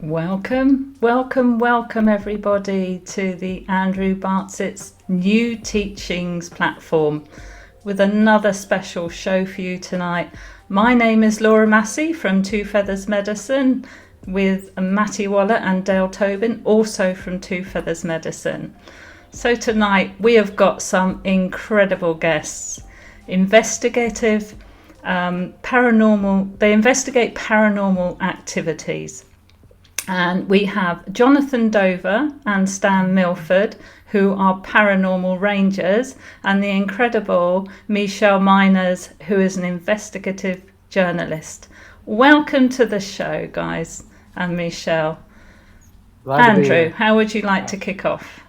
Welcome, welcome, welcome everybody to the Andrew Bartzis New Teachings platform with another special show for you tonight. My name is Laura Massey from Two Feathers Medicine with Maty Waller and Dale Tobin, also from Two Feathers Medicine. So tonight we have got some incredible guests. Investigative, paranormal, they investigate paranormal activities. And we have Jonathan Dover and Stan Milford, who are Paranormal Rangers, and the incredible Michele Miners, who is an investigative journalist. Welcome to the show, guys, and Michele. Andrew, how would you like to kick off?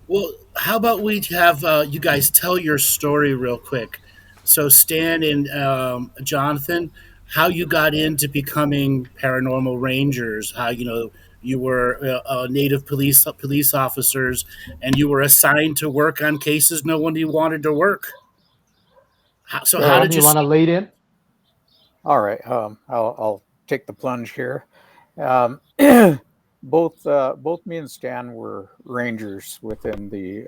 Well, how about we have you guys tell your story real quick? So, Stan and Jonathan, how you got into becoming paranormal rangers? How you were native police officers, and you were assigned to work on cases no one wanted to work. How Stan, did you? you want to lead in? All right, I'll take the plunge here. Both me and Stan were rangers within the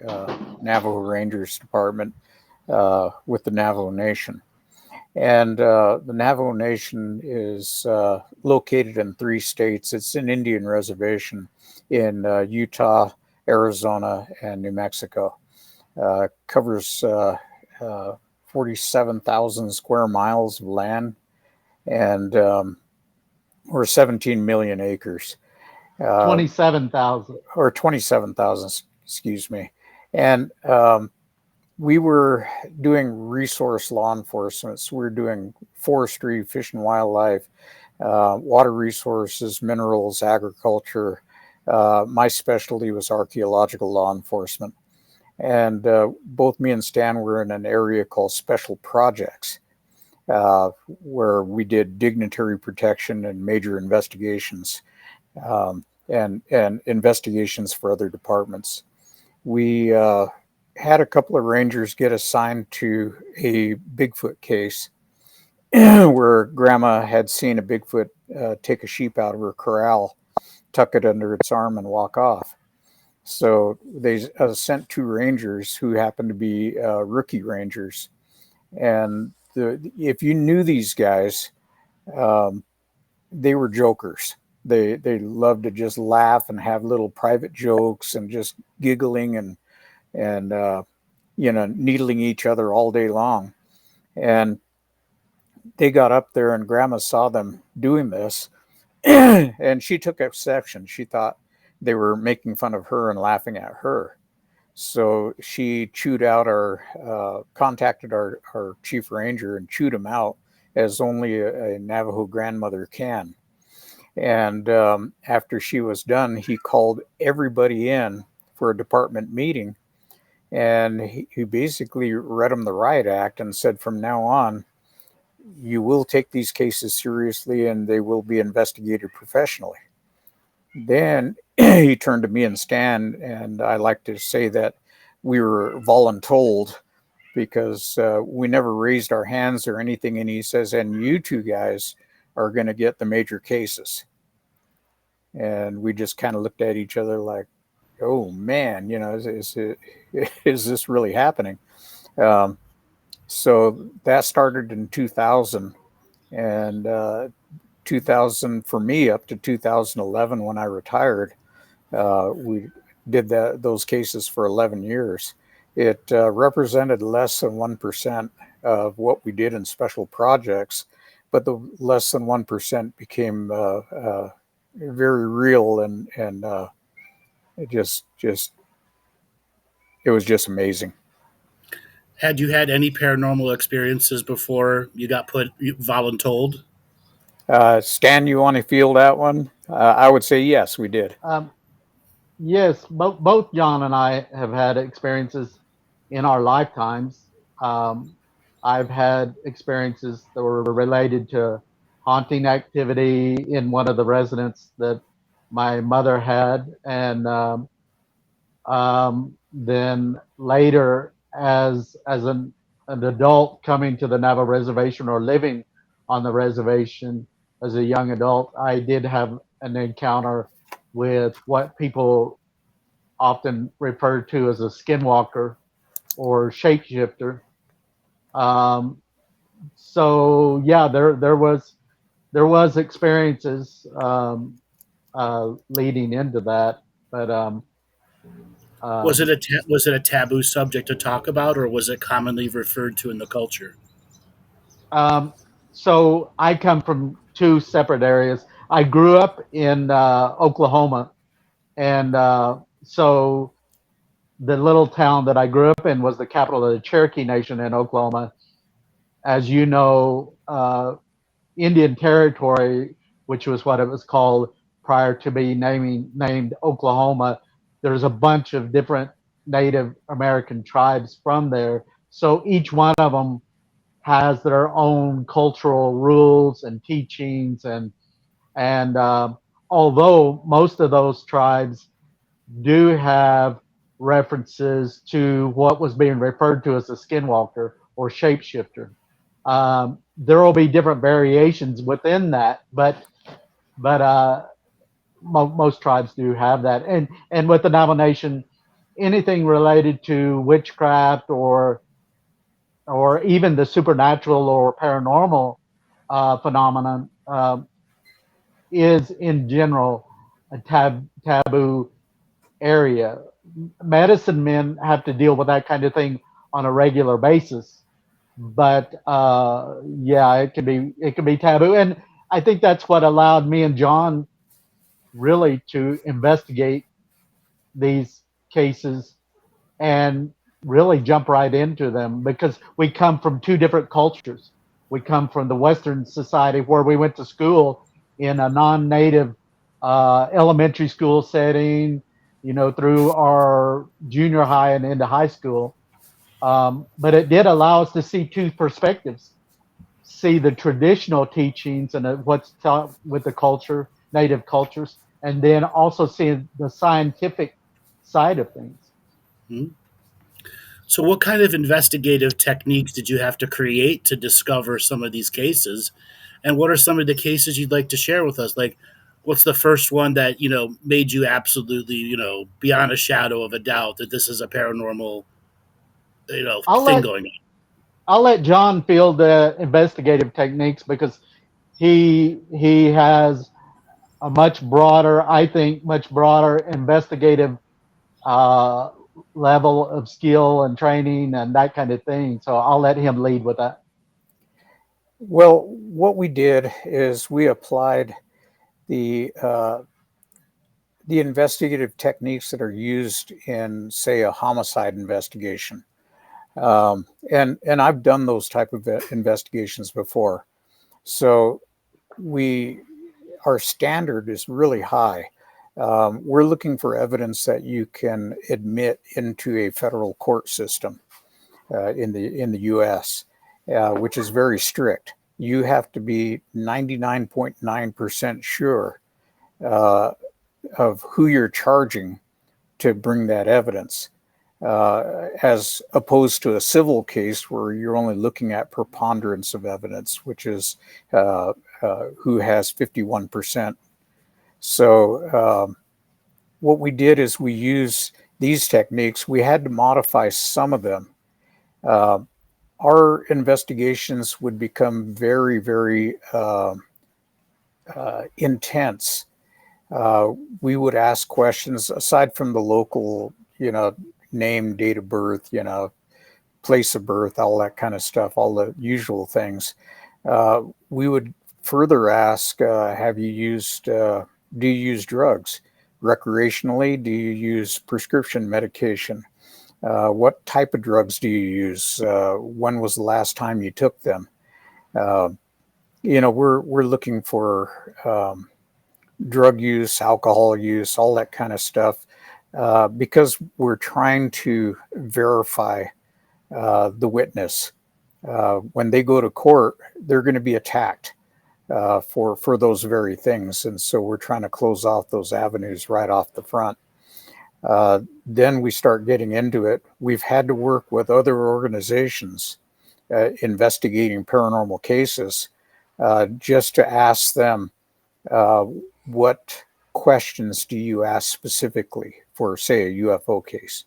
Navajo Rangers department with the Navajo Nation. And the Navajo Nation is located in 3 states. It's an Indian reservation in Utah, Arizona, and New Mexico. Covers 47,000 square miles of land and or 17 million acres. 27,000. Or 27,000, excuse me. And we were doing resource law enforcement. So we were doing forestry, fish and wildlife, water resources, minerals, agriculture. My specialty was archaeological law enforcement. And both me and Stan were in an area called special projects, where we did dignitary protection and major investigations, and investigations for other departments. We had a couple of rangers get assigned to a Bigfoot case where grandma had seen a Bigfoot take a sheep out of her corral, tuck it under its arm, and walk off. So they sent 2 rangers who happened to be rookie rangers. And if you knew these guys, they were jokers. They loved to just laugh and have little private jokes and just giggling and needling each other all day long. And they got up there and grandma saw them doing this and she took exception. She thought they were making fun of her and laughing at her. So she contacted our chief ranger and chewed him out as only a Navajo grandmother can. And after she was done, he called everybody in for a department meeting. And he basically read them the riot act and said, from now on, you will take these cases seriously and they will be investigated professionally. Then he turned to me and Stan, and I like to say that we were voluntold because we never raised our hands or anything. And he says, and you 2 guys are going to get the major cases. And we just kind of looked at each other like, oh man, is this really happening? So that started in 2000, and 2000 for me up to 2011 when I retired. We did those cases for 11 years. It represented less than 1% of what we did in special projects, but the less than 1% became very real, and it was just amazing. Had you had any paranormal experiences before you got voluntold? Stan, you want to field that one? I would say yes, we did. Yes, both John and I have had experiences in our lifetimes. I've had experiences that were related to haunting activity in one of the residences that my mother had, and then later, as an adult coming to the Navajo reservation or living on the reservation as a young adult, I did have an encounter with what people often refer to as a skinwalker or shapeshifter. Um, so yeah, there was experiences leading into that, but Was it um, was it a taboo subject to talk about, or was it commonly referred to in the culture? um, so I come from two separate areas. I grew up in Oklahoma, and so the little town that I grew up in was the capital of the Cherokee Nation in Oklahoma. As you know, Indian Territory, which was what it was called prior to being named Oklahoma, there's a bunch of different Native American tribes from there. So each one of them has their own cultural rules and teachings, and although most of those tribes do have references to what was being referred to as a skinwalker or shapeshifter. There will be different variations within that, but most tribes do have that. And with the Navajo Nation, anything related to witchcraft or even the supernatural or paranormal phenomenon is in general a taboo area. Medicine men have to deal with that kind of thing on a regular basis, but yeah, it can be taboo, and I think that's what allowed me and John really to investigate these cases and really jump right into them because we come from two different cultures. We come from the Western society where we went to school in a non-native elementary school setting, through our junior high and into high school. But it did allow us to see two perspectives, see the traditional teachings and what's taught with the culture, native cultures, and then also see the scientific side of things. Hmm? So, what kind of investigative techniques did you have to create to discover some of these cases? And what are some of the cases you'd like to share with us? Like, what's the first one that, made you absolutely, beyond a shadow of a doubt that this is a paranormal, I'll thing let going on? I'll let John field the investigative techniques because he has a much broader, I think, much broader investigative uh, level of skill and training and that kind of thing. So I'll let him lead with that. Well, what we did is we applied the the investigative techniques that are used in, say, a homicide investigation. And I've done those type of investigations before. So we our standard is really high. We're looking for evidence that you can admit into a federal court system in the U.S., which is very strict. You have to be 99.9% sure uh, of who you're charging to bring that evidence, as opposed to a civil case where you're only looking at preponderance of evidence, which is who has 51%. So what we did is we used these techniques. We had to modify some of them. Uh, our investigations would become very, very intense. We would ask questions aside from the local, name, date of birth, place of birth, all that kind of stuff, all the usual things. We would further ask, do you use drugs recreationally? Do you use prescription medication? What type of drugs do you use? When was the last time you took them? Uh, we're looking for drug use, alcohol use, all that kind of stuff, because we're trying to verify the witness. When they go to court, they're going to be attacked for those very things, and so we're trying to close off those avenues right off the front. Then we start getting into it. We've had to work with other organizations investigating paranormal cases just to ask them, what questions do you ask specifically for, say, a UFO case?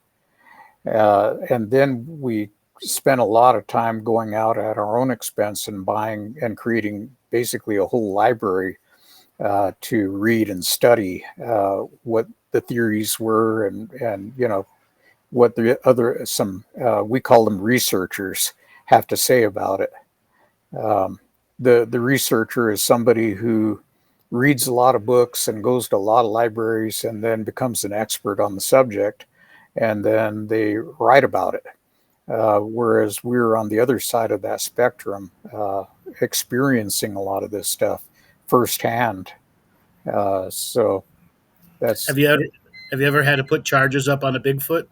And then we spent a lot of time going out at our own expense and buying and creating basically a whole library to read and study what the theories were, and what the other we call them researchers have to say about it. The researcher is somebody who reads a lot of books and goes to a lot of libraries and then becomes an expert on the subject, and then they write about it. Whereas we're on the other side of that spectrum, experiencing a lot of this stuff firsthand. So that's. Have you ever had to put charges up on a Bigfoot?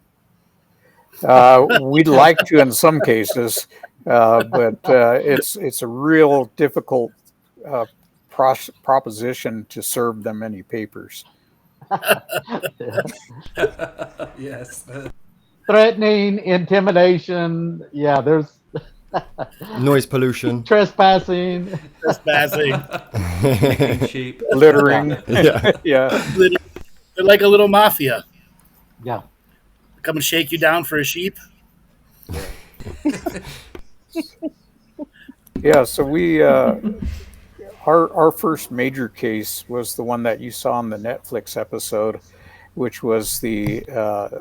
We'd like to in some cases, but it's a real difficult proposition to serve them any papers. Yes. Threatening, intimidation. Yeah, there's Noise pollution. trespassing. Trespassing. Sheep. Littering. Yeah. Yeah. They're like a little mafia. Yeah. Come and shake you down for a sheep. Yeah. So we, our first major case was the one that you saw in the Netflix episode, which was the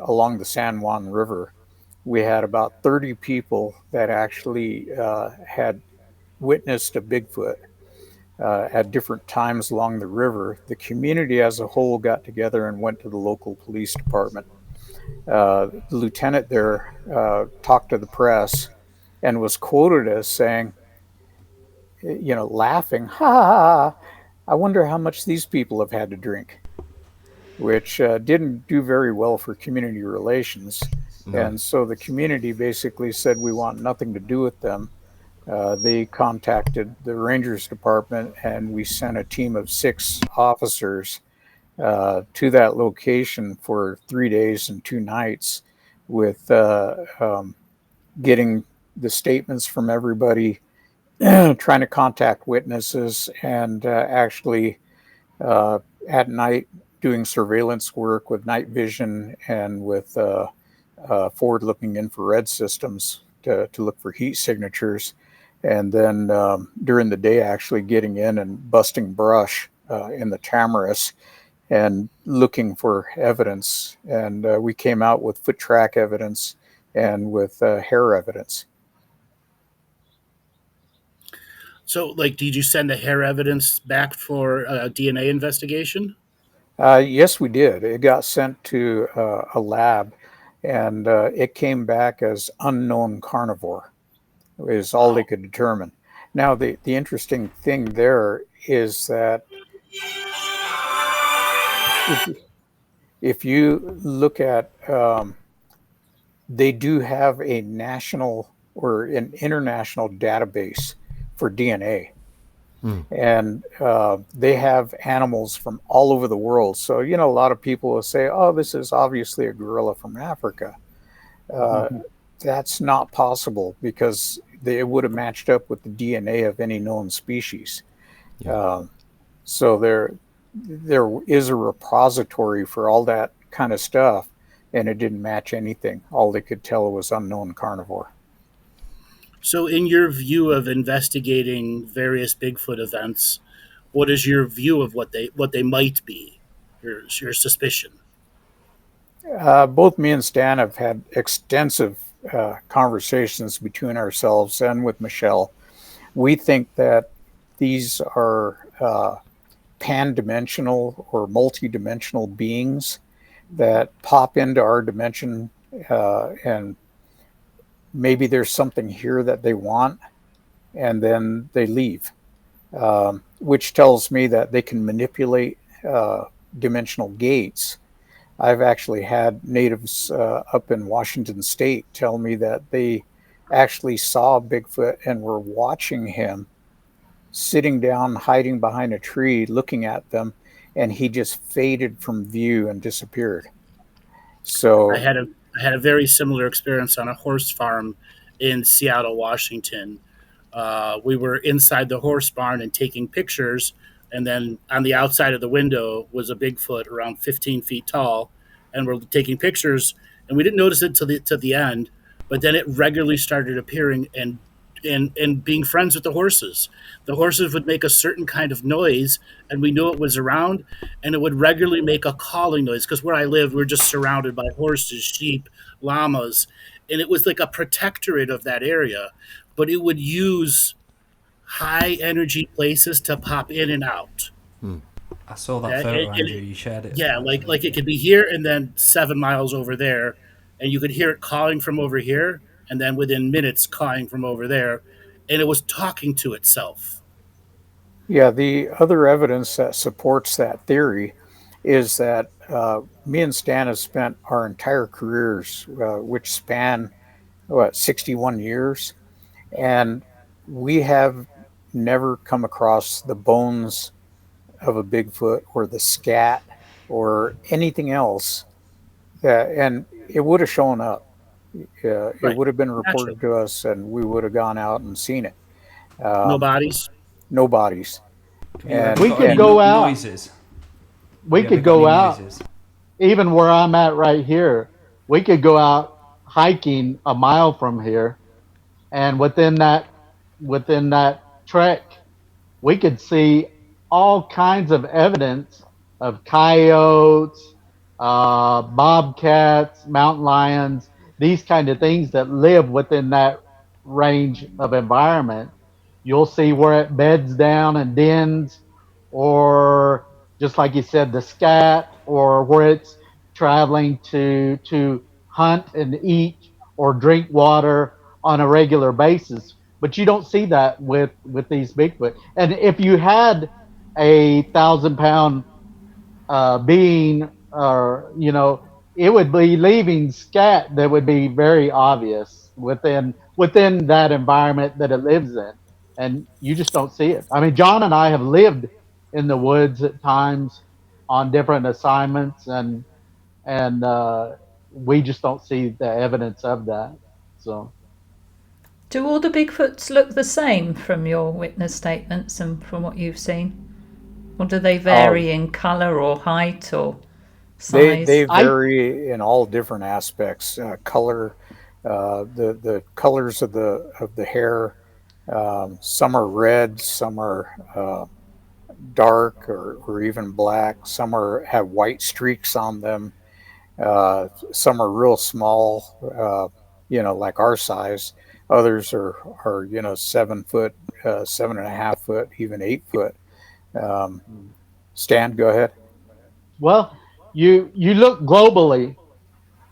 along the San Juan River. We had about 30 people that actually had witnessed a Bigfoot at different times along the river. The community as a whole got together and went to the local police department. The lieutenant there talked to the press and was quoted as saying, laughing, ha ha ha, I wonder how much these people have had to drink, which didn't do very well for community relations. No. And so the community basically said, we want nothing to do with them. They contacted the Rangers department, and we sent a team of 6 officers to that location for 3 days and 2 nights with getting the statements from everybody, trying to contact witnesses, and actually at night doing surveillance work with night vision and with forward-looking infrared systems to look for heat signatures. And then during the day, actually getting in and busting brush in the Tamaris and looking for evidence. And we came out with foot track evidence and with hair evidence. So, did you send the hair evidence back for a DNA investigation? Yes, we did. It got sent to a lab, and it came back as unknown carnivore, is all they could determine. Now, the interesting thing there is that if you look at, they do have a national or an international database for DNA. And they have animals from all over the world. So, a lot of people will say, oh, this is obviously a gorilla from Africa. That's not possible because it would have matched up with the DNA of any known species. Yeah. So there is a repository for all that kind of stuff, and it didn't match anything. All they could tell was unknown carnivore. So in your view of investigating various Bigfoot events, what is your view of what they might be, your suspicion? Both me and Stan have had extensive conversations between ourselves and with Michele. We think that these are pan-dimensional or multi-dimensional beings that pop into our dimension, and maybe there's something here that they want, and then they leave, which tells me that they can manipulate dimensional gates. I've actually had natives up in Washington State tell me that they actually saw Bigfoot and were watching him sitting down, hiding behind a tree, looking at them, and he just faded from view and disappeared. So I had a very similar experience on a horse farm in Seattle, Washington. We were inside the horse barn and taking pictures, and then on the outside of the window was a Bigfoot around 15 feet tall, and we're taking pictures, and we didn't notice it till the end, but then it regularly started appearing and being friends with the horses. The horses would make a certain kind of noise, and we knew it was around, and it would regularly make a calling noise because where I lived, we're just surrounded by horses, sheep, llamas, and it was like a protectorate of that area. But it would use high energy places to pop in and out. I saw that photo, Andrew. You shared it. Yeah, like it could be here and then 7 miles over there, and you could hear it calling from over here, and then within minutes calling from over there, and it was talking to itself. Yeah, the other evidence that supports that theory is that me and Stan have spent our entire careers, which span, 61 years, and we have never come across the bones of a Bigfoot or the scat or anything else. And it would have shown up. It Right. would have been Naturally. reported to us, and we would have gone out and seen it. No bodies. No bodies. Have you And ever We got could any go out. noises? We Have you could ever got go any out, noises? even where I'm at right here. We could go out hiking a mile from here, and within that trek, we could see all kinds of evidence of coyotes, bobcats, mountain lions, these kind of things that live within that range of environment. You'll see where it beds down and dens, or just like you said, the scat, or where it's traveling to hunt and eat or drink water on a regular basis. But you don't see that with these Bigfoot. And if you had a 1,000 pound being, or it would be leaving scat that would be very obvious within that environment that it lives in, and you just don't see it. I mean, John and I have lived in the woods at times on different assignments, and we just don't see the evidence of that. So Do all the Bigfoots look the same from your witness statements and from what you've seen? Or do they vary in colour or height or size? They I vary in all different aspects. Color, the colors of the hair. Some are red, some are dark or even black. Some have white streaks on them. Some are real small, like our size. Others are 7 foot, 7.5 foot, even 8 foot. Stan, go ahead. Well, you look globally,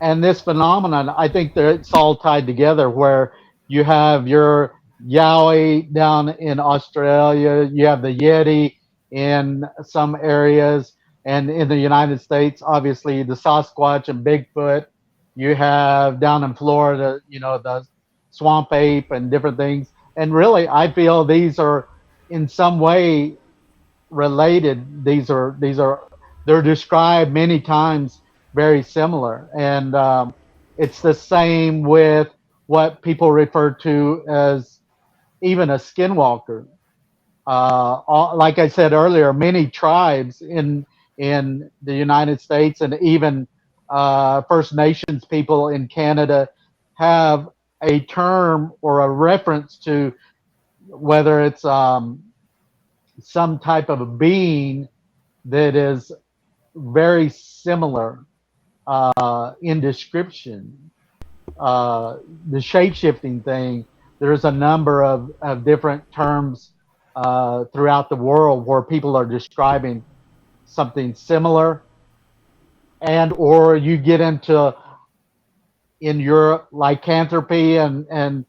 and this phenomenon, I think that it's all tied together. Where you have your Yowie down in Australia, you have the Yeti in some areas, and in the United States, obviously the Sasquatch and Bigfoot. You have down in Florida, the swamp ape and different things. And really, I feel these are in some way related. These are they're described many times very similar, and it's the same with what people refer to as even a skinwalker. Like I said earlier, many tribes in the United States, and even First Nations people in Canada, have a term or a reference to whether it's some type of a being that is very similar in description. The shape shifting thing, there's a number of different terms throughout the world where people are describing something similar, and or you get into in Europe lycanthropy and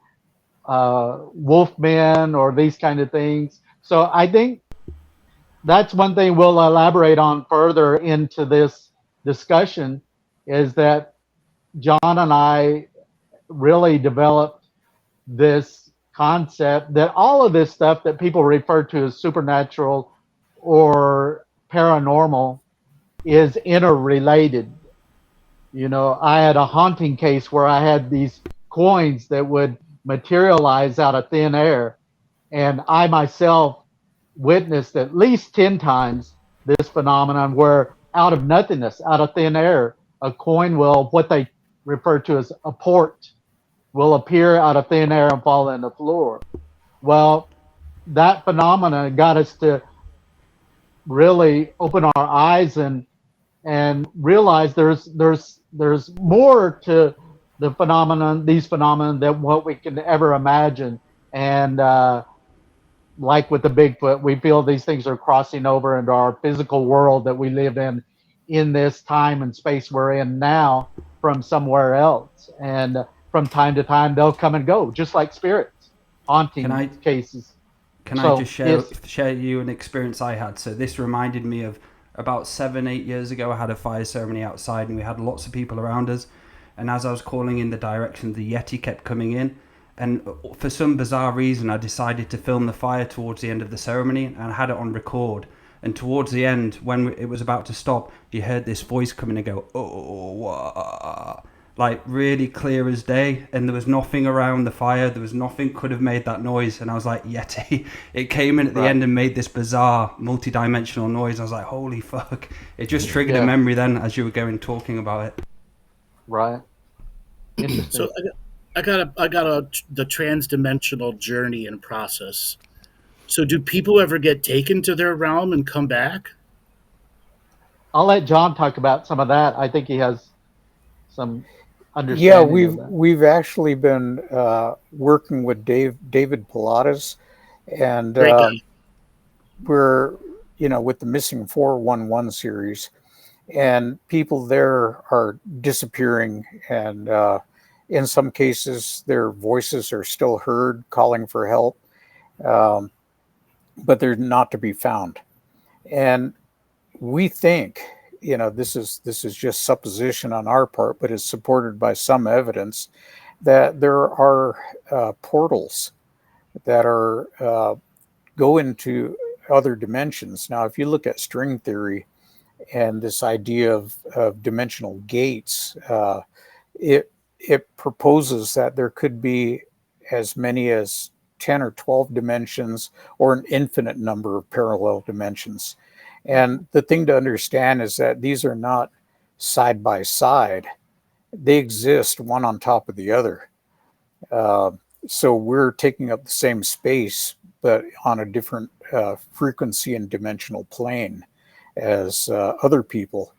wolfmen or these kind of things. So I think that's one thing we'll elaborate on further into this discussion, is that John and I really developed this concept that all of this stuff that people refer to as supernatural or paranormal is interrelated. I had a haunting case where I had these coins that would materialize out of thin air, and I myself witnessed at least 10 times this phenomenon where out of nothingness, out of thin air, a coin will, what they refer to as a port, will appear out of thin air and fall on the floor. Well, that phenomenon got us to really open our eyes and realize there's more to the phenomenon, these phenomena, than what we can ever imagine. And like with the Bigfoot, we feel these things are crossing over into our physical world that we live in this time and space we're in now from somewhere else. And from time to time, they'll come and go, just like spirits, haunting cases. Can I just share you an experience I had? So this reminded me of about 7-8 years ago. I had a fire ceremony outside and we had lots of people around us. And as I was calling in the direction, the Yeti kept coming in. And for some bizarre reason, I decided to film the fire towards the end of the ceremony, and I had it on record. And towards the end, when it was about to stop, you heard this voice come in and go, oh, like really clear as day. And there was nothing around the fire. There was nothing could have made that noise. And I was like, Yeti. It came in at the end and made this bizarre multi-dimensional noise. I was like, holy fuck. It just triggered a memory then as you were talking about it. Right. So I got the trans-dimensional journey and process. So do people ever get taken to their realm and come back? I'll let John talk about some of that. I think he has some understanding. Yeah, we've actually been working with David Pilates, and we're with the Missing 411 series, and people there are disappearing, and in some cases their voices are still heard calling for help, but they're not to be found. And we think, this is just supposition on our part, but it's supported by some evidence that there are portals that are go into other dimensions. Now, if you look at string theory and this idea of dimensional gates, it proposes that there could be as many as 10 or 12 dimensions or an infinite number of parallel dimensions. And the thing to understand is that these are not side by side. They exist one on top of the other. So we're taking up the same space, but on a different frequency and dimensional plane as other people.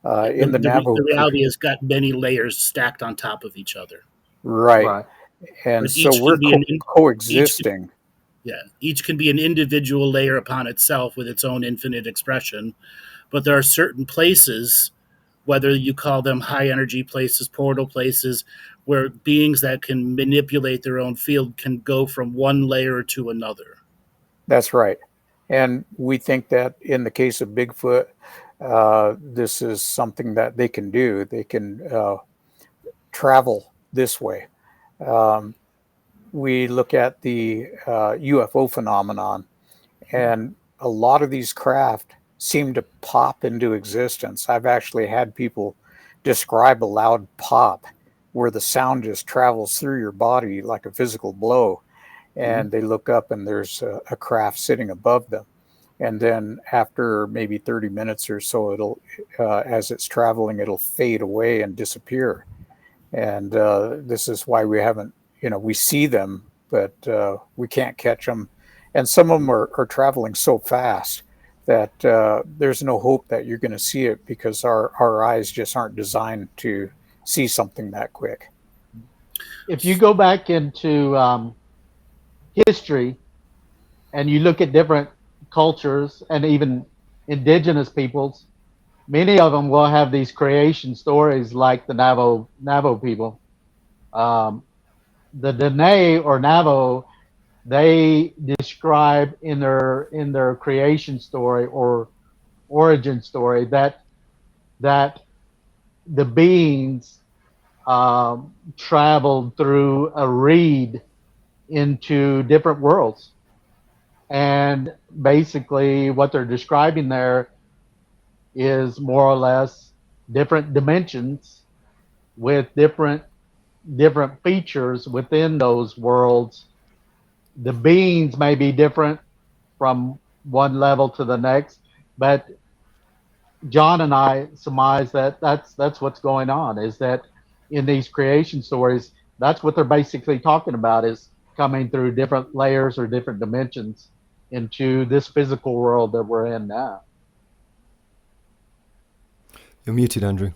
In the Navajo, the reality has got many layers stacked on top of each other. Right. And but so we're coexisting. Each can be an individual layer upon itself with its own infinite expression. But there are certain places, whether you call them high energy places, portal places, where beings that can manipulate their own field can go from one layer to another. That's right. And we think that in the case of Bigfoot, this is something that they can do. They can travel this way. We look at the UFO phenomenon, and a lot of these craft seem to pop into existence. I've actually had people describe a loud pop where the sound just travels through your body like a physical blow, and they look up and there's a craft sitting above them. And then after maybe 30 minutes or so, it'll, as it's traveling, it'll fade away and disappear. And this is why we haven't, we see them, but we can't catch them. And some of them are traveling so fast that there's no hope that you're going to see it, because our eyes just aren't designed to see something that quick. If you go back into history and you look at different cultures and even indigenous peoples, many of them will have these creation stories like the Navajo people. The Dene or Navajo, they describe in their creation story or origin story that the beings traveled through a reed into different worlds. And basically what they're describing there is more or less different dimensions with different features within those worlds. The beings may be different from one level to the next. But John and I surmise that that's what's going on. Is that in these creation stories, that's what they're basically talking about, is coming through different layers or different dimensions into this physical world that we're in now. You're muted, Andrew.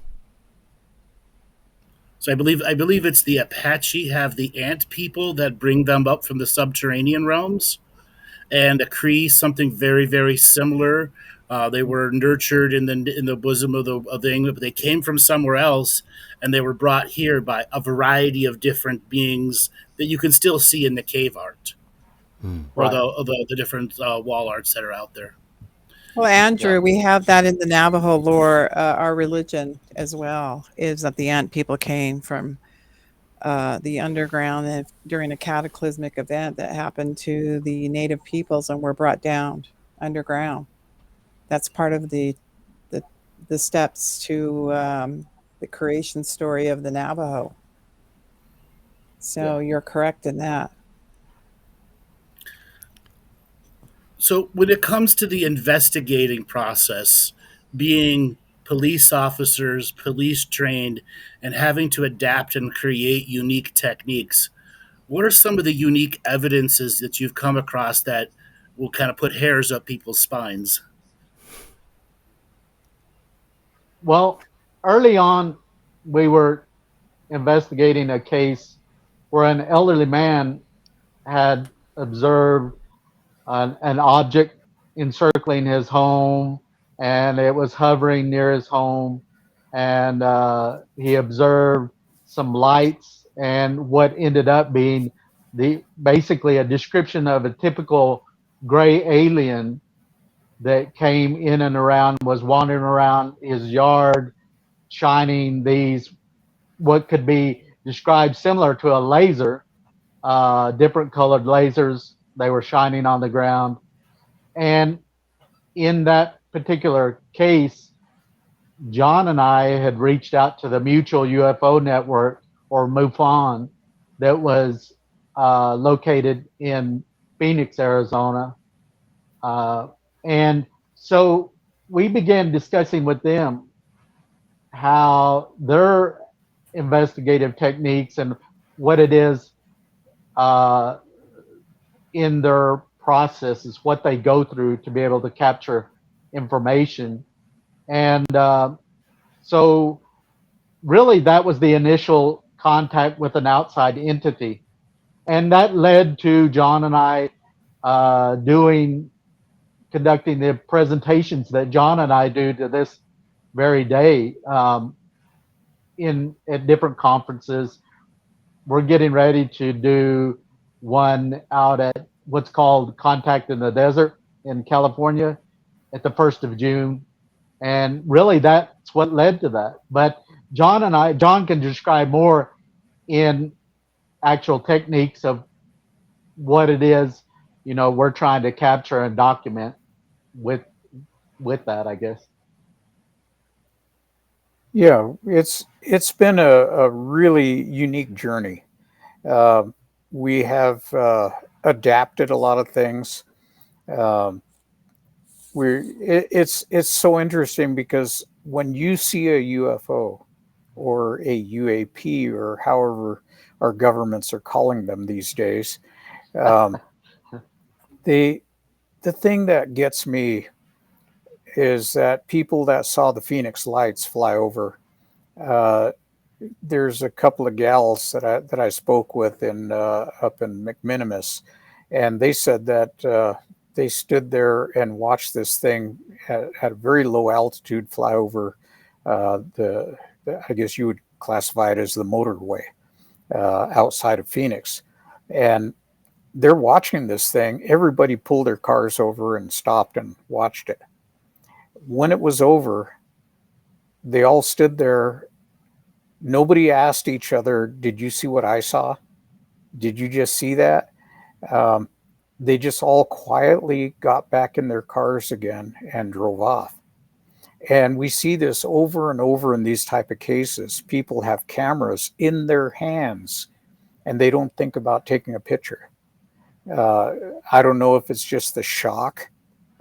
So I believe it's the Apache have the ant people that bring them up from the subterranean realms, and the Cree something very very similar. They were nurtured in the bosom of the England, but they came from somewhere else, and they were brought here by a variety of different beings that you can still see in the cave art or Right. the different wall arts that are out there. Well, Yeah. Andrew, we have that in the Navajo lore. Our religion as well is that the ant people came from the underground and during a cataclysmic event that happened to the native peoples and were brought down underground. That's part of the, the steps to the creation story of the Navajo. So Yeah. you're correct in that. So when it comes to the investigating process, being police officers, police trained, and having to adapt and create unique techniques, what are some of the unique evidences that you've come across that will kind of put hairs up people's spines? Well, early on, we were investigating a case where an elderly man had observed an object encircling his home, and it was hovering near his home, and he observed some lights and what ended up being the basically a description of a typical gray alien that came in and around, was wandering around his yard, shining these what could be described similar to a laser, different colored lasers. They were shining on the ground. And in that particular case, John and I had reached out to the Mutual UFO Network, or MUFON, that was located in Phoenix, Arizona. Uh, and so we began discussing with them how their investigative techniques and what it is uh, in their processes, what they go through to be able to capture information. And so, really, that was the initial contact with an outside entity. And that led to John and I doing conducting the presentations that John and I do to this very day, in at different conferences. We're getting ready to do one out at what's called Contact in the Desert in California at the 1st of June. And really, that's what led to that. But John can describe more in actual techniques of what it is, we're trying to capture and document with that, I guess. Yeah, it's been a really unique journey. Uh, we have adapted a lot of things. Um, it's so interesting because when you see a UFO or a UAP or however our governments are calling them these days, um, the the thing that gets me is that people that saw the Phoenix lights fly over. Uh, there's a couple of gals that I spoke with in up in McMinimus, and they said that they stood there and watched this thing at a very low altitude fly over the I guess you would classify it as the motorway outside of Phoenix, and they're watching this thing. Everybody pulled their cars over and stopped and watched it. When it was over, they all stood there. Nobody asked each other, "Did you see what I saw? Did you just see that?" Um, they just all quietly got back in their cars again and drove off. And we see this over and over in these type of cases. People have cameras in their hands and they don't think about taking a picture. Uh, I don't know if it's just the shock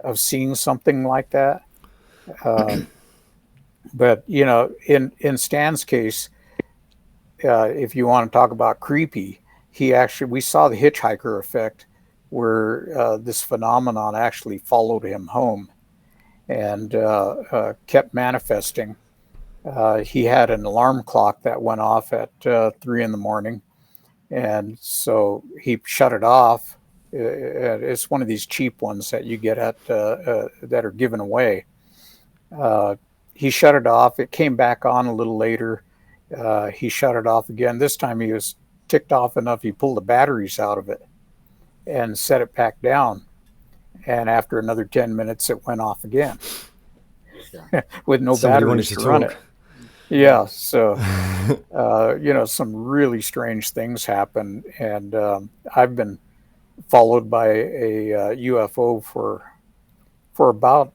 of seeing something like that. But in Stan's case, if you want to talk about creepy, we saw the hitchhiker effect, where this phenomenon actually followed him home and kept manifesting. He had an alarm clock that went off at 3 a.m, and so he shut it off. It's one of these cheap ones that you get at that are given away. He shut it off. It came back on a little later. He shut it off again. This time he was ticked off enough, he pulled the batteries out of it and set it back down. And after another 10 minutes, it went off again with no batteries to run it. Yeah. So, some really strange things happen. And I've been followed by a UFO for about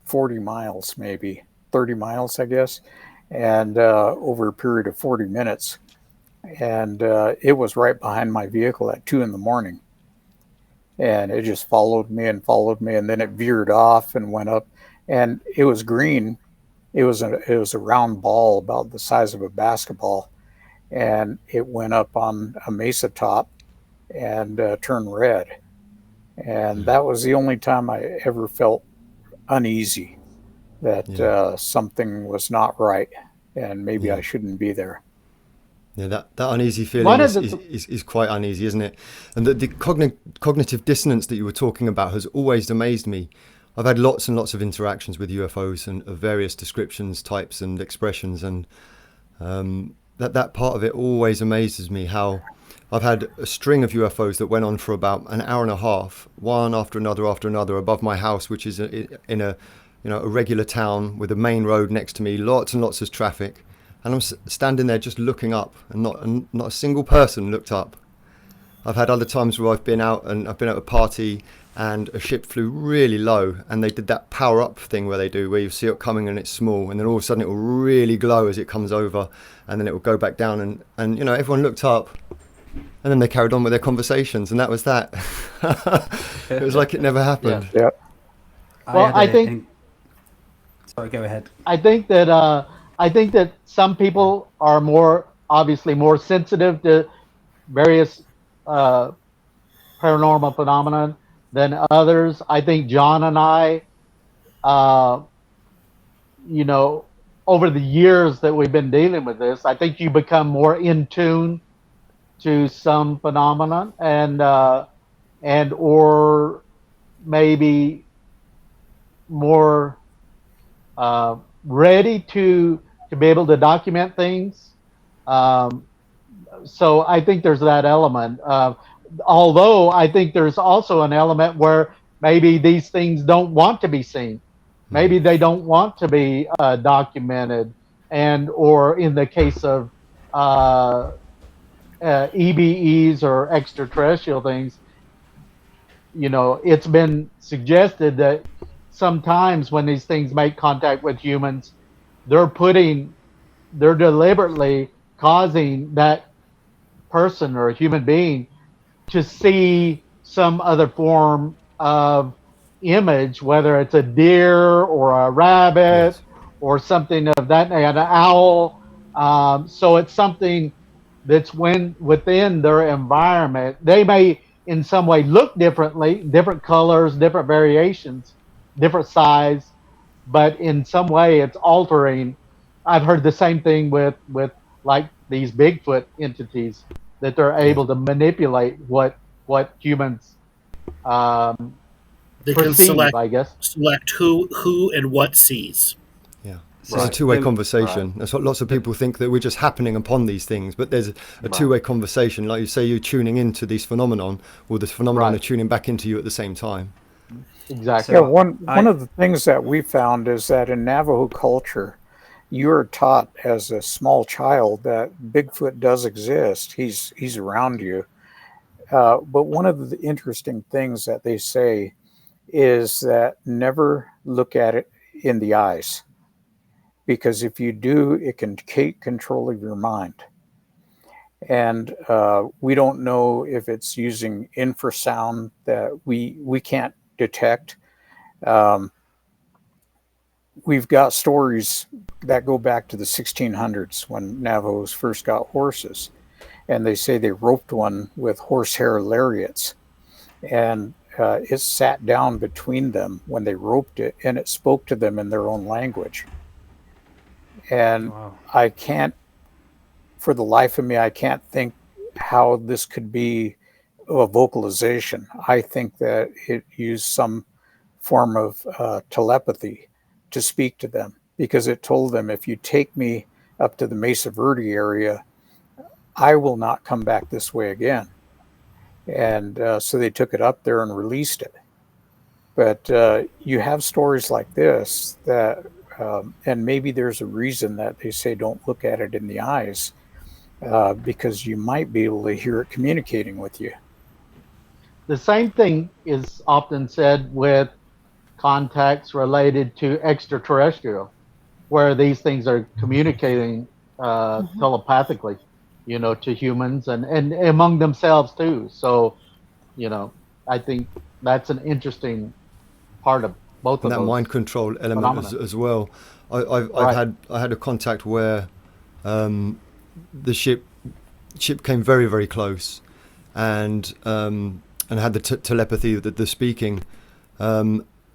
40 miles, maybe 30 miles, I guess, and over a period of 40 minutes. And it was right behind my vehicle at 2 a.m. And it just followed me, and then it veered off and went up, and it was green. It was a round ball about the size of a basketball, and it went up on a mesa top and turned red. And that was the only time I ever felt uneasy that something was not right, and maybe I shouldn't be there. Yeah, that uneasy feeling is quite uneasy, isn't it? And the cognitive dissonance that you were talking about has always amazed me. I've had lots and lots of interactions with UFOs and of various descriptions, types and expressions, and that part of it always amazes me, how I've had a string of UFOs that went on for about an hour and a half, one after another above my house, which is in a regular town with a main road next to me, lots and lots of traffic. And I'm standing there just looking up, and not a single person looked up. I've had other times where I've been out and I've been at a party and a ship flew really low, and they did that power up thing where you see it coming and it's small, and then all of a sudden it will really glow as it comes over, and then it will go back down, and everyone looked up, and then they carried on with their conversations, and that was that. It was like it never happened. Yeah. Well, I think. Sorry, go ahead. I think that some people are obviously more sensitive to various paranormal phenomena than others. I think John and I, over the years that we've been dealing with this, I think you become more in tune to some phenomenon, and or maybe more ready to be able to document things. So I think there's that element. Although I think there's also an element where maybe these things don't want to be seen. Maybe they don't want to be documented, or in the case of EBEs or extraterrestrial things, it's been suggested that sometimes when these things make contact with humans, they're deliberately causing that person or human being to see some other form of image, whether it's a deer or a rabbit or something of that, an owl. So it's something that's within their environment. They may in some way look differently, different colors, different variations, different size, but in some way it's altering. I've heard the same thing with like these Bigfoot entities, that they're able to manipulate what humans they perceive, can select who and what sees. Yeah. So it's a two-way conversation. That's what lots of people think, that we're just happening upon these things, but there's a two-way conversation. Like you say, you're tuning into these phenomenon, or this phenomenon are tuning back into you at the same time. Exactly. Yeah, one of the things that we found is that in Navajo culture, you're taught as a small child that Bigfoot does exist. He's around you. But one of the interesting things that they say is that never look at it in the eyes, because if you do, it can take control of your mind. And we don't know if it's using infrasound that we can't detect. We've got stories that go back to the 1600s when Navajos first got horses, and they say they roped one with horsehair lariats, and it sat down between them when they roped it, and it spoke to them in their own language. And wow. I can't, for the life of me, I can't think how this could be a vocalization. I think that it used some form of telepathy to speak to them, because it told them, if you take me up to the Mesa Verde area, I will not come back this way again. And so they took it up there and released it. But you have stories like this that, and maybe there's a reason that they say don't look at it in the eyes, because you might be able to hear it communicating with you. The same thing is often said with contacts related to extraterrestrial, where these things are communicating telepathically, to humans and among themselves too. So, I think that's an interesting part of both and of those. And that mind control element as well. I had a contact where the ship came very, very close, and had the telepathy, the speaking,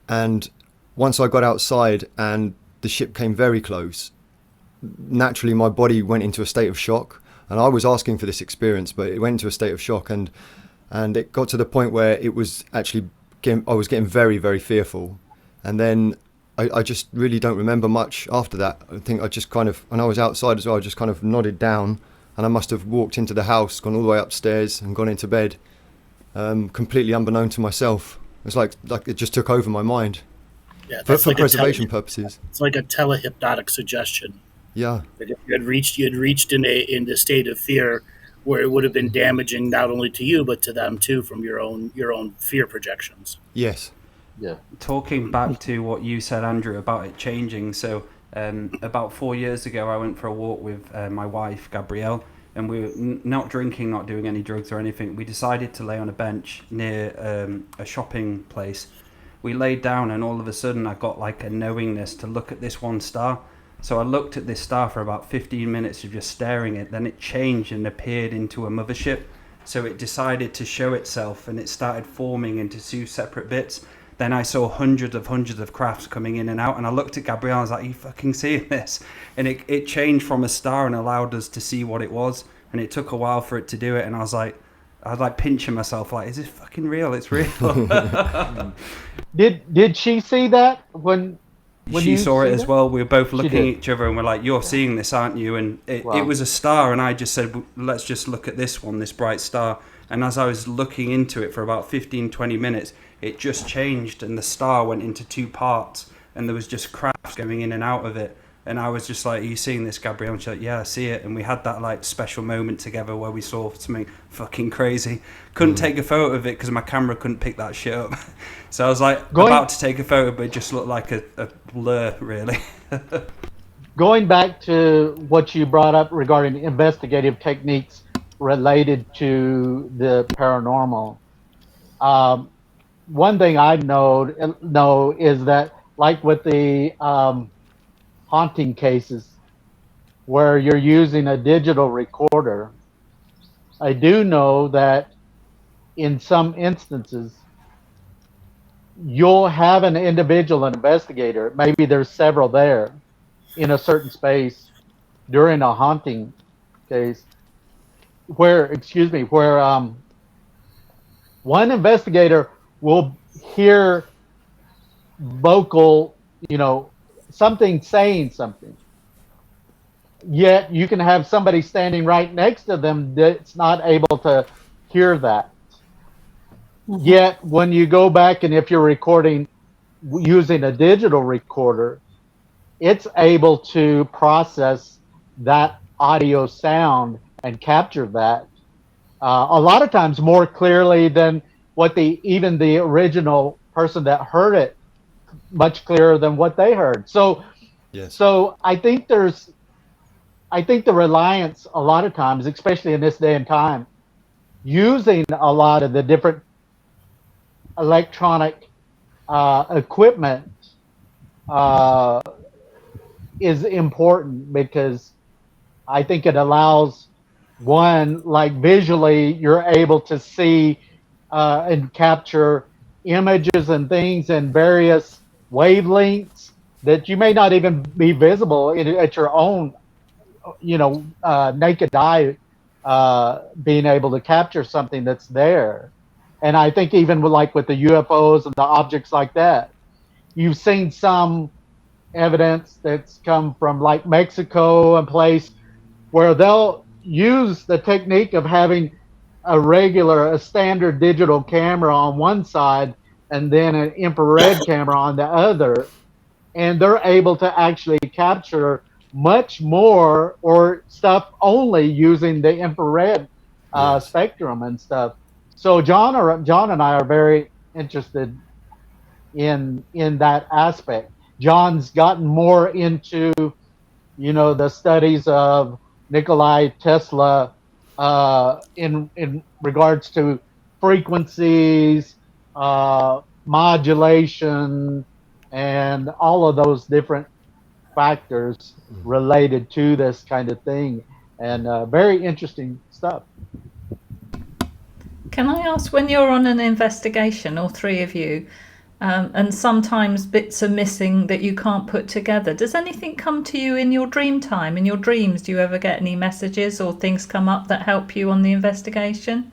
and once I got outside and the ship came very close, naturally my body went into a state of shock, and I was asking for this experience, but it went into a state of shock, and it got to the point where it was actually I was getting very, very fearful, and then I just really don't remember much after that. I think I just kind of, and I was outside as well, I just kind of nodded down, and I must have walked into the house, gone all the way upstairs and gone into bed, completely unbeknown to myself. It's like it just took over my mind. Yeah, for like preservation purposes. It's like a telehypnotic suggestion. Yeah. That if you had reached in the state of fear, where it would have been damaging not only to you but to them too, from your own fear projections. Yes. Yeah. Talking back to what you said, Andrew, about it changing. So about 4 years ago, I went for a walk with my wife, Gabrielle, and we were not drinking, not doing any drugs or anything. We decided to lay on a bench near a shopping place. We laid down, and all of a sudden I got like a knowingness to look at this one star. So I looked at this star for about 15 minutes of just staring at it. Then it changed and appeared into a mothership. So it decided to show itself, and it started forming into two separate bits. Then I saw hundreds of crafts coming in and out, and I looked at Gabrielle, I was like, are you fucking seeing this? And it changed from a star and allowed us to see what it was, and it took a while for it to do it, and I was like pinching myself, like, is this fucking real? It's real. Did she see that when she saw it as well? We were both looking at each other and we're like, you're seeing this, aren't you? And it was a star, and I just said, let's just look at this one, this bright star. And as I was looking into it for about 15-20 minutes, it just changed, and the star went into two parts, and there was just crafts going in and out of it. And I was just like, are you seeing this, Gabrielle? And she's like, yeah, I see it. And we had that like special moment together where we saw something fucking crazy. Couldn't take a photo of it because my camera couldn't pick that shit up. So I was like about to take a photo, but it just looked like a blur, really. Going back to what you brought up regarding investigative techniques related to the paranormal, one thing I know is that, like with the haunting cases where you're using a digital recorder, I do know that in some instances you'll have an individual, an investigator, maybe there's several there in a certain space during a haunting case, where one investigator will hear vocal, something saying something. Yet you can have somebody standing right next to them that's not able to hear that. Mm-hmm. Yet when you go back, and if you're recording using a digital recorder, it's able to process that audio sound and capture that a lot of times more clearly than what even the original person that heard it, much clearer than what they heard. So, yes. So I think the reliance a lot of times, especially in this day and time, using a lot of the different electronic equipment uh, is important because I think it allows one, like visually, you're able to see and capture images and things in various wavelengths that you may not even be visible at your own, naked eye, being able to capture something that's there. And I think even with the UFOs and the objects like that, you've seen some evidence that's come from like Mexico and place where they'll use the technique of having a standard digital camera on one side and then an infrared camera on the other, and they're able to actually capture much more or stuff only using the infrared Yes. spectrum and stuff. So John and I are very interested in that aspect. John's gotten more into the studies of Nikolai Tesla in regards to frequencies, modulation, and all of those different factors related to this kind of thing, and very interesting stuff. Can I ask, when you're on an investigation, all three of you, and sometimes bits are missing that you can't put together, does anything come to you in your dream time, in your dreams? Do you ever get any messages or things come up that help you on the investigation?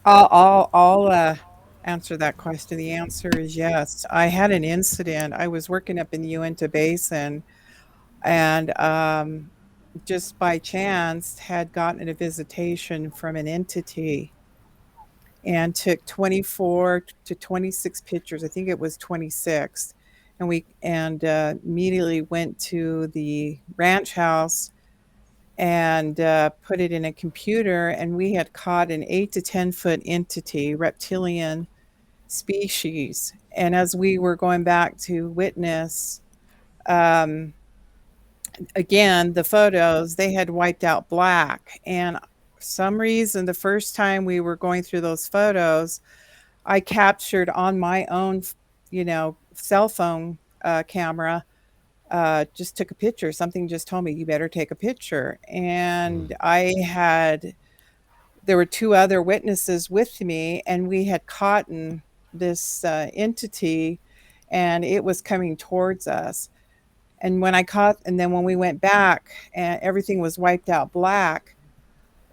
I'll answer that question. The answer is yes. I had an incident. I was working up in the Uinta Basin, and just by chance had gotten a visitation from an entity and took 24 to 26 pictures. I think it was 26. And we immediately went to the ranch house and put it in a computer, and we had caught an 8 to 10 foot entity, reptilian species. And as we were going back to witness, again, the photos, they had wiped out black. And for some reason, the first time we were going through those photos, I captured on my own, cell phone camera, just took a picture. Something just told me, you better take a picture. And there were two other witnesses with me, and we had caught this entity, and it was coming towards us. And then when we went back and everything was wiped out black,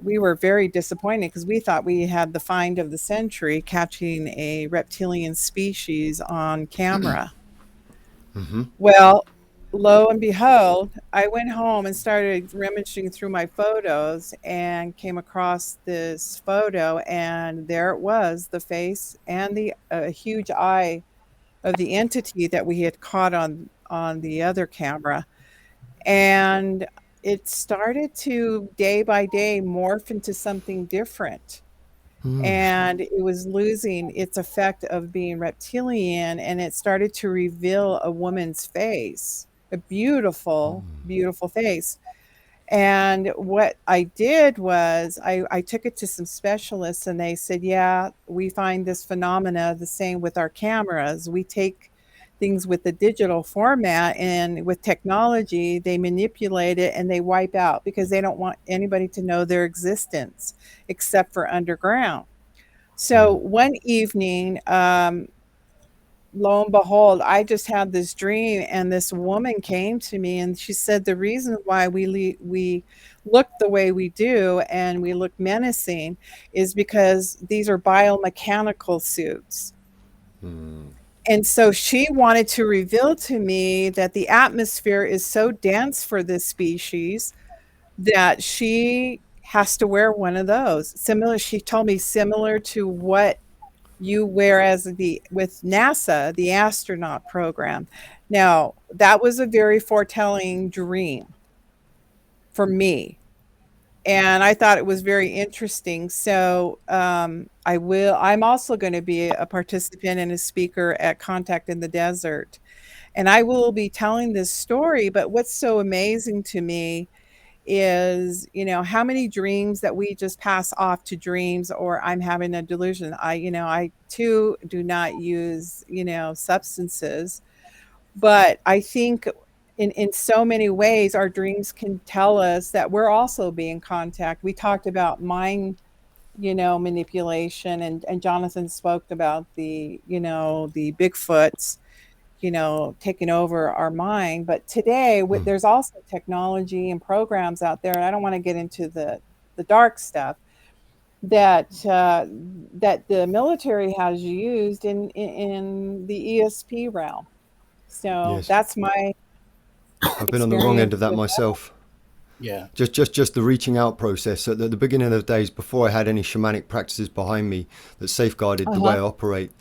we were very disappointed because we thought we had the find of the century, catching a reptilian species on camera. Well, lo and behold, I went home and started rummaging through my photos and came across this photo, and there it was, the face and the huge eye of the entity that we had caught on the other camera. And it started to, day by day, morph into something different. And it was losing its effect of being reptilian, and it started to reveal a woman's face, a beautiful, beautiful face. And what I did was I took it to some specialists, and they said, yeah, we find this phenomena the same with our cameras. We take things with the digital format, and with technology, they manipulate it and they wipe out because they don't want anybody to know their existence except for underground. So one evening, lo and behold, I just had this dream, and this woman came to me, and she said the reason why we look the way we do and we look menacing is because these are biomechanical suits. And so she wanted to reveal to me that the atmosphere is so dense for this species that she has to wear one of those. She told me similar to what you wear with NASA, the astronaut program. Now, that was a very foretelling dream for me. And I thought it was very interesting. So I'm also going to be a participant and a speaker at Contact in the Desert. And I will be telling this story. But what's so amazing to me is, how many dreams that we just pass off to dreams, or I'm having a delusion. I too do not use, substances, but I think in so many ways our dreams can tell us that we're also being contacted. We talked about mind, manipulation, and Jonathan spoke about the Bigfoots, taking over our mind. But today, there's also technology and programs out there, and I don't want to get into the dark stuff that the military has used in the ESP realm. So Yes. that's my I've been on the wrong end of that experience with myself. Yeah. Just the reaching out process at the beginning of the days, before I had any shamanic practices behind me that safeguarded the way I operate.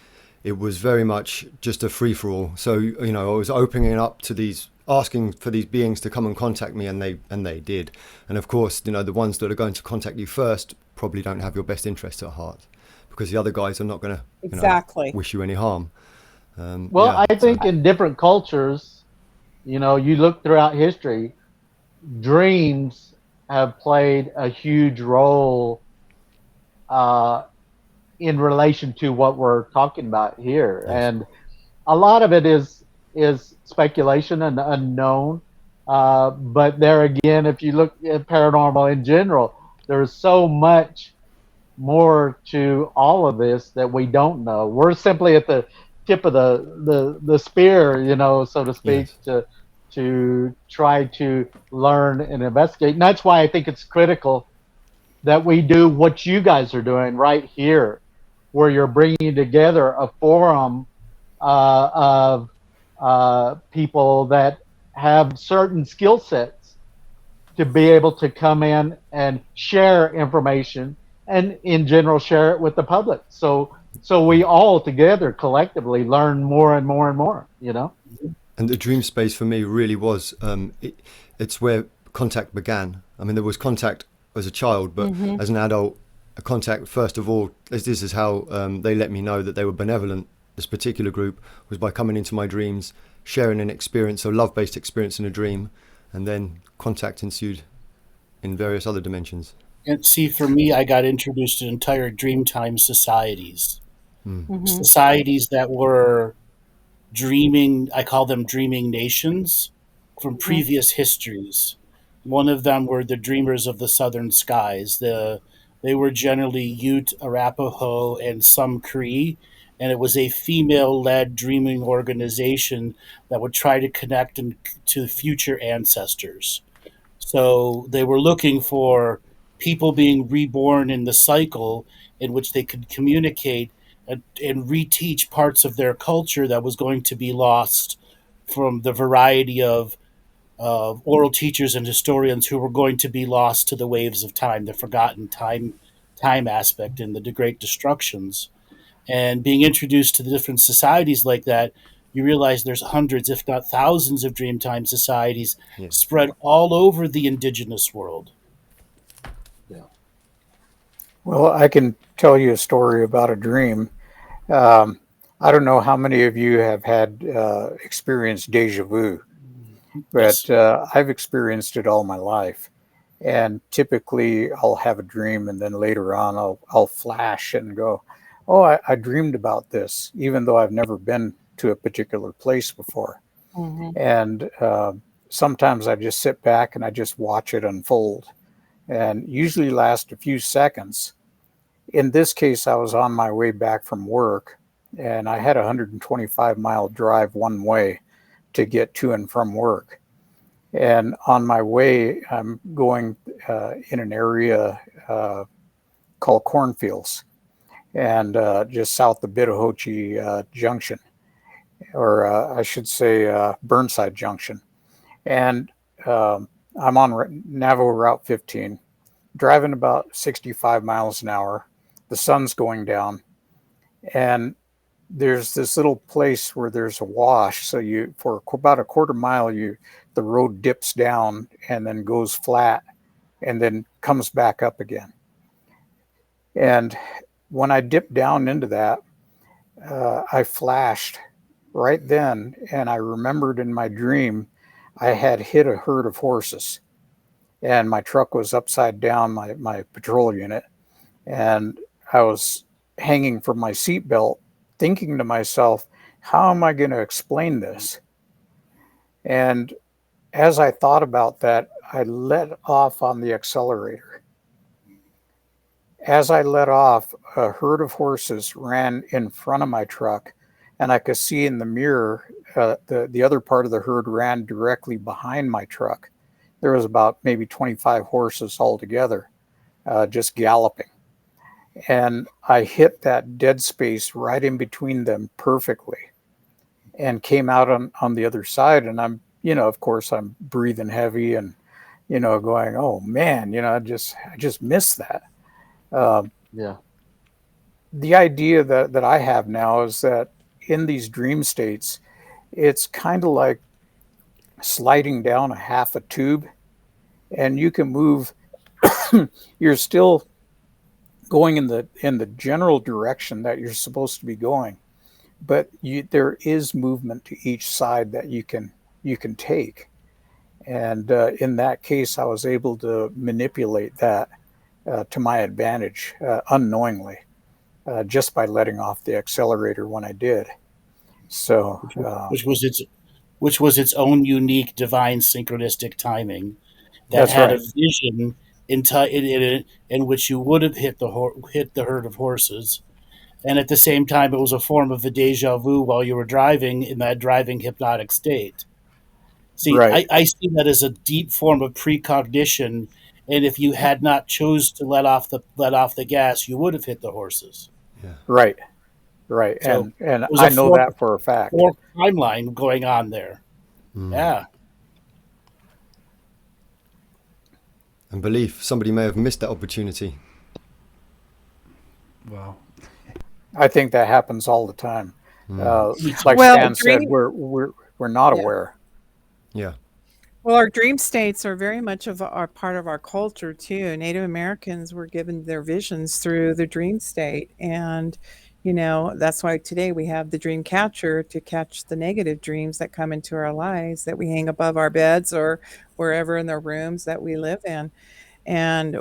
It was very much just a free for all. So I was opening up to these, asking for these beings to come and contact me, and they did. And of course, the ones that are going to contact you first probably don't have your best interest at heart, because the other guys are not going to exactly wish you any harm. Well, I think in different cultures, you look throughout history, dreams have played a huge role in relation to what we're talking about here. Yes. And a lot of it is speculation and unknown. But there again, if you look at paranormal in general, there's so much more to all of this that we don't know. We're simply at the tip of the spear, so to speak, Yes. to try to learn and investigate. And that's why I think it's critical that we do what you guys are doing right here, where you're bringing together a forum of people that have certain skill sets to be able to come in and share information, and in general share it with the public. So we all together collectively learn more and more and more, And the dream space for me really was, it's where contact began. I mean, there was contact as a child, but as an adult, a contact, first of all, this is how they let me know that they were benevolent. This particular group was by coming into my dreams, sharing an experience, a love-based experience in a dream, and then contact ensued in various other dimensions. And see, for me, I got introduced to entire Dreamtime societies. Societies that were dreaming, I call them dreaming nations from previous histories. One of them were the Dreamers of the Southern Skies. They were generally Ute, Arapaho, and some Cree, and it was a female-led dreaming organization that would try to connect to future ancestors. So they were looking for people being reborn in the cycle in which they could communicate and reteach parts of their culture that was going to be lost from the variety of oral teachers and historians who were going to be lost to the waves of time, the forgotten time aspect in the Great Destructions. And being introduced to the different societies like that, you realize there's hundreds, if not thousands, of Dreamtime societies spread all over the indigenous world. Yeah. Well, I can tell you a story about a dream. I don't know how many of you have had experienced deja vu, but I've experienced it all my life. And typically I'll have a dream, and then later on I'll flash and go, oh, I dreamed about this, even though I've never been to a particular place before. And sometimes I just sit back and I just watch it unfold, and usually last a few seconds. In this case, I was on my way back from work, and I had a 125-mile drive one way to get to and from work. And on my way, I'm going in an area called Cornfields, and just south of Bittahoche Junction, or I should say Burnside Junction. And I'm on Navajo Route 15, driving about 65 miles an hour. The sun's going down, and there's this little place where there's a wash. So for about a quarter mile, the road dips down and then goes flat and then comes back up again. And when I dipped down into that, I flashed right then, and I remembered in my dream I had hit a herd of horses. and my truck was upside down, my patrol unit, and I was hanging from my seatbelt, thinking to myself, how am I going to explain this? And as I thought about that, I let off on the accelerator. As I let off, a herd of horses ran in front of my truck, and I could see in the mirror the other part of the herd ran directly behind my truck. There was about maybe 25 horses altogether, just galloping. And I hit that dead space right in between them perfectly and came out on the other side. And I'm, of course, I'm breathing heavy and, going, oh man, I just missed that. Yeah. The idea that I have now is that in these dream states, it's kind of like sliding down a half a tube, and you can move. You're still going in the general direction that you're supposed to be going, but there is movement to each side that you can take. And in that case, I was able to manipulate that to my advantage unknowingly, just by letting off the accelerator when I did. So, which was its own unique divine synchronistic timing that that's had right. a vision in which you would have hit the herd of horses, and at the same time, it was a form of the deja vu while you were driving in that driving hypnotic state. See, Right. I see that as a deep form of precognition, and if you had not chose to let off the gas, you would have hit the horses. Yeah. Right. So And it was I a know that for a fact. timeline going on there. Yeah. And belief, somebody may have missed that opportunity. Wow. I think that happens all the time. Like Well, Stan said, we're not aware. Yeah. Well, our dream states are very much of our part of our culture too. Native Americans were given their visions through the dream state, and that's why today we have the dream catcher to catch the negative dreams that come into our lives that we hang above our beds or wherever in the rooms that we live in. And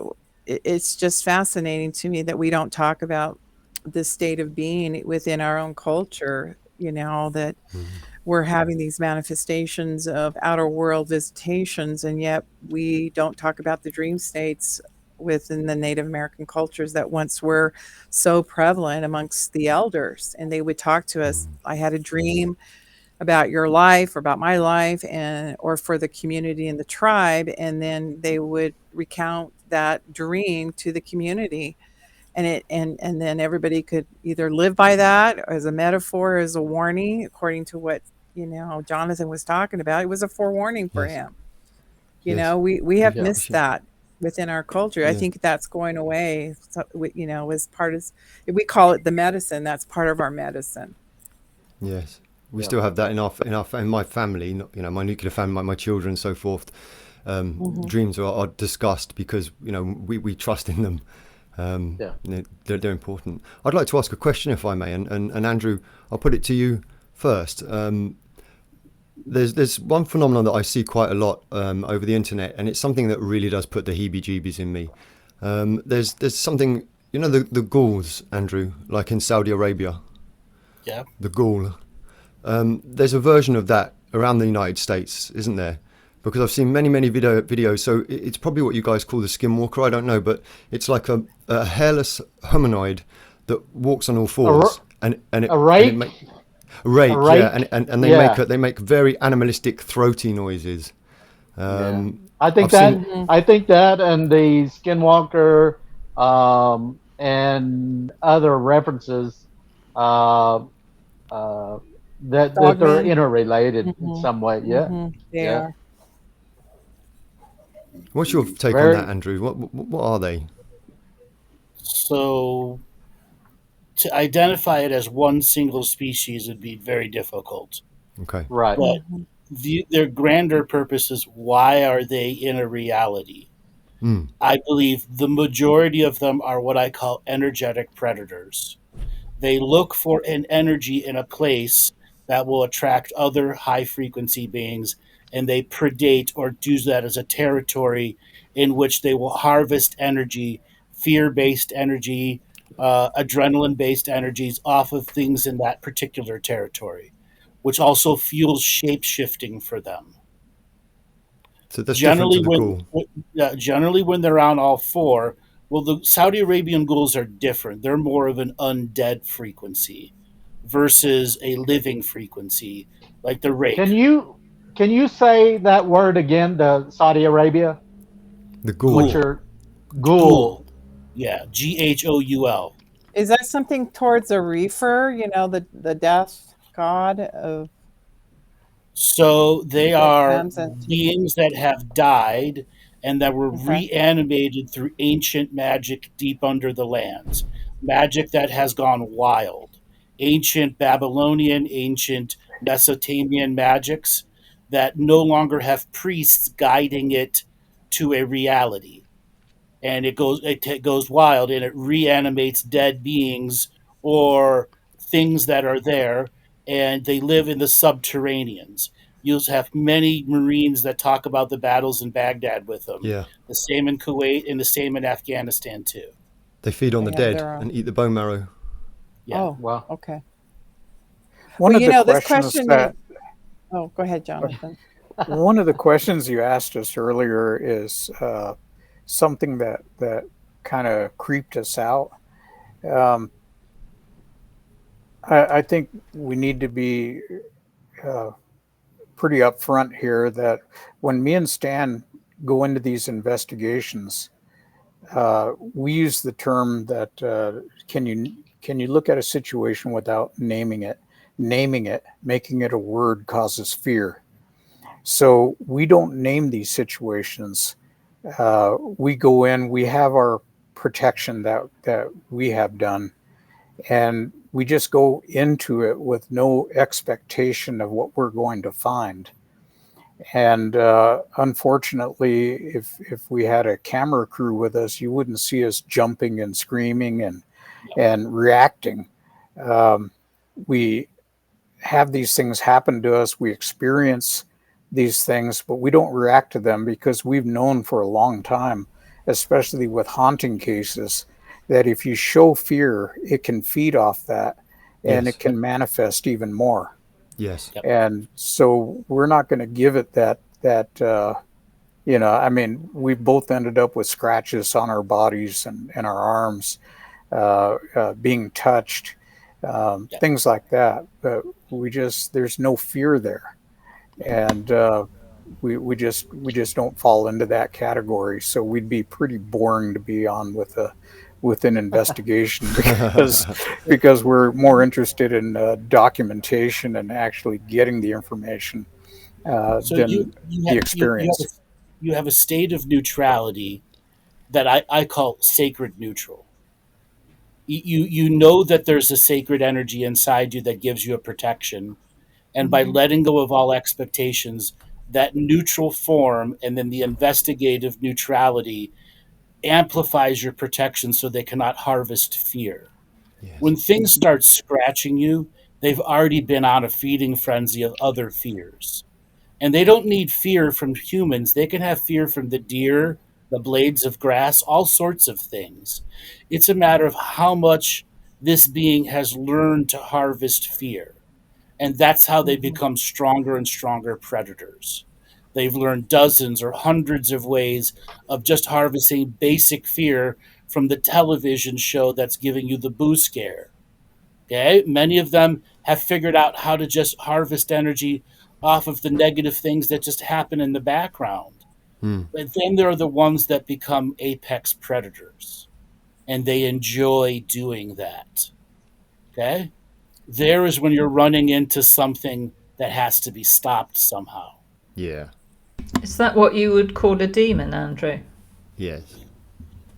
it's just fascinating to me that we don't talk about the state of being within our own culture, that we're having these manifestations of outer world visitations, and yet we don't talk about the dream states within the Native American cultures that once were so prevalent amongst the elders. And they would talk to us. I had a dream about your life or about my life, and or for the community and the tribe, and then they would recount that dream to the community, and then everybody could either live by that as a metaphor, as a warning, according to what Jonathan was talking about. It was a forewarning for Yes. him. Yes. We have Yeah. missed that within our culture. I think that's going away. So, as part of, we call it the medicine. That's part of our medicine. Yes. We still have that in my family, my nuclear family, my children, and so forth. Dreams are discussed because we trust in them. They're important. I'd like to ask a question, if I may, and Andrew, I'll put it to you first. There's one phenomenon that I see quite a lot over the internet, and it's something that really does put the heebie-jeebies in me. There's something, the ghouls, Andrew, like in Saudi Arabia. Yeah. The ghoul. There's a version of that around the United States, isn't there? Because I've seen many videos. So it's probably what you guys call the skinwalker. I don't know, but it's like a hairless humanoid that walks on all fours, a rake. A rake, yeah, and they make very animalistic, throaty noises. I think that and the skinwalker and other references that they're interrelated in some way. Yeah, They are. What's your take on that, Andrew? What are they? So to identify it as one single species would be very difficult. Okay. Right. But their grander purpose is, why are they in a reality? I believe the majority of them are what I call energetic predators. They look for an energy in a place that will attract other high frequency beings, and they predate or use that as a territory in which they will harvest energy, fear-based energy, adrenaline-based energies off of things in that particular territory, which also fuels shape-shifting for them. So that's different to the ghoul. Generally, when they're on all four, well, the Saudi Arabian ghouls are different. They're more of an undead frequency versus a living frequency, like the rake. Can you say that word again? The Saudi Arabia. The ghoul. What's your ghoul? Yeah, Ghoul. Is that something towards a reefer? You know, the death god of. So they are beings that have died and that were reanimated through ancient magic deep under the lands. Magic that has gone wild. Ancient Babylonian, ancient Mesopotamian magics that no longer have priests guiding it to a reality. And it goes wild and it reanimates dead beings or things that are there, and they live in the subterraneans. You'll have many Marines that talk about the battles in Baghdad with them. Yeah. The same in Kuwait and the same in Afghanistan too. They feed on the dead and eat the bone marrow. Yeah. Oh, wow. Okay. One of the questions that. Oh, go ahead, Jonathan. One of the questions you asked us earlier is something that kind of creeped us out. I think we need to be pretty upfront here that when me and Stan go into these investigations, we use the term that can you look at a situation without naming it? Naming it, making it a word causes fear. So we don't name these situations. We go in, we have our protection that we have done, and we just go into it with no expectation of what we're going to find. And unfortunately, if we had a camera crew with us, you wouldn't see us jumping and screaming and reacting. We have these things happen to us. We experience these things, but we don't react to them because we've known for a long time, especially with haunting cases, that if you show fear, it can feed off that and it can manifest even more. Yes. And so we're not going to give it that I mean, we both ended up with scratches on our bodies and our arms, being touched, things like that. But there's no fear there. And we just don't fall into that category. So we'd be pretty boring to be on with an investigation because we're more interested in documentation and actually getting the information than the experience. You have a state of neutrality that I call sacred neutral. You know that there's a sacred energy inside you that gives you a protection. And by letting go of all expectations, that neutral form and then the investigative neutrality amplifies your protection so they cannot harvest fear. Yes. When things start scratching you, they've already been on a feeding frenzy of other fears. And they don't need fear from humans. They can have fear from the deer, the blades of grass, all sorts of things. It's a matter of how much this being has learned to harvest fear. And that's how they become stronger and stronger predators. They've learned dozens or hundreds of ways of just harvesting basic fear from the television show that's giving you the boo scare. Okay? Many of them have figured out how to just harvest energy off of the negative things that just happen in the background. But then there are the ones that become apex predators, and they enjoy doing that. Okay? There is when you're running into something that has to be stopped somehow. Yeah. Is that what you would call a demon, Andrew? Yes.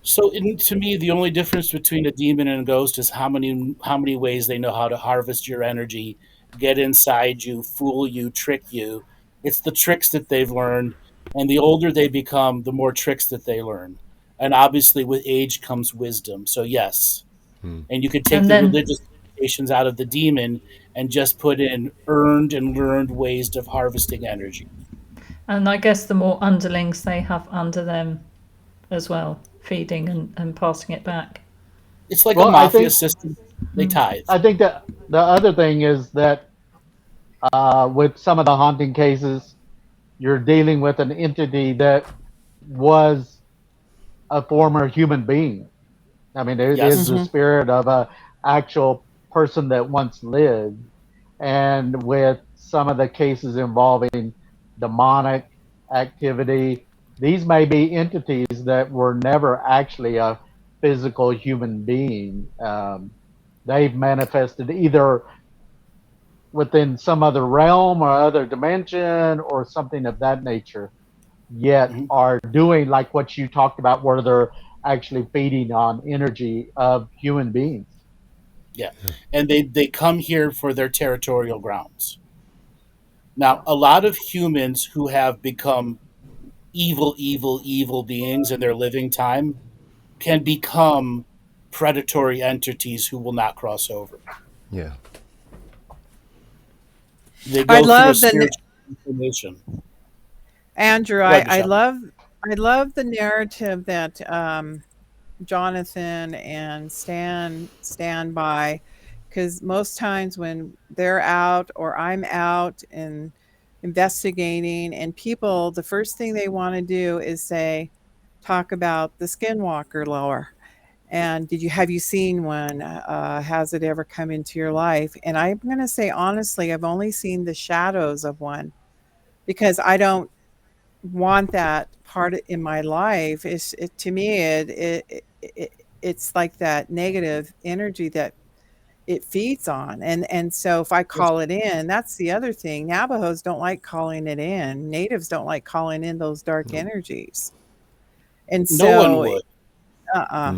So to me, the only difference between a demon and a ghost is how many ways they know how to harvest your energy, get inside you, fool you, trick you. It's the tricks that they've learned, and the older they become, the more tricks that they learn. And obviously with age comes wisdom. So yes. And you could take religious limitations out of the demon and just put in earned and learned ways of harvesting energy. And I guess the more underlings they have under them, as well, feeding and passing it back. It's like a mafia system. They tithe. I think that the other thing is that with some of the haunting cases, you're dealing with an entity that was a former human being. I mean, it is the spirit of a actual person that once lived. And with some of the cases involving demonic activity, these may be entities that were never actually a physical human being. They've manifested either within some other realm or other dimension or something of that nature, yet are doing like what you talked about, where they're actually feeding on energy of human beings. Yeah. And they come here for their territorial grounds. Now, a lot of humans who have become evil beings in their living time can become predatory entities who will not cross over. Yeah. They go through a spiritual transformation. Andrew, I love the narrative that Jonathan and Stan stand by, because most times when they're out or I'm out and investigating, and people, the first thing they want to do is talk about the skinwalker lore. And have you seen one? Has it ever come into your life? And I'm going to say, honestly, I've only seen the shadows of one, because I don't want that part in my life. To me, it's like that negative energy that it feeds on. And so if I call it in, that's the other thing. Navajos don't like calling it in. Natives don't like calling in those dark energies. And so no one would.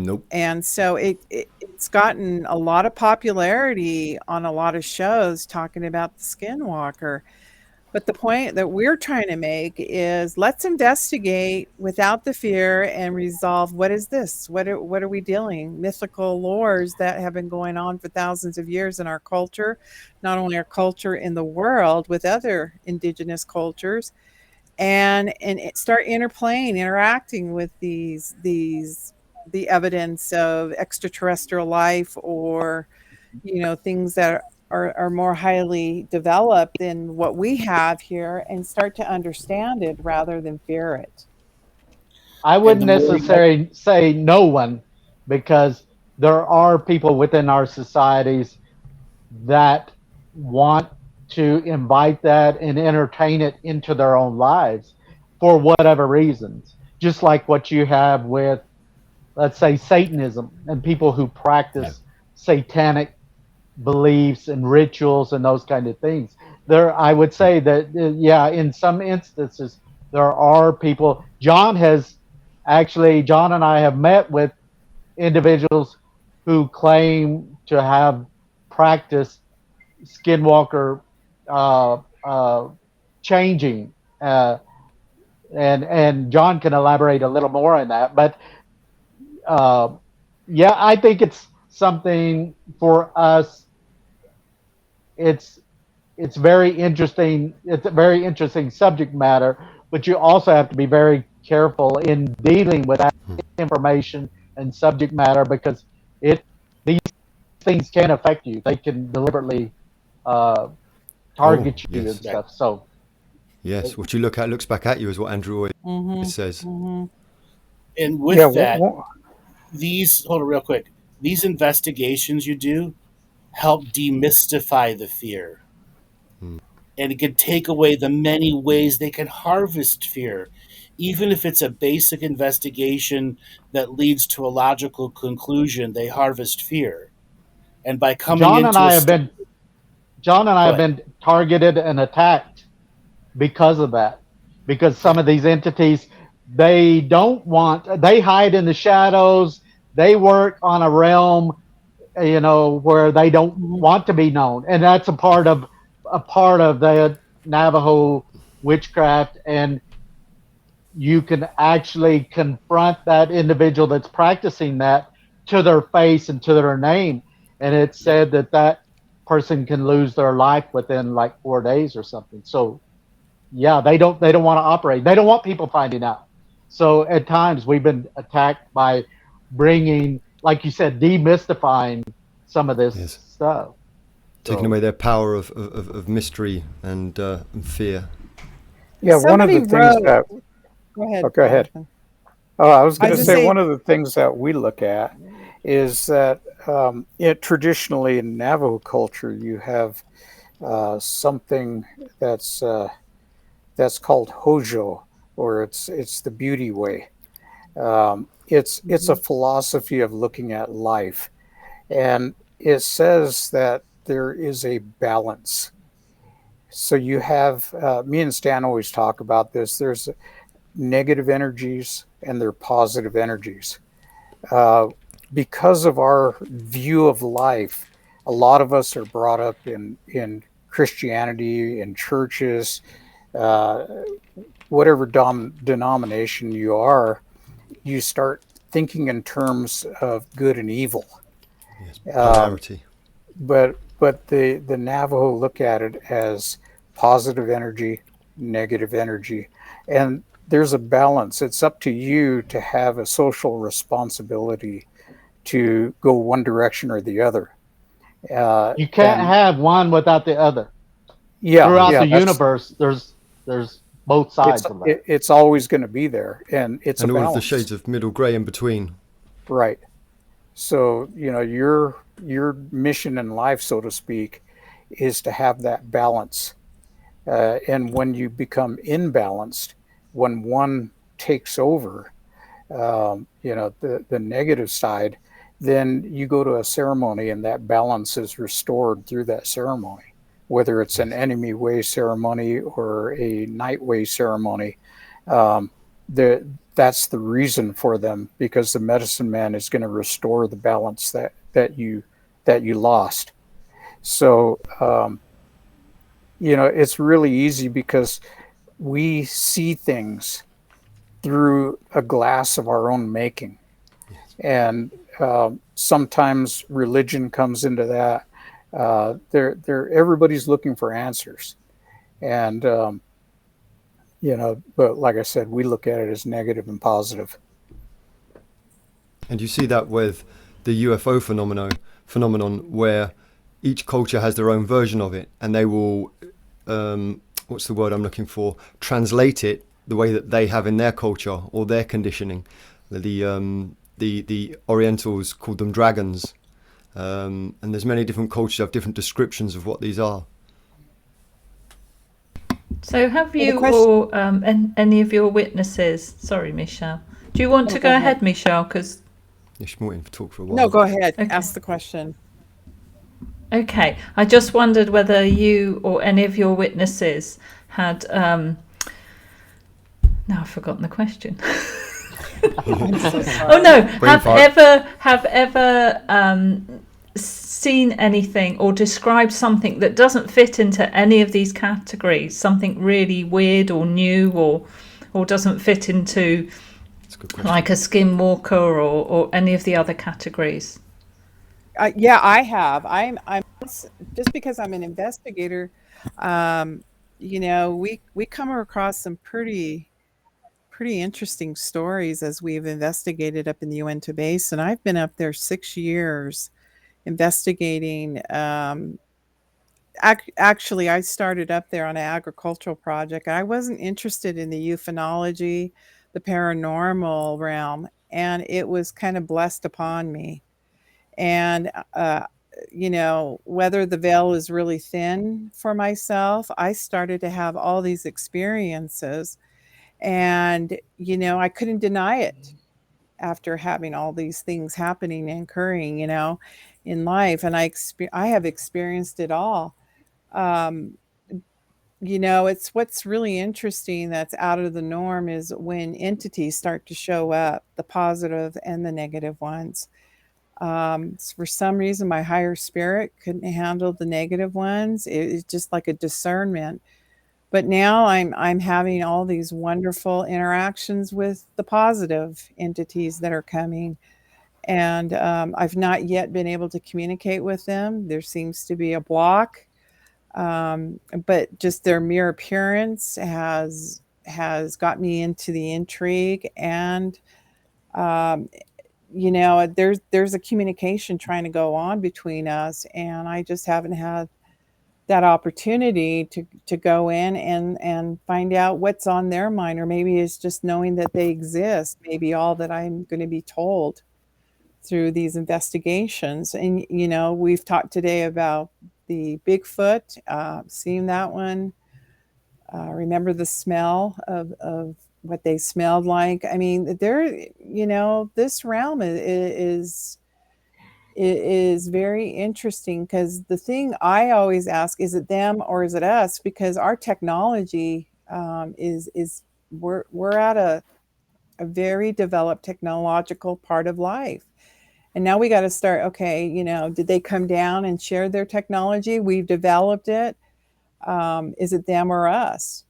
Nope. And so it's gotten a lot of popularity on a lot of shows talking about the skinwalker. But the point that we're trying to make is, let's investigate without the fear and resolve, what is this? What are we dealing? Mythical lores that have been going on for thousands of years in our culture, not only our culture in the world, with other indigenous cultures, and start interacting with the evidence of extraterrestrial life, or things that are more highly developed than what we have here, and start to understand it rather than fear it. I wouldn't necessarily say no one, because there are people within our societies that want to invite that and entertain it into their own lives for whatever reasons. Just like what you have with, let's say, Satanism and people who practice satanic beliefs and rituals and those kind of things. I would say that, in some instances, there are people. John and I have met with individuals who claim to have practiced skinwalker changing, and John can elaborate a little more on that. But I think it's something for us. It's very interesting. It's a very interesting subject matter, but you also have to be very careful in dealing with that information and subject matter, because these things can affect you. They can deliberately target you and stuff. So yes, what you look at looks back at you, is what Andrew always says. And with that, hold on real quick. These investigations you do help demystify the fear. And it can take away the many ways they can harvest fear. Even if it's a basic investigation that leads to a logical conclusion, they harvest fear. And by coming John and I have been targeted and attacked because of that. Because some of these entities, they hide in the shadows. They work on a realm, where they don't want to be known, and that's a part of the Navajo witchcraft. And you can actually confront that individual that's practicing that to their face and to their name, and it's said that person can lose their life within like 4 days or something. So they don't want to operate. They don't want people finding out. So at times we've been attacked by bringing, like you said, demystifying some of this stuff. Taking away their power of mystery and fear. Yeah, one of the things that... Go ahead. Oh, go ahead. Oh, I was going to say, one of the things that we look at is that traditionally in Navajo culture, you have something that's called Hojo, or it's the beauty way. It's a philosophy of looking at life, and it says that there is a balance. So you have me and Stan always talk about this. There's negative energies and there are positive energies. Because of our view of life, a lot of us are brought up in Christianity, in churches, whatever denomination you are, you start thinking in terms of good and evil. Yes, polarity. But the Navajo look at it as positive energy, negative energy, and there's a balance. It's up to you to have a social responsibility to go one direction or the other. You can't have one without the other. Yeah, throughout the universe, there's both sides of that. It's always going to be there, and it's and a all balance. Of the shades of middle gray in between. Right. So your mission in life, so to speak, is to have that balance. And when you become imbalanced, when one takes over, the negative side, then you go to a ceremony and that balance is restored through that ceremony, whether it's an enemy way ceremony or a night way ceremony. That's the reason for them, because the medicine man is going to restore the balance that you lost. So, it's really easy because we see things through a glass of our own making. Yes. And sometimes religion comes into that. Everybody's looking for answers. And, but like I said, we look at it as negative and positive. And you see that with the UFO phenomenon where each culture has their own version of it, and they will, what's the word I'm looking for, translate it the way that they have in their culture or their conditioning. The Orientals called them dragons, and there's many different cultures have different descriptions of what these are. So have you or any of your witnesses, sorry Michele, do you want to go ahead Michele, because she's waiting to talk for a while. No, go ahead. Okay. Ask the question. Okay, I just wondered whether you or any of your witnesses had now I've forgotten the question. Oh no, have ever seen anything or described something that doesn't fit into any of these categories, something really weird or new or doesn't fit into like a skinwalker or any of the other categories? Yeah, I have. I'm just because I'm an investigator. We come across some pretty interesting stories as we've investigated up in the Uinta Basin. I've been up there 6 years investigating. Actually, I started up there on an agricultural project. I wasn't interested in the ufology, the paranormal realm, and it was kind of blessed upon me. And, whether the veil is really thin for myself, I started to have all these experiences. And, I couldn't deny it after having all these things happening and occurring, in life. And I have experienced it all. It's what's really interesting that's out of the norm is when entities start to show up, the positive and the negative ones. For some reason, my higher spirit couldn't handle the negative ones. It's just like a discernment. But now I'm having all these wonderful interactions with the positive entities that are coming. And I've not yet been able to communicate with them. There seems to be a block. But just their mere appearance has has got me into the intrigue, and you know, there's a communication trying to go on between us, and I just haven't had that opportunity to go in and find out what's on their mind, or maybe it's just knowing that they exist, maybe all that I'm going to be told through these investigations. And you know, we've talked today about the Bigfoot, seeing that one, remember the smell of what they smelled like. I mean, you know, this realm is very interesting, because the thing I always ask, is it them or is it us? Because our technology is we're at a very developed technological part of life. And now we got to start, okay, you know, did they come down and share their technology? We've developed it. Is it them or us?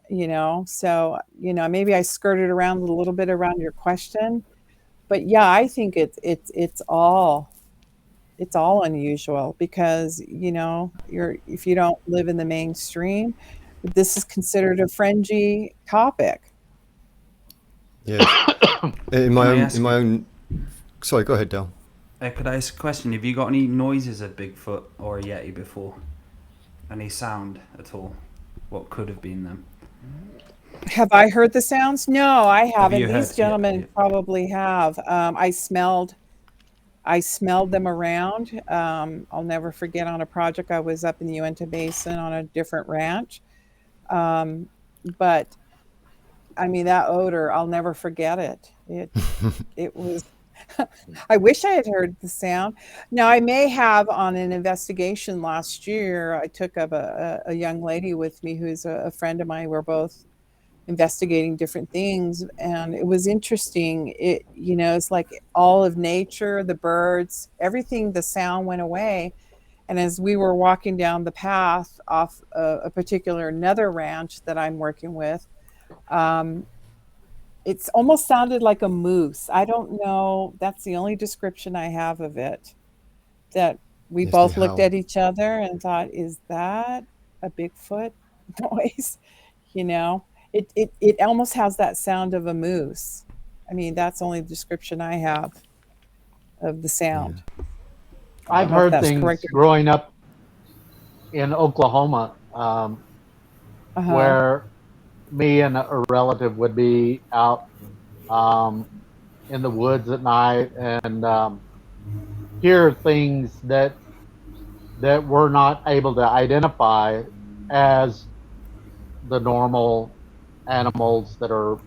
You know, so, you know, maybe I skirted around a little bit around your question, but yeah, I think it's all unusual, because, you know, if you don't live in the mainstream, this is considered a fringy topic. Yes. in my own. Sorry, go ahead, Del. Could I ask a question? Have you got any noises of Bigfoot or a Yeti before? Any sound at all? What could have been them? Have I heard the sounds? No, I haven't. These gentlemen probably have. I smelled them around. I'll never forget, on a project, I was up in the Uinta Basin on a different ranch. But I mean, that odor, I'll never forget it. It was, I wish I had heard the sound. Now, I may have, on an investigation last year, I took up a young lady with me who's a friend of mine. We're both investigating different things, and it was interesting. You know, it's like all of nature, the birds, everything, the sound went away. And as we were walking down the path off a particular nether ranch that I'm working with, it's almost sounded like a moose. I don't know. That's the only description I have of it. That we both looked at each other and thought, is that a Bigfoot noise? You know, it almost has that sound of a moose. I mean, that's the only description I have of the sound. Yeah. I've heard things growing up in Oklahoma, where me and a relative would be out in the woods at night and hear things that we're not able to identify as the normal animals that are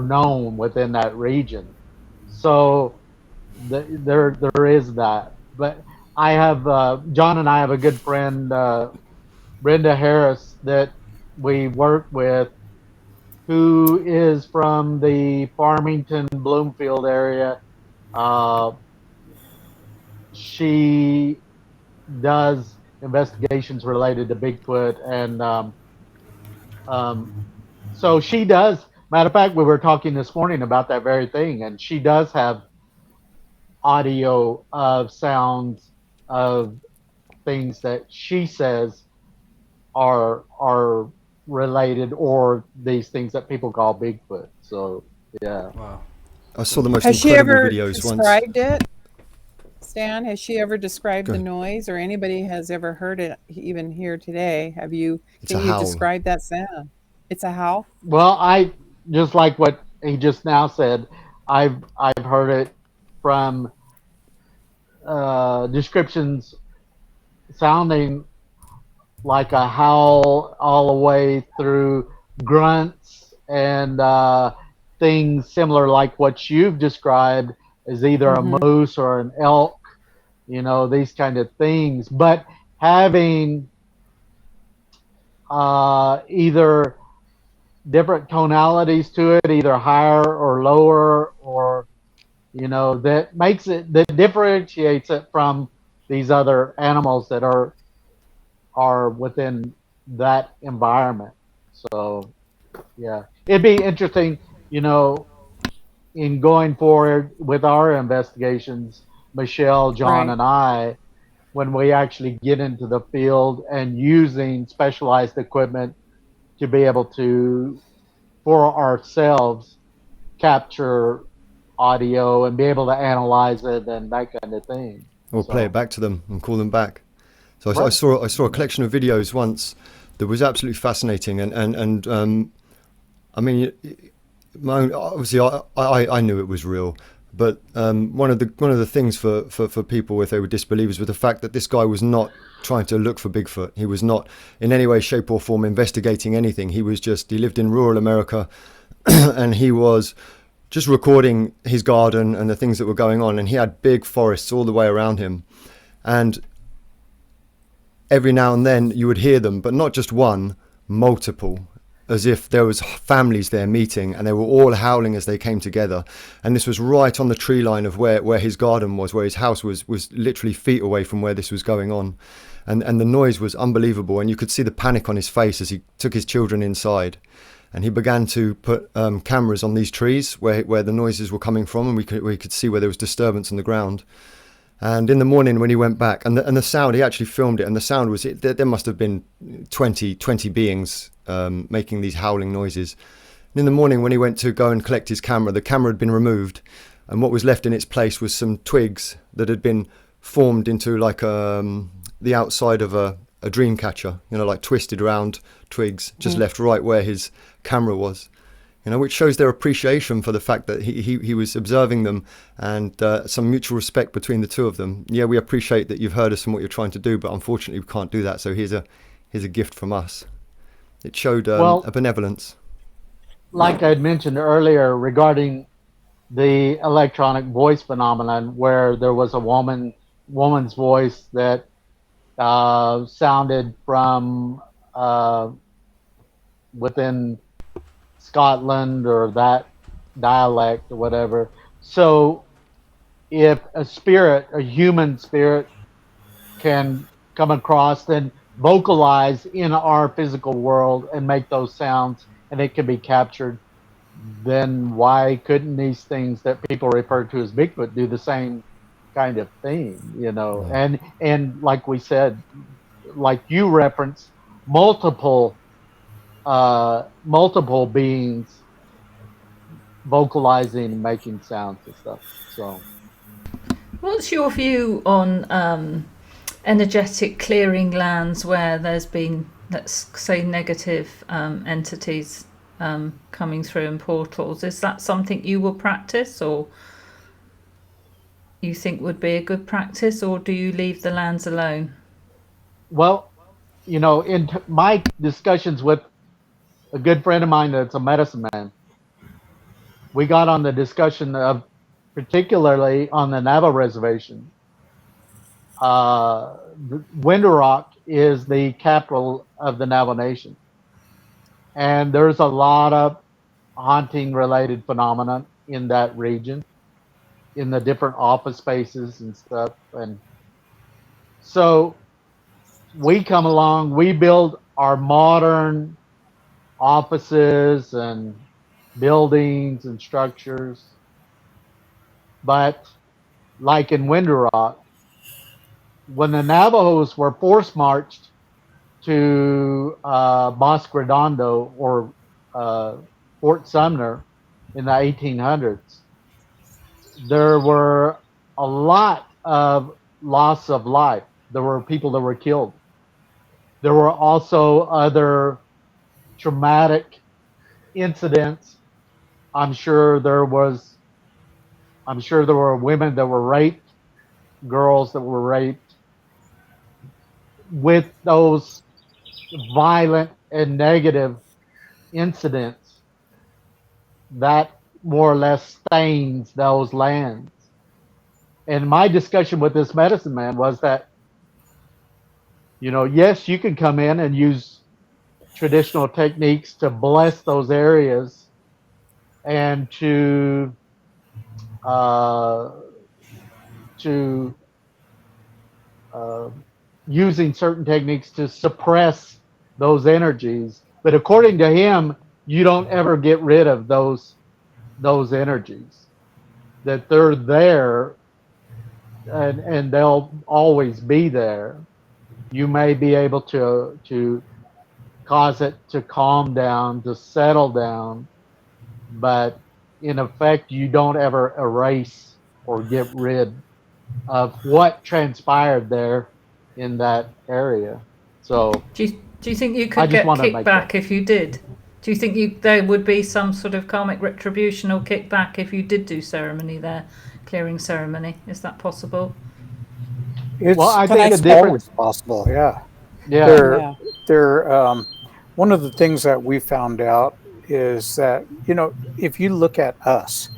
known within that region. So there is that. But I have John and I have a good friend, Brenda Harris, that we work with, who is from the Farmington Bloomfield area. She does investigations related to Bigfoot, and so she does. Matter of fact, we were talking this morning about that very thing, and she does have audio of sounds of things that she says are related, or these things that people call Bigfoot. So yeah. Wow. I saw the most incredible videos once. Has she ever described it? Stan, has she ever described the noise, or anybody has ever heard it even here today? Have you? Can you describe that sound? It's a howl. Well, I just like what he just now said. I've heard it from descriptions sounding like a howl, all the way through grunts and things similar like what you've described as either a moose or an elk, you know, these kind of things. But having either different tonalities to it, either higher or lower, or, you know, that differentiates it from these other animals that are within that environment. So yeah, it'd be interesting, you know, in going forward with our investigations, Michele, John, and I, when we actually get into the field and using specialized equipment to be able to for ourselves capture audio and be able to analyze it and that kind of thing. Or play it back to them and call them back. So I Right. saw a collection of videos once that was absolutely fascinating, and I mean, obviously I knew it was real, but one of the things for people if they were disbelievers was the fact that this guy was not trying to look for Bigfoot. He was not in any way, shape or form investigating anything. He lived in rural America and he was just recording his garden and the things that were going on, and he had big forests all the way around him, and every now and then you would hear them, but not just one, multiple, as if there was families there meeting and they were all howling as they came together. And this was right on the tree line of where his garden was, where his house was literally feet away from where this was going on. And the noise was unbelievable, and you could see the panic on his face as he took his children inside. And he began to put cameras on these trees where the noises were coming from, and we could see where there was disturbance on the ground. And in the morning when he went back, and the sound, he actually filmed it, and the sound was, there must have been 20 beings making these howling noises. And in the morning when he went to go and collect his camera, the camera had been removed, and what was left in its place was some twigs that had been formed into like the outside of a dream catcher, like twisted around twigs, just left right where his camera was. Which shows their appreciation for the fact that he was observing them, and some mutual respect between the two of them. Yeah, we appreciate that you've heard us and what you're trying to do, but unfortunately we can't do that. So here's a gift from us. It showed a benevolence. Like I had mentioned earlier regarding the electronic voice phenomenon, where there was a woman's voice that sounded from within Scotland or that dialect or whatever. So if a human spirit can come across and vocalize in our physical world and make those sounds, and it can be captured, then why couldn't these things that people refer to as Bigfoot do the same kind of thing, Yeah. And like we said, like you referenced, multiple beings vocalizing and making sounds and stuff. So what's your view on energetic clearing lands where there's been, let's say, negative entities coming through in portals? Is that something you will practice, or you think would be a good practice, or do you leave the lands alone? Well, in my discussions with a good friend of mine that's a medicine man, we got on the discussion of, particularly on the Navajo reservation, Window Rock is the capital of the Navajo Nation, and there's a lot of haunting related phenomena in that region, in the different office spaces and stuff. And so we come along, we build our modern offices and buildings and structures, but like in Window Rock, when the Navajos were force marched to Bosque Redondo or Fort Sumner in the 1800s, there were a lot of loss of life. There were people that were killed. There were also other traumatic incidents. I'm sure there were women that were raped, girls that were raped. With those violent and negative incidents, that more or less stains those lands. And my discussion with this medicine man was that, yes, you can come in and use traditional techniques to bless those areas and to using certain techniques to suppress those energies. But according to him, you don't ever get rid of those energies. That they're there, and they'll always be there. You may be able to cause it to calm down, to settle down, but in effect, you don't ever erase or get rid of what transpired there in that area. So Do you think you I could just get want to make that. kickback if you did? Do you think there would be some sort of karmic retribution or kickback if you did do ceremony there, clearing ceremony? Is that possible? Well, It's I Can I think a it's speak? different. always possible. Yeah. Yeah. They're Yeah. they're one of the things that we found out is that, if you look at us,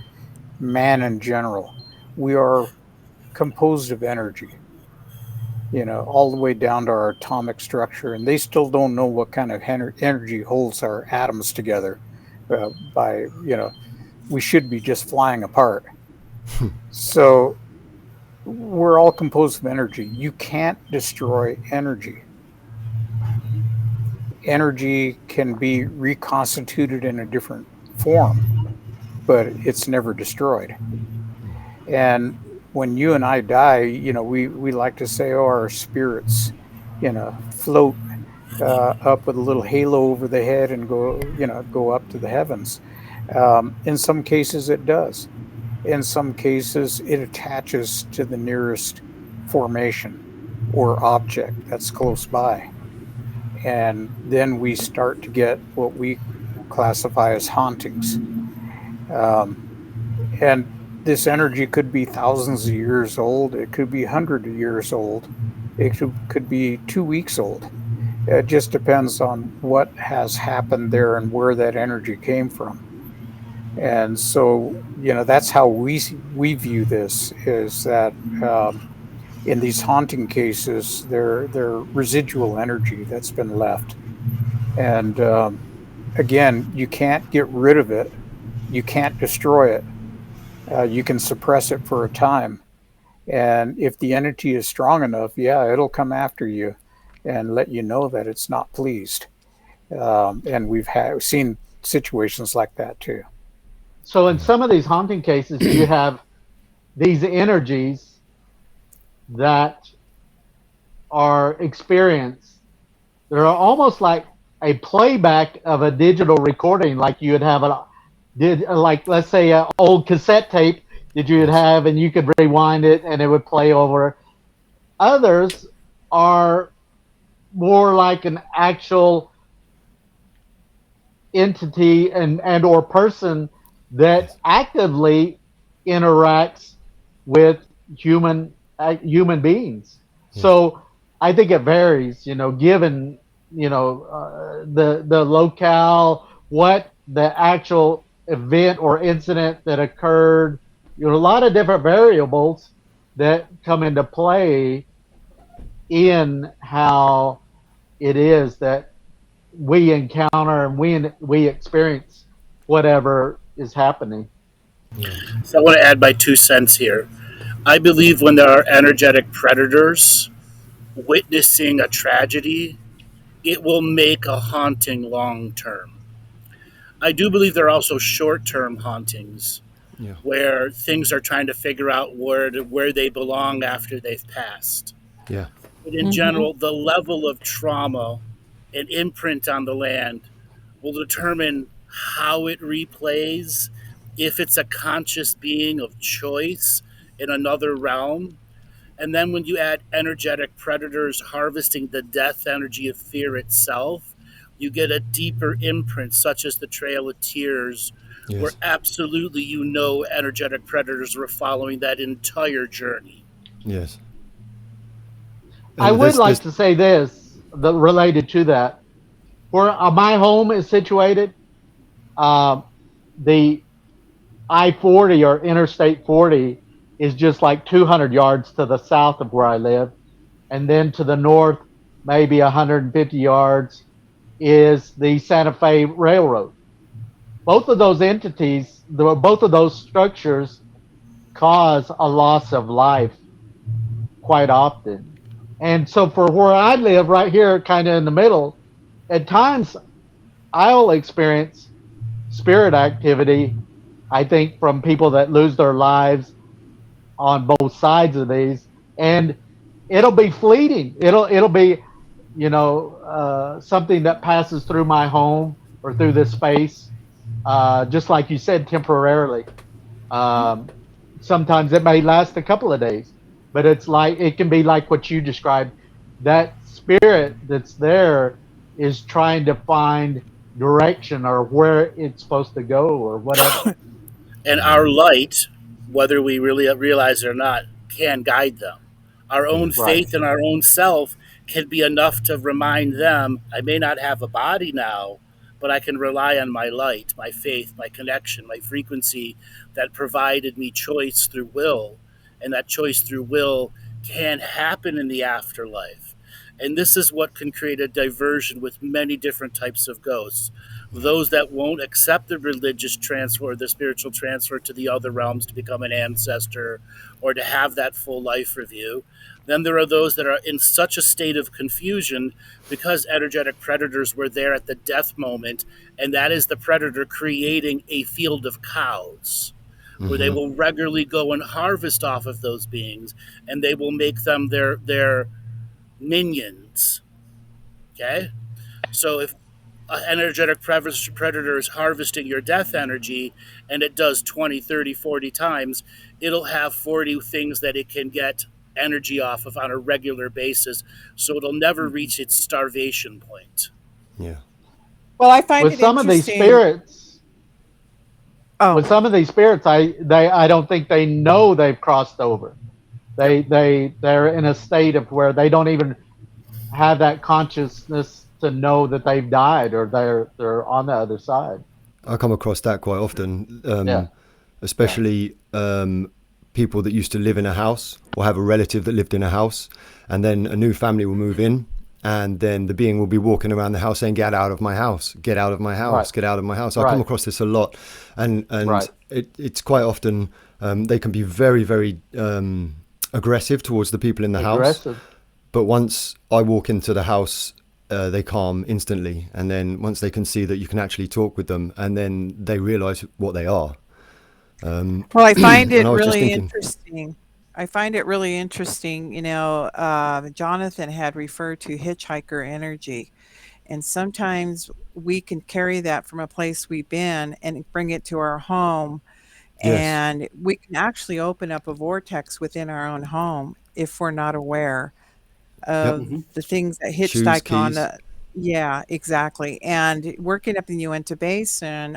man in general, we are composed of energy, all the way down to our atomic structure. And they still don't know what kind of energy holds our atoms together. By, we should be just flying apart. So we're all composed of energy. You can't destroy energy. Energy can be reconstituted in a different form, but it's never destroyed. And when you and I die, we like to say, oh, our spirits, float up with a little halo over the head and go up to the heavens. In some cases, it does. In some cases, it attaches to the nearest formation or object that's close by. And then we start to get what we classify as hauntings. Um, and this energy could be thousands of years old. It could be hundreds of years old. It could be 2 weeks old. It just depends on what has happened there and where that energy came from. And so, that's how we view this, is that in these haunting cases, they're residual energy that's been left. And again, you can't get rid of it. You can't destroy it. You can suppress it for a time. And if the entity is strong enough, yeah, it'll come after you and let you know that it's not pleased. And we've seen situations like that too. So in some of these haunting cases, you have these energies that are experienced. They're almost like a playback of a digital recording, like you would have like let's say an old cassette tape that you would Yes. have, and you could rewind it and it would play over. Others are more like an actual entity and or person that Yes. actively interacts with human beings. Yes. So I think it varies, given the locale, what the actual event or incident that occurred. A lot of different variables that come into play in how it is that we encounter and we experience whatever is happening. Yeah. So I want to add my 2 cents here. I believe when there are energetic predators witnessing a tragedy, it will make a haunting long term. I do believe there are also short term hauntings Yeah. where things are trying to figure out where they belong after they've passed. Yeah. But in Mm-hmm. general, the level of trauma and imprint on the land will determine how it replays, if it's a conscious being of choice in another realm. And then when you add energetic predators harvesting the death energy of fear itself, you get a deeper imprint, such as the Trail of Tears, where Yes. absolutely energetic predators were following that entire journey. Yes. I And would like there's to say this related to that. Where my home is situated, um, the I-40 or Interstate 40 is just like 200 yards to the south of where I live. And then to the north, maybe 150 yards, is the Santa Fe Railroad. Both of those entities, both of those structures cause a loss of life quite often. And so for where I live, right here, kind of in the middle, at times I'll experience spirit activity, I think, from people that lose their lives on both sides of these. And it'll be fleeting. It'll be something that passes through my home or through this space, just like you said, temporarily. Um, Sometimes it may last a couple of days, but it can be like what you described. That spirit that's there is trying to find direction or where it's supposed to go or whatever. And our light, whether we really realize it or not, can guide them. Our Yeah. own Right. faith in our own self can be enough to remind them, I may not have a body now, but I can rely on my light, my faith, my connection, my frequency that provided me choice through will. And that choice through will can happen in the afterlife. And this is what can create a diversion with many different types of ghosts. Those that won't accept the religious transfer or the spiritual transfer to the other realms to become an ancestor or to have that full life review. Then there are those that are in such a state of confusion because energetic predators were there at the death moment, and that is the predator creating a field of cows where they will regularly go and harvest off of those beings, and they will make them their minions. Okay? So if an energetic predator is harvesting your death energy and it does 20, 30, 40 times, it'll have 40 things that it can get energy off of on a regular basis. So it'll never reach its starvation point. Yeah. Well, I find With it some of these interesting. spirits, Oh, I don't think they know they've crossed over. They're in a state of where they don't even have that consciousness to know that they've died or they're on the other side. I come across that quite often, Yeah. especially people that used to live in a house or have a relative that lived in a house, and then a new family will move in, and then the being will be walking around the house saying, "Get out of my house! Get out of my house! Right. Get out of my house!" I come Right. across this a lot, and Right. it's quite often they can be very, very aggressive towards the people in the house. Aggressive. But once I walk into the house, they calm instantly. And then once they can see that you can actually talk with them, and then they realize what they are. well, I find And it I was just really thinking, interesting. I find it really interesting. Jonathan had referred to hitchhiker energy, and sometimes we can carry that from a place we've been and bring it to our home, yes, and we can actually open up a vortex within our own home if we're not aware yep, of the things that shoes, hitchhike on keys, the. Yeah, exactly. And working up in the Uinta Basin,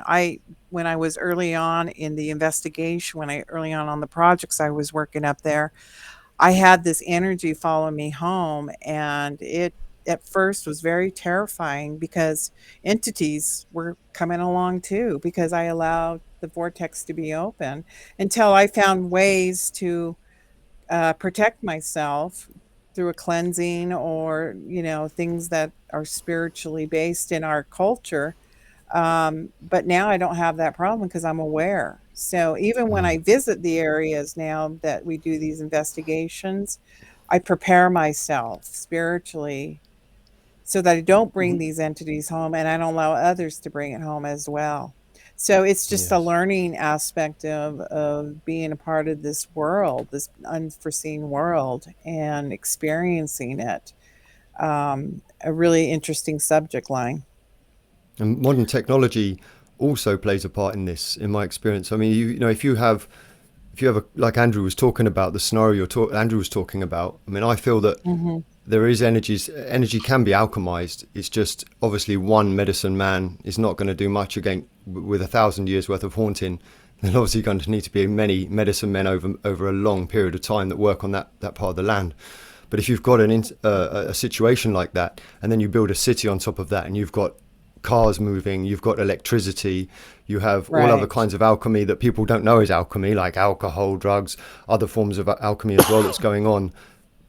when I was early on in the investigation, when I early on the projects I was working up there, I had this energy follow me home, and it at first was very terrifying because entities were coming along too because I allowed the vortex to be open until I found ways to protect myself through a cleansing or things that are spiritually based in our culture. But now I don't have that problem because I'm aware. So even when I visit the areas now that we do these investigations, I prepare myself spiritually so that I don't bring these entities home and I don't allow others to bring it home as well. So it's just a yes. learning aspect of being a part of this world, this unforeseen world, and experiencing it. A really interesting subject line. And modern technology also plays a part in this, in my experience. I mean, you know, if you have a, like Andrew was talking about, the scenario Andrew was talking about, I mean, I feel that Hmm. there is energy can be alchemized. It's just obviously one medicine man is not going to do much again with 1,000 years worth of haunting. There's obviously going to need to be many medicine men over a long period of time that work on that part of the land. But if you've got a situation like that, and then you build a city on top of that, and you've got cars moving, you've got electricity, you have all other Right. kinds of alchemy that people don't know is alchemy, like alcohol, drugs, other forms of alchemy as well that's going on.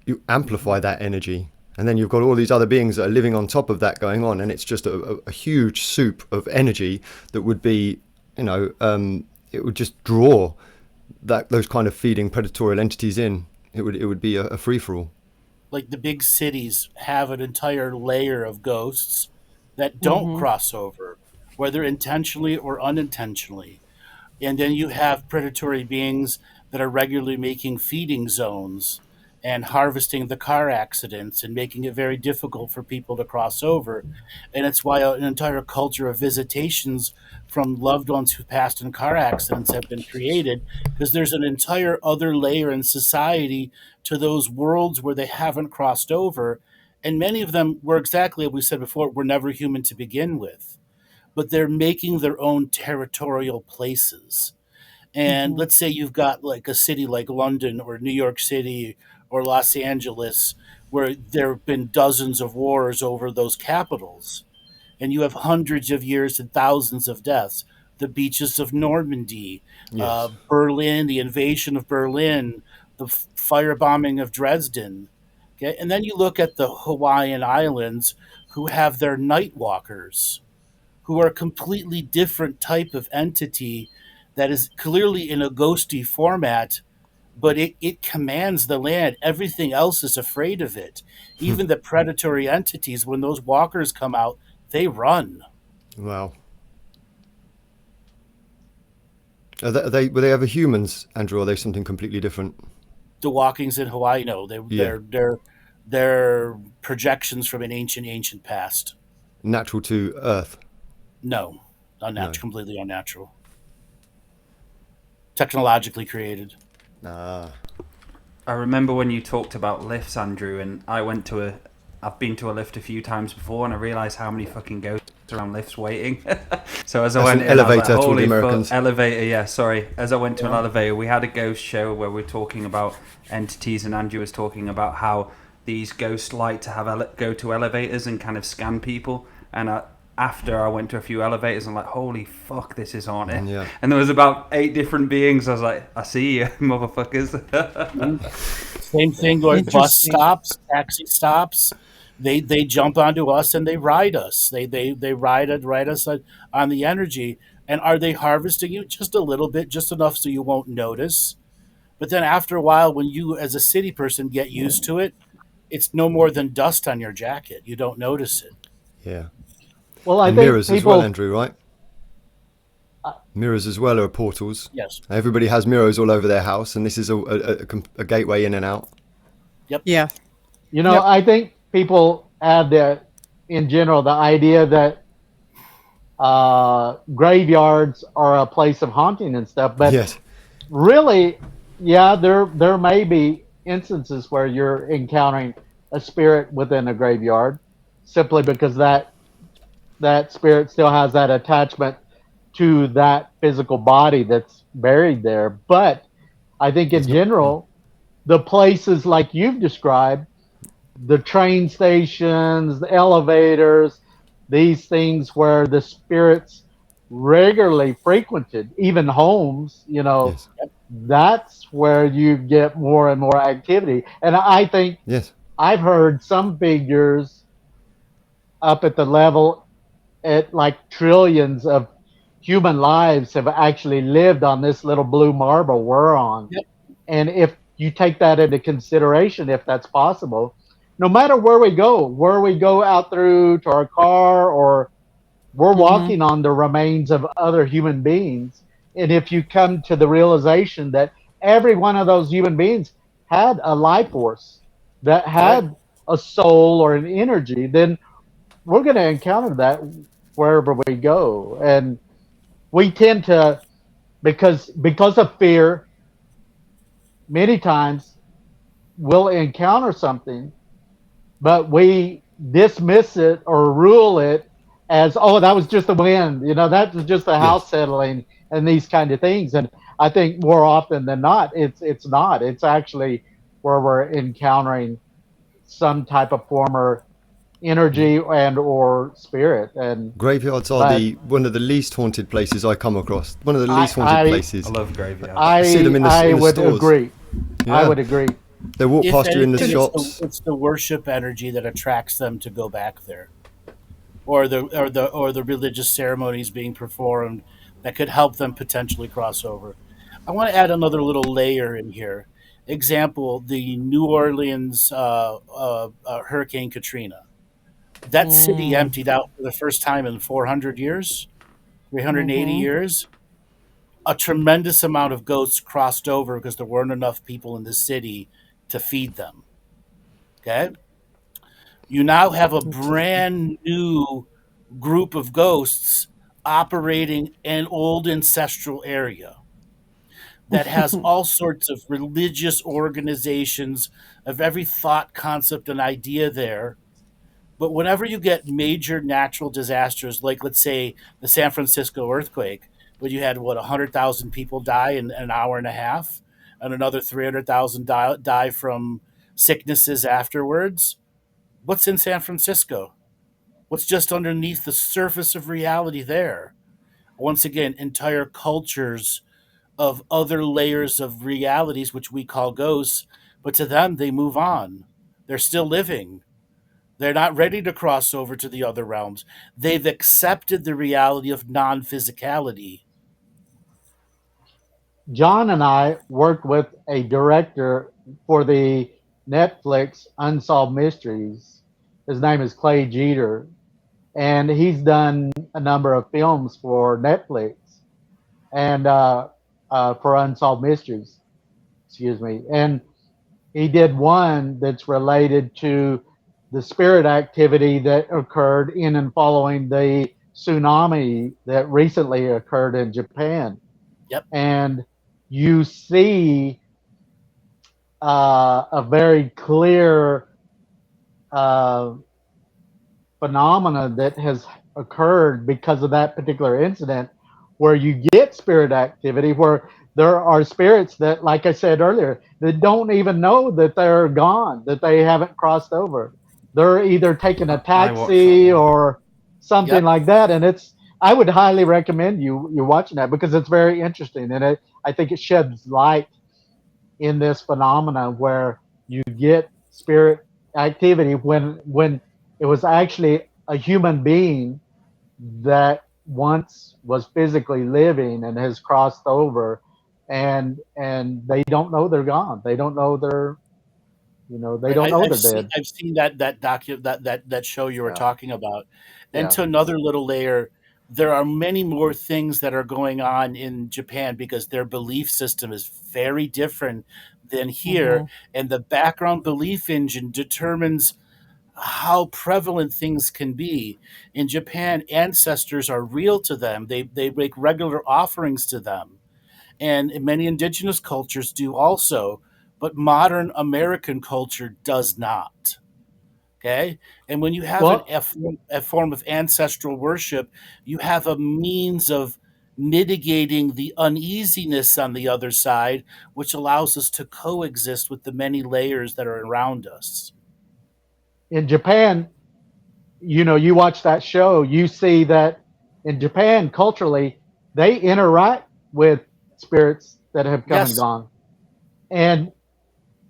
You amplify that energy, and then you've got all these other beings that are living on top of that going on, and it's just a huge soup of energy that would be, it would just draw those kind of feeding predatory entities in. It would be a free for all. Like the big cities have an entire layer of ghosts that don't Hmm. cross over, whether intentionally or unintentionally. And then you have predatory beings that are regularly making feeding zones and harvesting the car accidents and making it very difficult for people to cross over. And it's why an entire culture of visitations from loved ones who passed in car accidents have been created, because there's an entire other layer in society to those worlds where they haven't crossed over. And many of them were, exactly what we said before, were never human to begin with, but they're making their own territorial places. And Mm-hmm. let's say you've got like a city like London or New York City or Los Angeles, where there have been dozens of wars over those capitals, and you have hundreds of years and thousands of deaths. The beaches of Normandy, Yes. Berlin, the invasion of Berlin, the firebombing of Dresden. Okay? And then you look at the Hawaiian Islands, who have their night walkers, who are a completely different type of entity that is clearly in a ghosty format, but it commands the land. Everything else is afraid of it. Even the predatory entities, when those walkers come out, they run. Wow. Were they ever humans, Andrew, or are they something completely different? The walkings in Hawaii, no, Yeah. they're projections from an ancient past. Natural to Earth? No, unnatural, No. completely unnatural. Technologically created. Ah. I remember when you talked about lifts, Andrew, and I've been to a lift a few times before, and I realised how many fucking ghosts around lifts waiting. So as I went in, elevator, I was like, to all the holy Americans. fuck, elevator, yeah, sorry. As I went to an elevator, we had a ghost show where we were talking about entities, and Andrew was talking about how these ghosts like to have go to elevators and kind of scan people. And after I went to a few elevators, I'm like, holy fuck, this is haunted. Yeah. And there was about 8 different beings. I was like, I see you, motherfuckers. Same thing with bus stops, taxi stops. They jump onto us and they ride us. They ride us on the energy. And are they harvesting you? Just a little bit, just enough so you won't notice. But then after a while, when you as a city person get used to it, it's no more than dust on your jacket. You don't notice it. Yeah. Well, I And think mirrors as well, people. Andrew, right? Mirrors as well are portals. Yes. Everybody has mirrors all over their house, and this is a gateway in and out. Yep. Yeah. You know, Yep. I think people have in general, the idea that graveyards are a place of haunting and stuff. But Yes. really, yeah, there may be instances where you're encountering a spirit within a graveyard, simply because that spirit still has that attachment to that physical body that's buried there. But I think in It's not. general, the places like you've described, the train stations, the elevators, these things where the spirits regularly frequented, even homes, Yes. that's where you get more and more activity. And I think Yes. I've heard some figures up at the level at like trillions of human lives have actually lived on this little blue marble we're on. Yep. And if you take that into consideration, if that's possible, no matter where we go out through to our car, or we're Mm-hmm. walking on the remains of other human beings. And if you come to the realization that every one of those human beings had a life force, that Right. had a soul or an energy, then we're going to encounter that wherever we go. And we tend to, because of fear, many times we'll encounter something, but we dismiss it or rule it as, oh, that was just the wind, that was just the Yes. house settling and these kind of things. And I think more often than not, it's not. It's actually where we're encountering some type of former energy and or spirit. And Graveyards are but one of the least haunted places I come across. One of the I least haunted I places. I love graveyards. I see them in the I would stores. agree. I Yeah. would agree. They walk If past you in the anything, shops. it's the worship energy that attracts them to go back there, or the religious ceremonies being performed that could help them potentially cross over. I want to add another little layer in here. Example: the New Orleans Hurricane Katrina. That city Mm. emptied out for the first time in 400 years, 380 Mm-hmm. years. A tremendous amount of ghosts crossed over because there weren't enough people in the city to feed them. Okay? You now have a brand new group of ghosts operating an old ancestral area that has all sorts of religious organizations of every thought, concept, and idea there. But whenever you get major natural disasters, like let's say the San Francisco earthquake, where you had 100,000 people die in an hour and a half, and another 300,000 die from sicknesses afterwards. What's in San Francisco? What's just underneath the surface of reality there? Once again, entire cultures of other layers of realities, which we call ghosts, but to them, they move on. They're still living. They're not ready to cross over to the other realms. They've accepted the reality of non physicality. John and I worked with a director for the Netflix Unsolved Mysteries. His name is Clay Jeter, and he's done a number of films for Netflix and for Unsolved Mysteries. Excuse me. And he did one that's related to the spirit activity that occurred in and following the tsunami that recently occurred in Japan. Yep. And you see a very clear phenomena that has occurred because of that particular incident, where you get spirit activity, where there are spirits that, like I said earlier, that don't even know that they're gone, that they haven't crossed over. They're either taking a taxi or something like that. And I would highly recommend you watching that, because it's very interesting, and I think it sheds light in this phenomena where you get spirit activity when it was actually a human being that once was physically living and has crossed over, and they don't know they're gone. They don't know they're they don't know they're dead. I've seen that show you were talking about. And to another little layer, there are many more things that are going on in Japan because their belief system is very different than here, and the background belief engine determines how prevalent things can be. In Japan, ancestors are real to them. They make regular offerings to them. And many indigenous cultures do also, but modern American culture does not. Okay? And when you have a form of ancestral worship, you have a means of mitigating the uneasiness on the other side, which allows us to coexist with the many layers that are around us. In Japan, you watch that show, you see that in Japan, culturally, they interact with spirits that have come and gone. And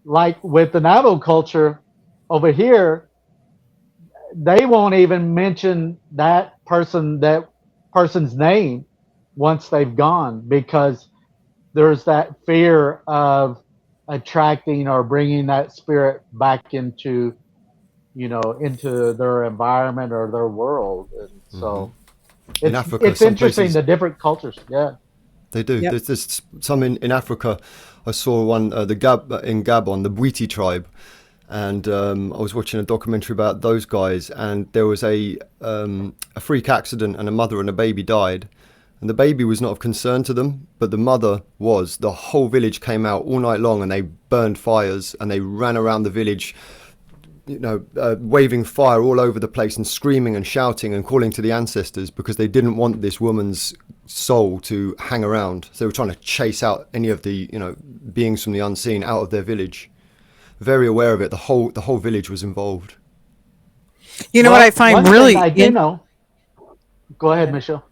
like with the Navajo culture over here, they won't even mention that person's name once they've gone, because there's that fear of attracting or bringing that spirit back into into their environment or their world. And so in Africa, it's interesting, places, the different cultures. Yeah, they do. Yep. There's some in Africa. I saw one in Gabon, the Bwiti tribe, and I was watching a documentary about those guys, and there was a freak accident, and a mother and a baby died. And the baby was not of concern to them, but the mother was. The whole village came out all night long, and they burned fires, and they ran around the village, waving fire all over the place and screaming and shouting and calling to the ancestors, because they didn't want this woman's soul to hang around. So they were trying to chase out any of the beings from the unseen out of their village. Very aware of it. The whole village was involved. What I find really Go ahead, Michele.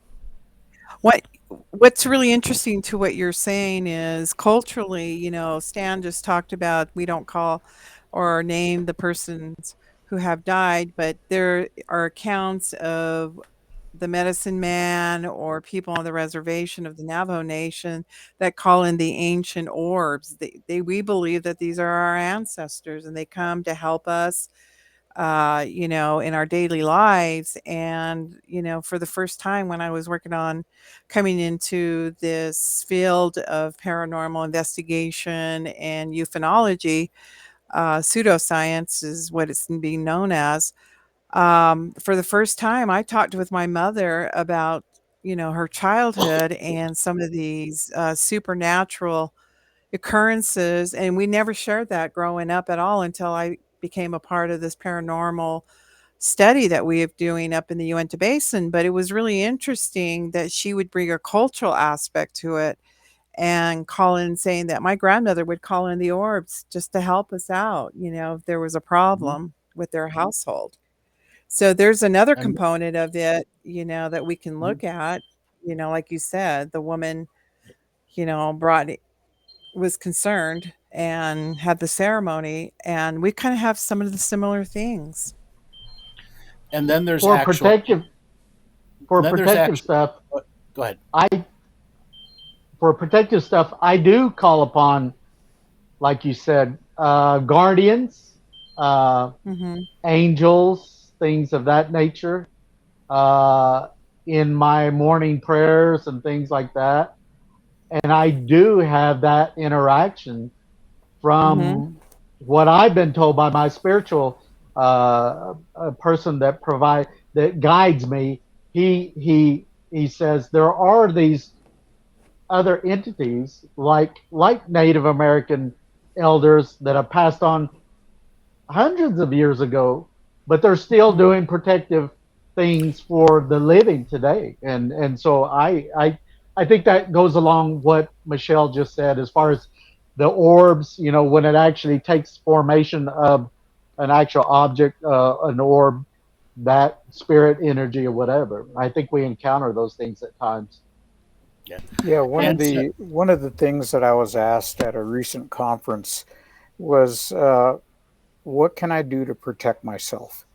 What's really interesting to what you're saying is culturally, Stan just talked about, we don't call or name the persons who have died, but there are accounts of the medicine man or people on the reservation of the Navajo Nation that call in the ancient orbs. We believe that these are our ancestors, and they come to help us in our daily lives. And, for the first time when I was working on coming into this field of paranormal investigation and ufology, pseudoscience is what it's being known as. For the first time, I talked with my mother about, her childhood and some of these supernatural occurrences, and we never shared that growing up at all until I became a part of this paranormal study that we are doing up in the Uinta Basin. But it was really interesting that she would bring a cultural aspect to it and call in saying that my grandmother would call in the orbs just to help us out, if there was a problem with their household. So there's another And component of it, that we can mhm. look at, like you said, the woman, brought was concerned and had the ceremony, and we kind of have some of the similar things. and then there's For actual protective and for then there's protective actual stuff, go ahead. I for protective stuff, I do call upon, like you said, guardians, uh, Mhm. angels, things of that nature, uh, in my morning prayers and things like that. And I do have that interaction Mhm. from what I've been told by my spiritual person that guides me. He says there are these other entities like Native American elders that have passed on hundreds of years ago, but they're still Mhm. doing protective things for the living today. And so I think that goes along what Michele just said as far as the orbs. When it actually takes formation of an actual object, an orb, that spirit energy or whatever. I think we encounter those things at times. Yeah. Yeah, And one of the things that I was asked at a recent conference was, what can I do to protect myself?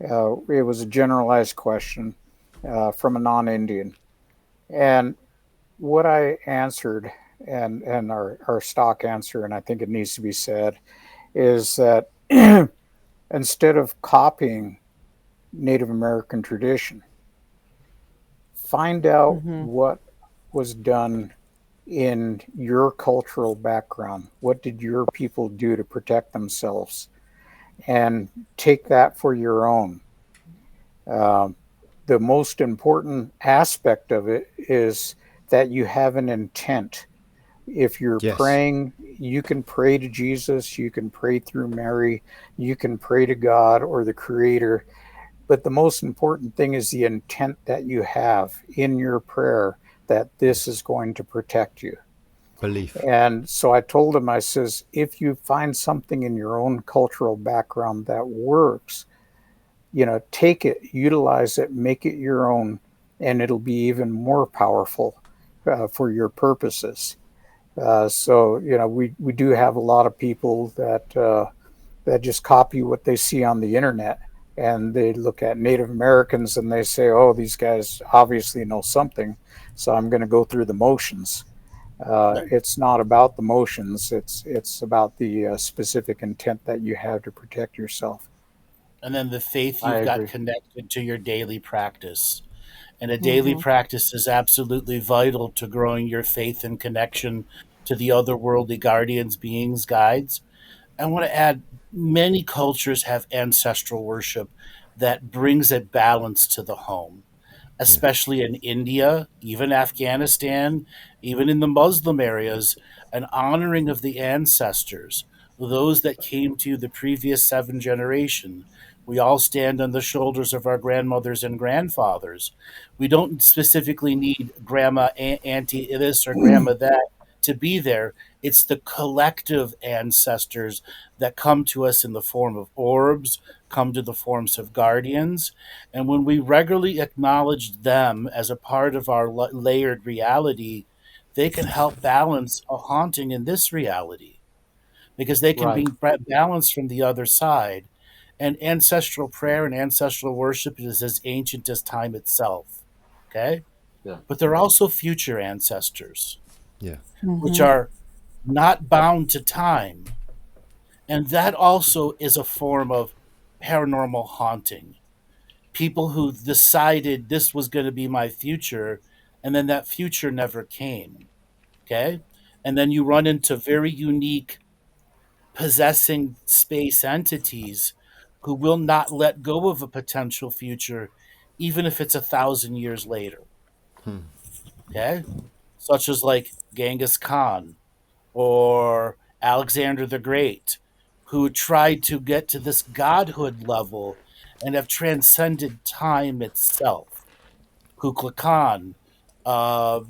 It was a generalized question from a non-Indian, and what I answered, and our stock answer, and I think it needs to be said, is that instead of copying Native American tradition, find out Mhm. what was done in your cultural background. What did your people do to protect themselves? And take that for your own. Um, the most important aspect of it is that you have an intent. If you're Yes. praying, you can pray to Jesus, you can pray through Mary, you can pray to God or the Creator. But the most important thing is the intent that you have in your prayer that this is going to protect you. Belief. And so I told him, I says, if you find something in your own cultural background that works, take it, utilize it, make it your own, and it'll be even more powerful for your purposes. We do have a lot of people that just copy what they see on the internet, and they look at Native Americans and they say, "Oh, these guys obviously know something, so I'm going to go through the motions." It's not about the motions; it's about the specific intent that you have to protect yourself. and then the faith I you've got agree. connected to your daily practice. And a daily Mhm. practice is absolutely vital to growing your faith and connection to the otherworldly guardians, beings, guides. I want to add many cultures have ancestral worship that brings a balance to the home, Yeah. especially in India, even Afghanistan, even in the Muslim areas, an honoring of the ancestors, those that came to the previous seven generation. We all stand on the shoulders of our grandmothers and grandfathers. We don't specifically need grandma, auntie this or grandma that to be there. It's the collective ancestors that come to us in the form of orbs, come to the forms of guardians, and when we regularly acknowledge them as a part of our layered reality, they can help balance a haunting in this reality because they can Right. bring balance from the other side. And ancestral prayer and ancestral worship is as ancient as time itself. Okay? Yeah. But there are also future ancestors, Yeah. which Mhm. are not bound to time. And that also is a form of paranormal haunting, people who decided this was going to be my future, and then that future never came. Okay. And then you run into very unique possessing space entities who will not let go of a potential future, even if it's 1,000 years later. Okay? Such as like Genghis Khan or Alexander the Great, who tried to get to this godhood level and have transcended time itself. Kukulkan, Khan,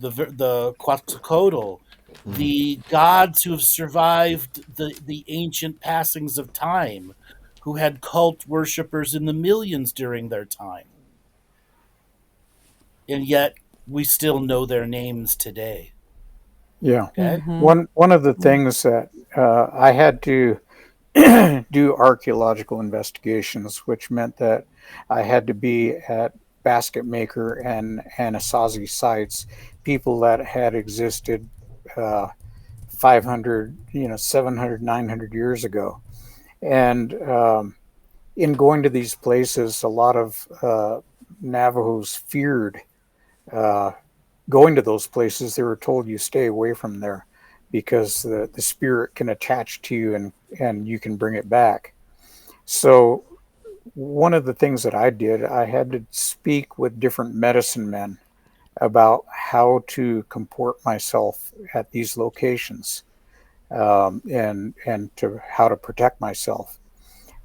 the Quetzalcoatl, the gods who have survived the ancient passings of time, who had cult worshippers in the millions during their time. And yet we still know their names today. Yeah. Okay. One of the things that I had to do archaeological investigations, which meant that I had to be at Basket Maker and Anasazi sites, people that had existed 500, 700, 900 years ago. And in going to these places, a lot of Navajos feared going to those places. They were told you stay away from there because the spirit can attach to you and you can bring it back. So one of the things that I did, I had to speak with different medicine men about how to comport myself at these locations, and to how to protect myself.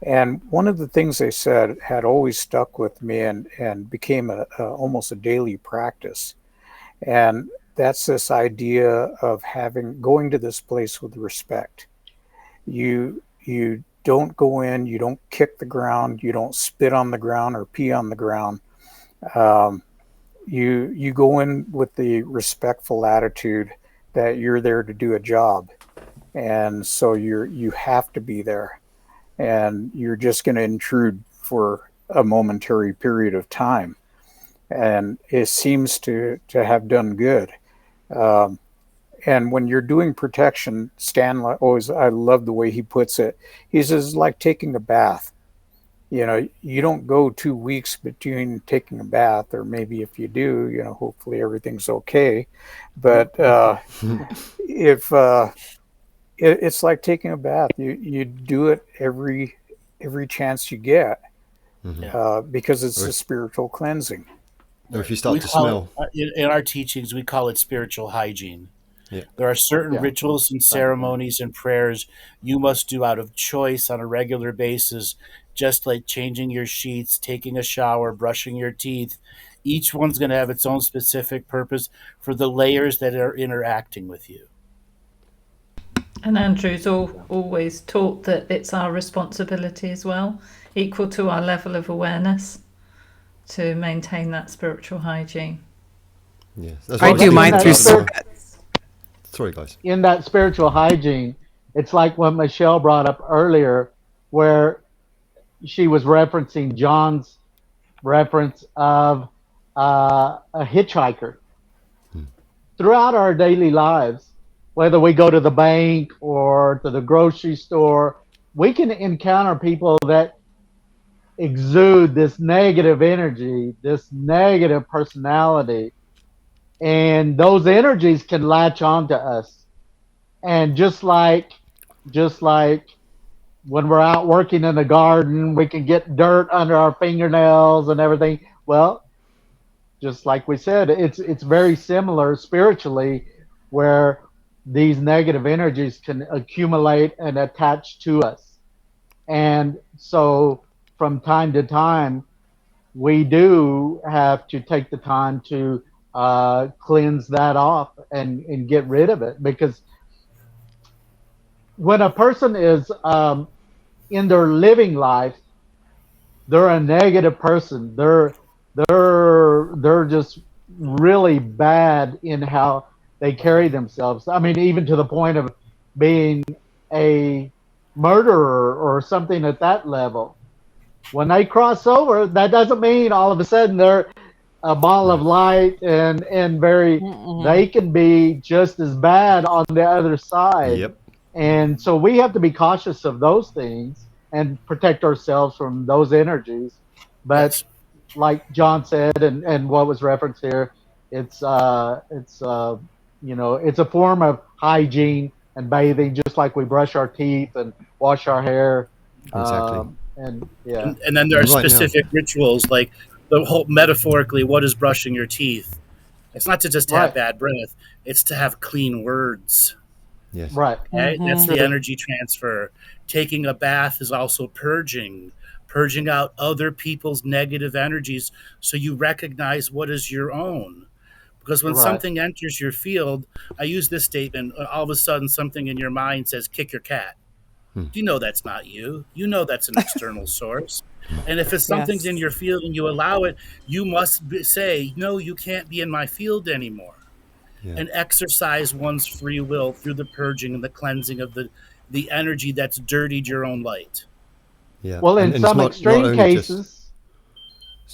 And one of the things they said had always stuck with me and became almost a daily practice. And that's this idea of going to this place with respect. You don't go in, you don't kick the ground, you don't spit on the ground or pee on the ground. You go in with the respectful attitude that you're there to do a job, and so you have to be there, and you're just going to intrude for a momentary period of time, and it seems to have done good. And when you're doing protection, Stan always, I love the way he puts it. He says, like taking a bath. You don't go 2 weeks between taking a bath, or maybe if you do, hopefully everything's okay. But if it's like taking a bath, you do it every chance you get, because it's a spiritual cleansing. Or if you start to smell. In our teachings, we call it spiritual hygiene. Yeah. There are certain rituals and ceremonies and prayers you must do out of choice on a regular basis, just like changing your sheets, taking a shower, brushing your teeth. Each one's going to have its own specific purpose for the layers that are interacting with you. And Andrew's always taught that it's our responsibility as well, equal to our level of awareness, to maintain that spiritual hygiene. Yeah, I do mine through sweat. Sorry, guys. In that spiritual hygiene, it's like what Michele brought up earlier, where she was referencing John's reference of a hitchhiker. Throughout our daily lives, whether we go to the bank or to the grocery store, we can encounter people that exude this negative energy, this negative personality, and those energies can latch onto us. And just like when we're out working in the garden, we can get dirt under our fingernails and everything. Well, just like we said, it's very similar spiritually, where these negative energies can accumulate and attach to us. And so from time to time, we do have to take the time to cleanse that off and get rid of it, because when a person is in their living life, they're a negative person. They're just really bad in how they carry themselves. I mean, even to the point of being a murderer or something at that level. When they cross over, that doesn't mean all of a sudden they're a ball of light and very. They can be just as bad on the other side. Yep. And so we have to be cautious of those things and protect ourselves from those energies. But like John said, and what was referenced here, it's a form of hygiene and bathing, just like we brush our teeth and wash our hair. Exactly. And yeah. And then there are Right now, specific rituals, like the whole metaphorically, what is brushing your teeth? It's not to just have Right. bad breath; it's to have clean words. yes, Right. Okay? That's Mm-hmm. the True. energy transfer. Taking a bath is also purging out other people's negative energies, so you recognize what is your own. Because when Right. something enters your field, I use this statement, all of a sudden something in your mind says, kick your cat. You know that's not you. You know that's an external source. And if it's something's in Yes. your field and you allow it, you must say, no, you can't be in my field anymore. yeah, And exercise one's free will through the purging and the cleansing of the energy that's dirtied your own light. yeah. Well, in And it's some not extreme only just cases,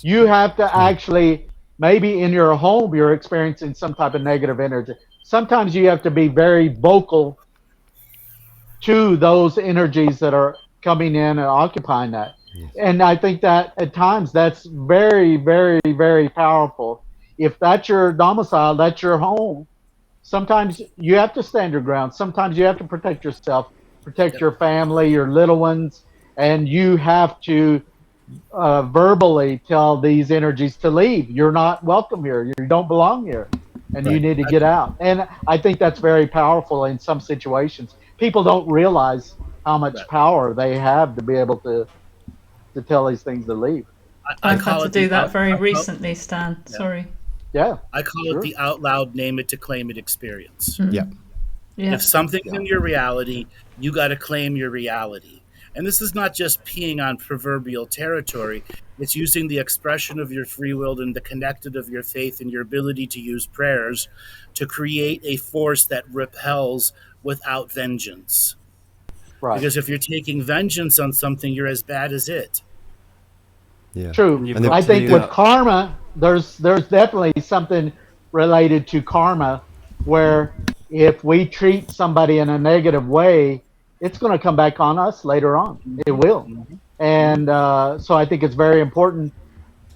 you have to go ahead. actually, maybe in your home, you're experiencing some type of negative energy. Sometimes you have to be very vocal to those energies that are coming in and occupying that. Yes, And I think that at times that's very, very, very powerful. If that's your domicile, that's your home. Sometimes you have to stand your ground. Sometimes you have to protect yourself, protect Yep. your family, your little ones, and you have to verbally tell these energies to leave. You're not welcome here. You don't belong here, and you right. need to get out. And I think that's very powerful in some situations. People don't realize how much Right. power they have to be able to tell these things to leave. I I've had call to it do the that out, very I call, recently, Stan. yeah. Sorry. Yeah, I call it sure. the out loud, name it to claim it experience. Yeah, Yeah. If something's Yeah. in your reality, you got to claim your reality. And this is not just peeing on proverbial territory. It's using the expression of your free will and the connected of your faith and your ability to use prayers to create a force that repels without vengeance. Right. Because if you're taking vengeance on something, you're as bad as it. yeah. True. And you've And got I to think do with that. karma, there's definitely something related to karma where if we treat somebody in a negative way, it's going to come back on us later on. It will. Mm-hmm. And so I think it's very important.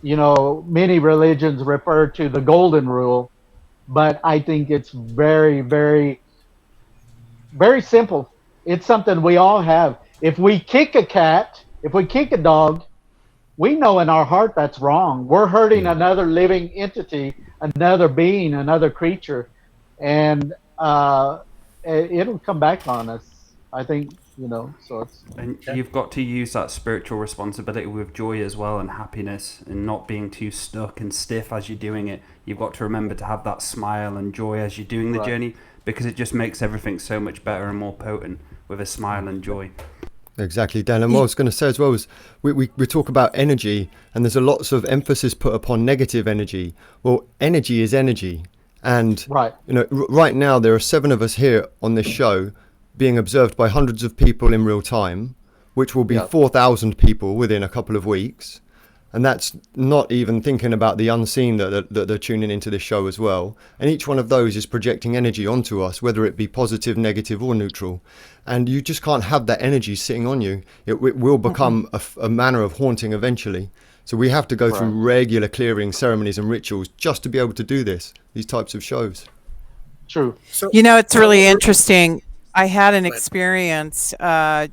You know, many religions refer to the golden rule, but I think it's very, very, very simple. It's something we all have. If we kick a cat, if we kick a dog, we know in our heart that's wrong. We're hurting yeah. another living entity, another being, another creature, and it'll come back on us. I think, you know. So it's And Okay. you've got to use that spiritual responsibility with joy as well and happiness and not being too stuck and stiff as you're doing it. You've got to remember to have that smile and joy as you're doing the right. journey because it just makes everything so much better and more potent with a smile and joy. Exactly, Dan. And what I was going to say as well is we talk about energy, and there's a lots of emphasis put upon negative energy. Well, energy is energy. And, Right. you know, right now there are 7 of us here on this show being observed by hundreds of people in real time, which will be Yeah. 4,000 people within a couple of weeks. And that's not even thinking about the unseen that they're tuning into this show as well. And each one of those is projecting energy onto us, whether it be positive, negative, or neutral. And you just can't have that energy sitting on you. It will become a manner of haunting eventually. So we have to go through Right. regular clearing ceremonies and rituals just to be able to do these types of shows. True. So, You know, it's so really interesting. I had an go ahead. experience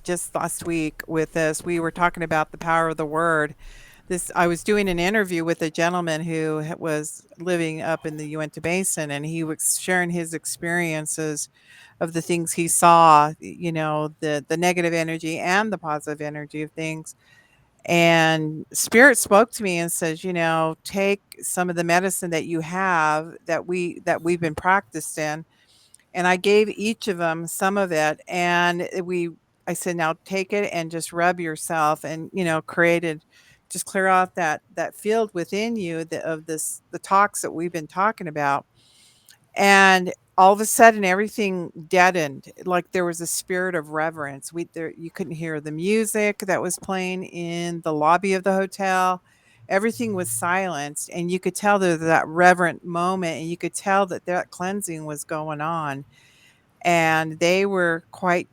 just last week with this. We were talking about the power of the word. I was doing an interview with a gentleman who was living up in the Uinta Basin, and he was sharing his experiences of the things he saw. You know, the negative energy and the positive energy of things. And spirit spoke to me and says, you know, take some of the medicine that you have that we've been practiced in, and I gave each of them some of it, and I said, now take it and just rub yourself, and you know, just clear out that field within you the talks that we've been talking about. And all of a sudden everything deadened, like there was a spirit of reverence. You couldn't hear the music that was playing in the lobby of the hotel. Everything was silenced, and you could tell there was that reverent moment, and you could tell that cleansing was going on. And they were quite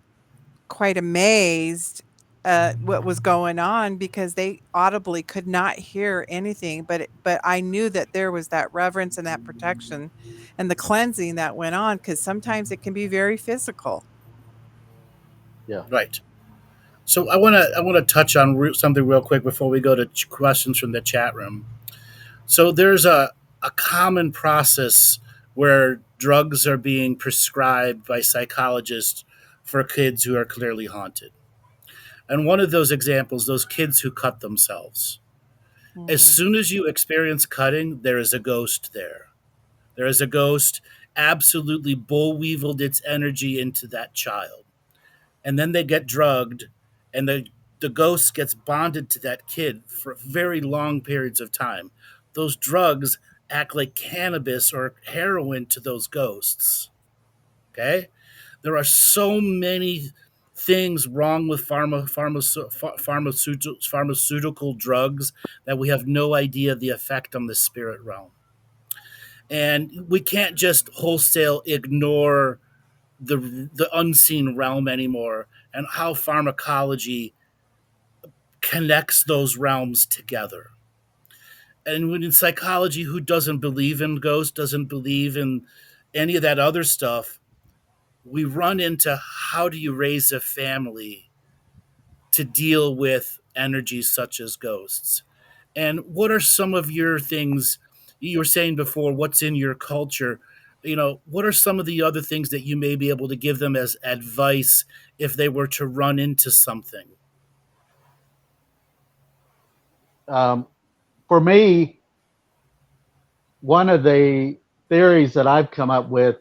amazed at what was going on because they audibly could not hear anything, but I knew that there was that reverence and that protection and the cleansing that went on, because sometimes it can be very physical. Yeah. Right. So I want to touch on something real quick before we go to questions from the chat room. So there's a common process where drugs are being prescribed by psychologists for kids who are clearly haunted. And one of those examples, those kids who cut themselves. As Mm-hmm. soon as you experience cutting, there is a ghost there. There is a ghost absolutely bull weevilled its energy into that child. And then they get drugged, and the ghost gets bonded to that kid for very long periods of time. Those drugs act like cannabis or heroin to those ghosts. Okay? There are so many things wrong with pharmaceutical drugs that we have no idea the effect on the spirit realm. And we can't just wholesale ignore the unseen realm anymore and how pharmacology connects those realms together. And when in psychology, who doesn't believe in ghosts, doesn't believe in any of that other stuff, we run into how do you raise a family to deal with energies such as ghosts? And what are some of your things you were saying before? What's in your culture? What are some of the other things that you may be able to give them as advice if they were to run into something? Um, for me, one of the theories that I've come up with,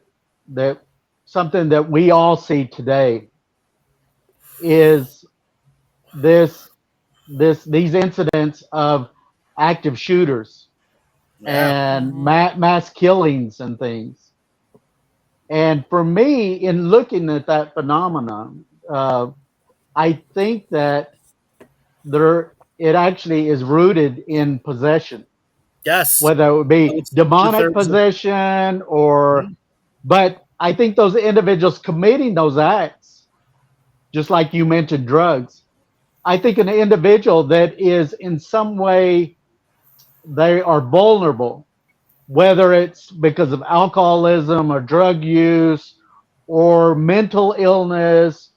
that something that we all see today, is this these incidents of active shooters Yeah. and Mm-hmm. mass killings and things. And for me, in looking at that phenomenon, I think that it actually is rooted in possession, Yes. whether it would I be would say two demonic thirds of. possession or, Mhm. but I think those individuals committing those acts, just like you mentioned drugs, I think an individual that is in some way, they are vulnerable, whether it's because of alcoholism or drug use or mental illness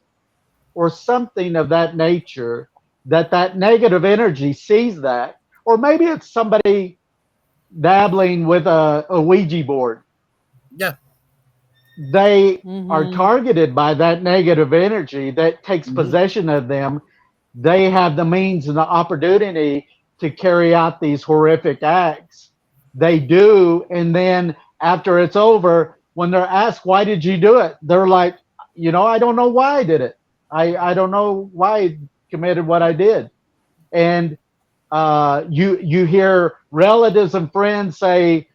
or something of that nature, that negative energy sees that. Or maybe it's somebody dabbling with a Ouija board. Yeah. They are Mm-hmm. targeted by that negative energy that takes Hmm. possession of them. They have the means and the opportunity to carry out these horrific acts. They do. And then after it's over, when they're asked, why did you do it? They're like, I don't know why I did it. I don't know why I committed what I did. And you hear relatives and friends say,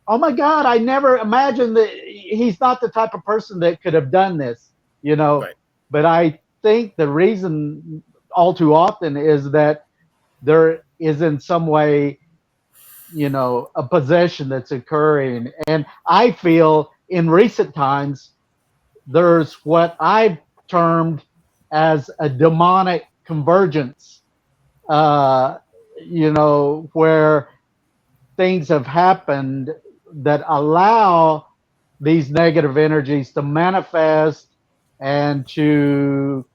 oh my God, I never imagined that he's not the type of person that could have done this, you know. Right. But I think the reason all too often is that there is in some way, a possession that's occurring. And I feel in recent times, there's what I've termed as a demonic convergence, uh, where things have happened that allow these negative energies to manifest and to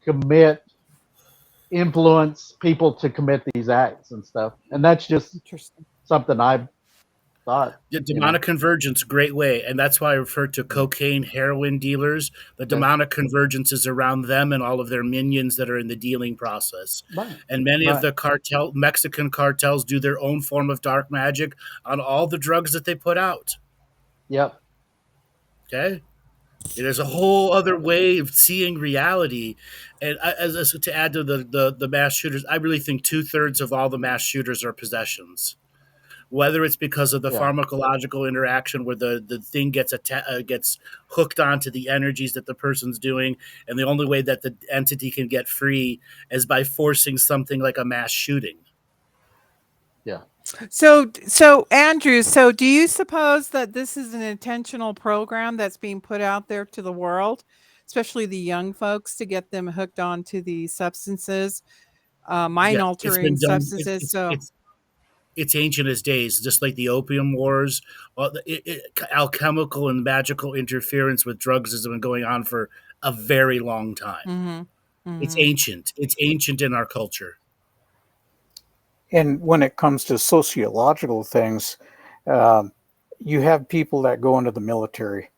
influence people to commit these acts and stuff. And that's just Interesting. something I've thought, The demonic convergence, great way. And that's why I refer to Yeah. cocaine, heroin dealers. The Okay. demonic convergence is around them and all of their minions that are in the dealing process. Right. And many of Right. the Mexican cartels do their own form of dark magic on all the drugs that they put out. Yep. Okay? There's a whole other way of seeing reality. And to add to the mass shooters, I really think two-thirds of all the mass shooters are possessions, whether it's because of the Yeah. pharmacological interaction where the thing gets hooked onto the energies that the person's doing, and the only way that the entity can get free is by forcing something like a mass shooting. Yeah. So Andrew, so do you suppose that this is an intentional program that's being put out there to the world, especially the young folks, to get them hooked onto these substances, mind Yes, it's altering been done. substances? So, It's ancient as days, just like the opium wars. Alchemical and magical interference with drugs has been going on for a very long time. mhm. It's ancient. It's ancient in our culture. And when it comes to sociological things, you have people that go into the military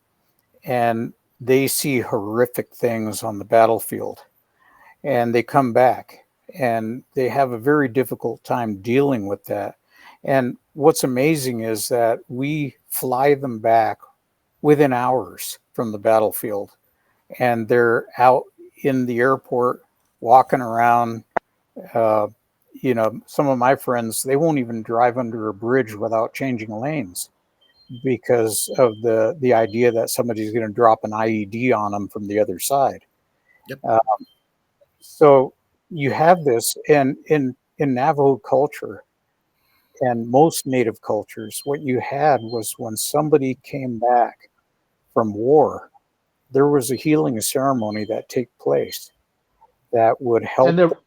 and they see horrific things on the battlefield, and they come back and they have a very difficult time dealing with that. And what's amazing is that we fly them back within hours from the battlefield, and they're out in the airport walking around. Some of my friends, they won't even drive under a bridge without changing lanes because of the idea that somebody's going to drop an IED on them from the other side. Yep. So you have this, and in Navajo culture and most Native cultures, what you had was when somebody came back from war, there was a healing ceremony that took place that would help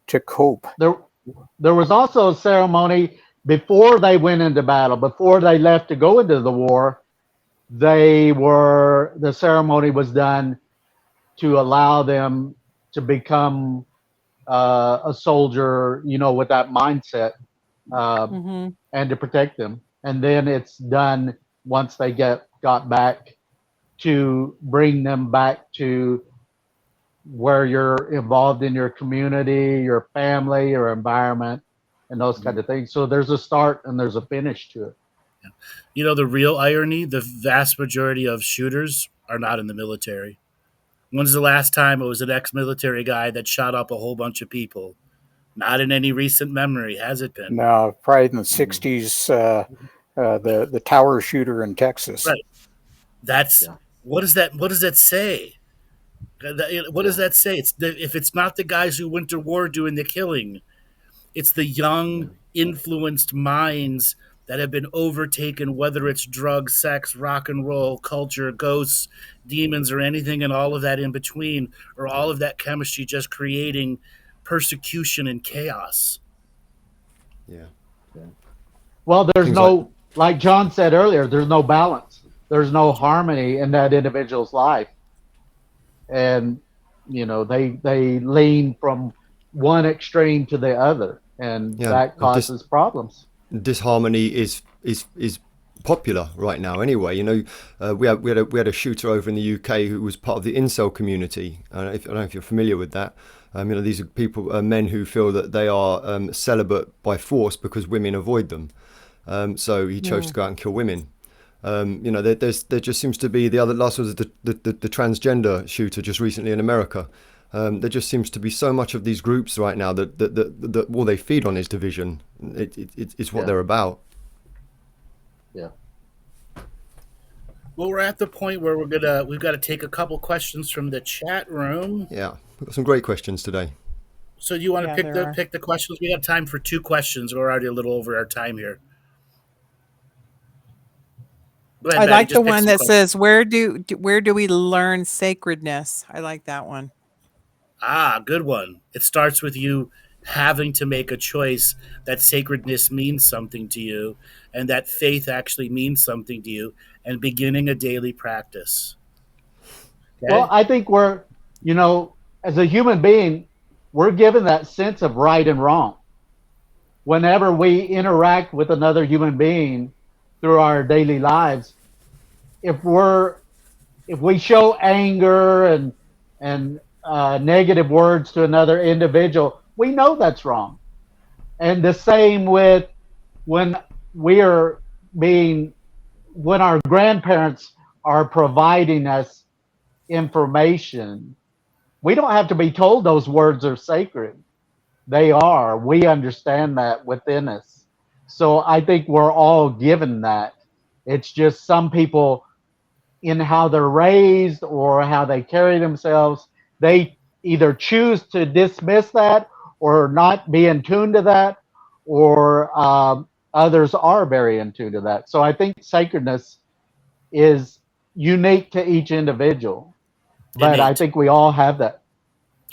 to cope. There was also a ceremony before they went into battle, before they left to go into the war. The ceremony was done to allow them to become a soldier, with that mindset, and to protect them. And then it's done once they got back, to bring them back to where you're involved in your community, your family, your environment, and those kind of things. So there's a start and there's a finish to it. The real irony, the vast majority of shooters are not in the military. When's the last time it was an ex-military guy that shot up a whole bunch of people? Not in any recent memory, has it been? No, probably in the 60s, the tower shooter in Texas. Right. What does that say? What does that say? If it's not the guys who went to war doing the killing, it's the young, influenced minds that have been overtaken, whether it's drugs, sex, rock and roll, culture, ghosts, demons, or anything and all of that in between, or all of that chemistry just creating persecution and chaos. Yeah. Well, there's like John said earlier, there's no balance. There's no harmony in that individual's life. And, they lean from one extreme to the other, and that causes problems. Disharmony is popular right now anyway. We had a shooter over in the UK who was part of the incel community. I don't know if you're familiar with that. These are people, men who feel that they are celibate by force because women avoid them. So he chose to go out and kill women. There just seems to be last was the transgender shooter just recently in America. There just seems to be so much of these groups right now that all they feed on is division. It's what they're about. Yeah. Well, we're at the point where we've got to take a couple questions from the chat room. Yeah, we've got some great questions today. So do you want to pick the questions? We have time for 2 questions. We're already a little over our time here. I like the one that says, where do we learn sacredness? I like that one. Good one. It starts with you having to make a choice that sacredness means something to you, and that faith actually means something to you, and beginning a daily practice. Okay? Well, I think we're, as a human being, we're given that sense of right and wrong. Whenever we interact with another human being through our daily lives, if we show anger and negative words to another individual, we know that's wrong. And the same with when our grandparents are providing us information, we don't have to be told those words are sacred. They are. We understand that within us. So I think we're all given that. It's just some people, in how they're raised or how they carry themselves, they either choose to dismiss that or not be in tune to that, or others are very in tune to that. So I think sacredness is unique to each individual, but innate. I think we all have that.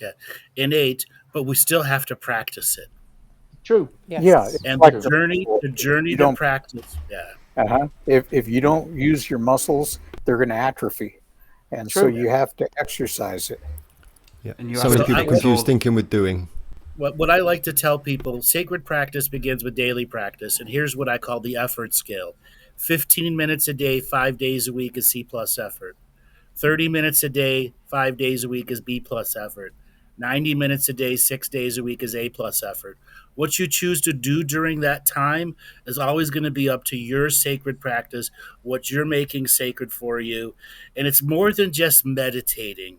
Yeah, innate, but we still have to practice it. True. Yes. Yeah, and the journey to practice. Yeah. If you don't use your muscles, they're going to atrophy, and so you have to exercise it. Yeah. And So many people confuse thinking with doing. What I like to tell people, sacred practice begins with daily practice. And here's what I call the effort scale. 15 minutes a day, 5 days a week is C plus effort. 30 minutes a day, 5 days a week is B plus effort. 90 minutes a day, 6 days a week is A plus effort. What you choose to do during that time is always going to be up to your sacred practice, what you're making sacred for you. And it's more than just meditating.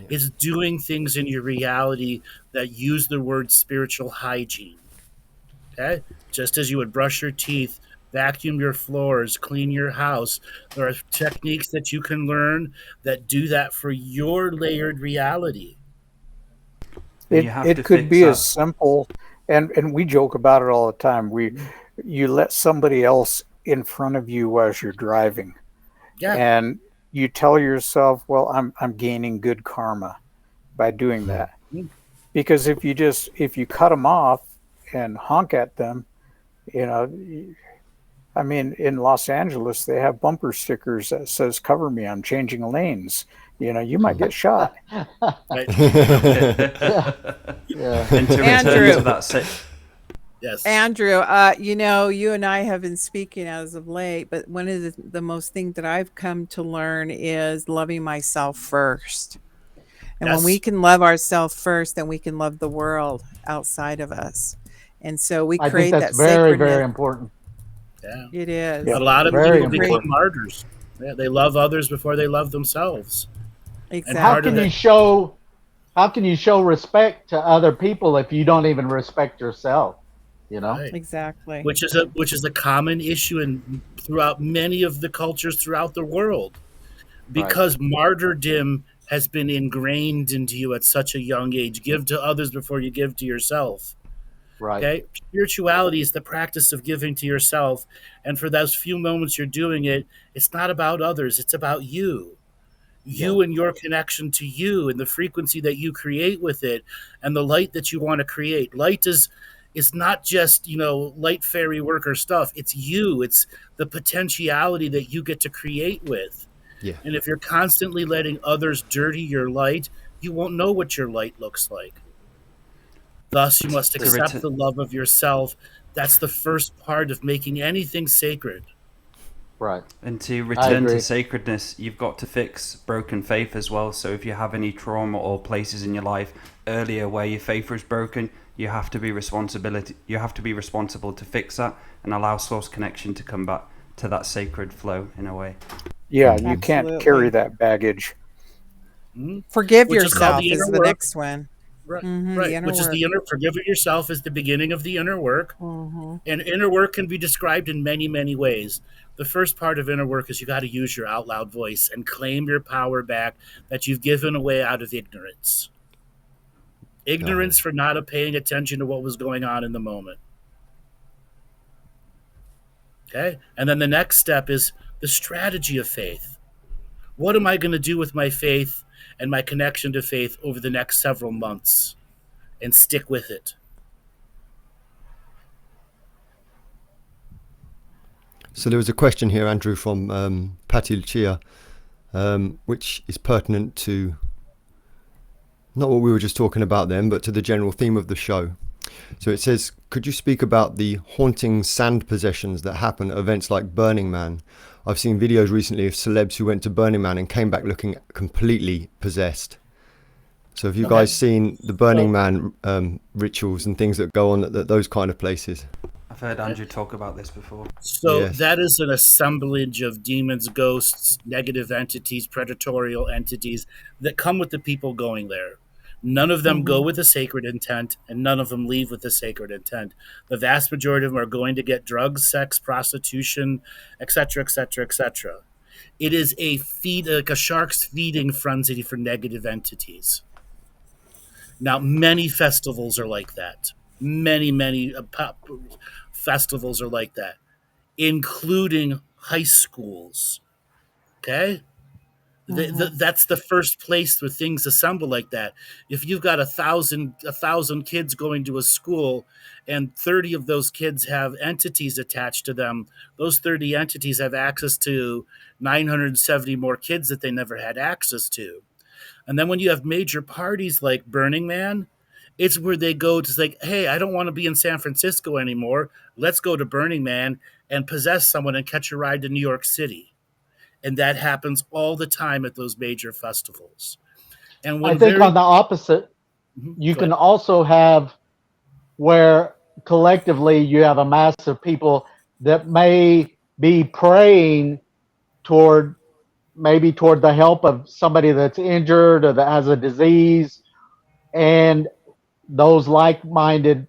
It's doing things in your reality that use the word spiritual hygiene. Okay? Just as you would brush your teeth, vacuum your floors, clean your house, there are techniques that you can learn that do that for your layered reality. It could be as simple, and we joke about it all the time. You let somebody else in front of you as you're driving, and you tell yourself, "Well, I'm gaining good karma by doing that," because if you cut them off and honk at them, I mean, in Los Angeles, they have bumper stickers that says, "Cover me, I'm changing lanes." You might get shot. Andrew. Yes. Andrew, you and I have been speaking as of late, but one of the most things that I've come to learn is loving myself first. And when we can love ourselves first, then we can love the world outside of us. And so we create that sacredness. Very, very important. Yeah. It is. A lot of people become martyrs. Yeah, they love others before they love themselves. Exactly. How can you show respect to other people if you don't even respect yourself? Right. Exactly. Which is a common issue throughout many of the cultures throughout the world, because martyrdom has been ingrained into you at such a young age. Give to others before you give to yourself. Right. Okay. Spirituality is the practice of giving to yourself, and for those few moments you're doing it, it's not about others. It's about you. You and your connection to you and the frequency that you create with it and the light that you want to create. Light is not just, light fairy worker stuff. It's you. It's the potentiality that you get to create with. Yeah. And if you're constantly letting others dirty your light, you won't know what your light looks like. Thus, you must accept the love of yourself. That's the first part of making anything sacred. Right. And to return to sacredness, you've got to fix broken faith as well. So if you have any trauma or places in your life earlier where your faith was broken, you have to be responsible to fix that and allow source connection to come back to that sacred flow in a way. Yeah, you can't carry that baggage. Forgive yourself is the next one. Right, right. Which is the inner. Forgiving yourself is the beginning of the inner work, and inner work can be described in many, many ways. The first part of inner work is you got to use your out loud voice and claim your power back that you've given away out of ignorance. Ignorance for not paying attention to what was going on in the moment. Okay, and then the next step is the strategy of faith. What am I going to do with my faith and my connection to faith over the next several months, and stick with it? So there was a question here, Andrew, from Patty Lucia, which is pertinent to not what we were just talking about then, but to the general theme of the show. So it says, could you speak about the haunting sand possessions that happen at events like Burning Man? I've seen videos recently of celebs who went to Burning Man and came back looking completely possessed. So have you guys seen the Burning Man rituals and things that go on at those kind of places? I've heard Andrew talk about this before. So that is an assemblage of demons, ghosts, negative entities, predatory entities that come with the people going there. None of them go with a sacred intent, and none of them leave with a sacred intent. The vast majority of them are going to get drugs, sex, prostitution, etc., etc., etc. It is like a shark's feeding frenzy for negative entities. Now, many festivals are like that. Many festivals are like that, including high schools. Okay? That's the first place where things assemble like that. If you've got 1,000 kids going to a school and 30 of those kids have entities attached to them, those 30 entities have access to 970 more kids that they never had access to. And then when you have major parties like Burning Man, it's where they go to like, hey, I don't want to be in San Francisco anymore. Let's go to Burning Man and possess someone and catch a ride to New York City. And that happens all the time at those major festivals. And I when think on the opposite, you can also have where collectively you have a mass of people that may be praying toward toward the help of somebody that's injured or that has a disease, and those like-minded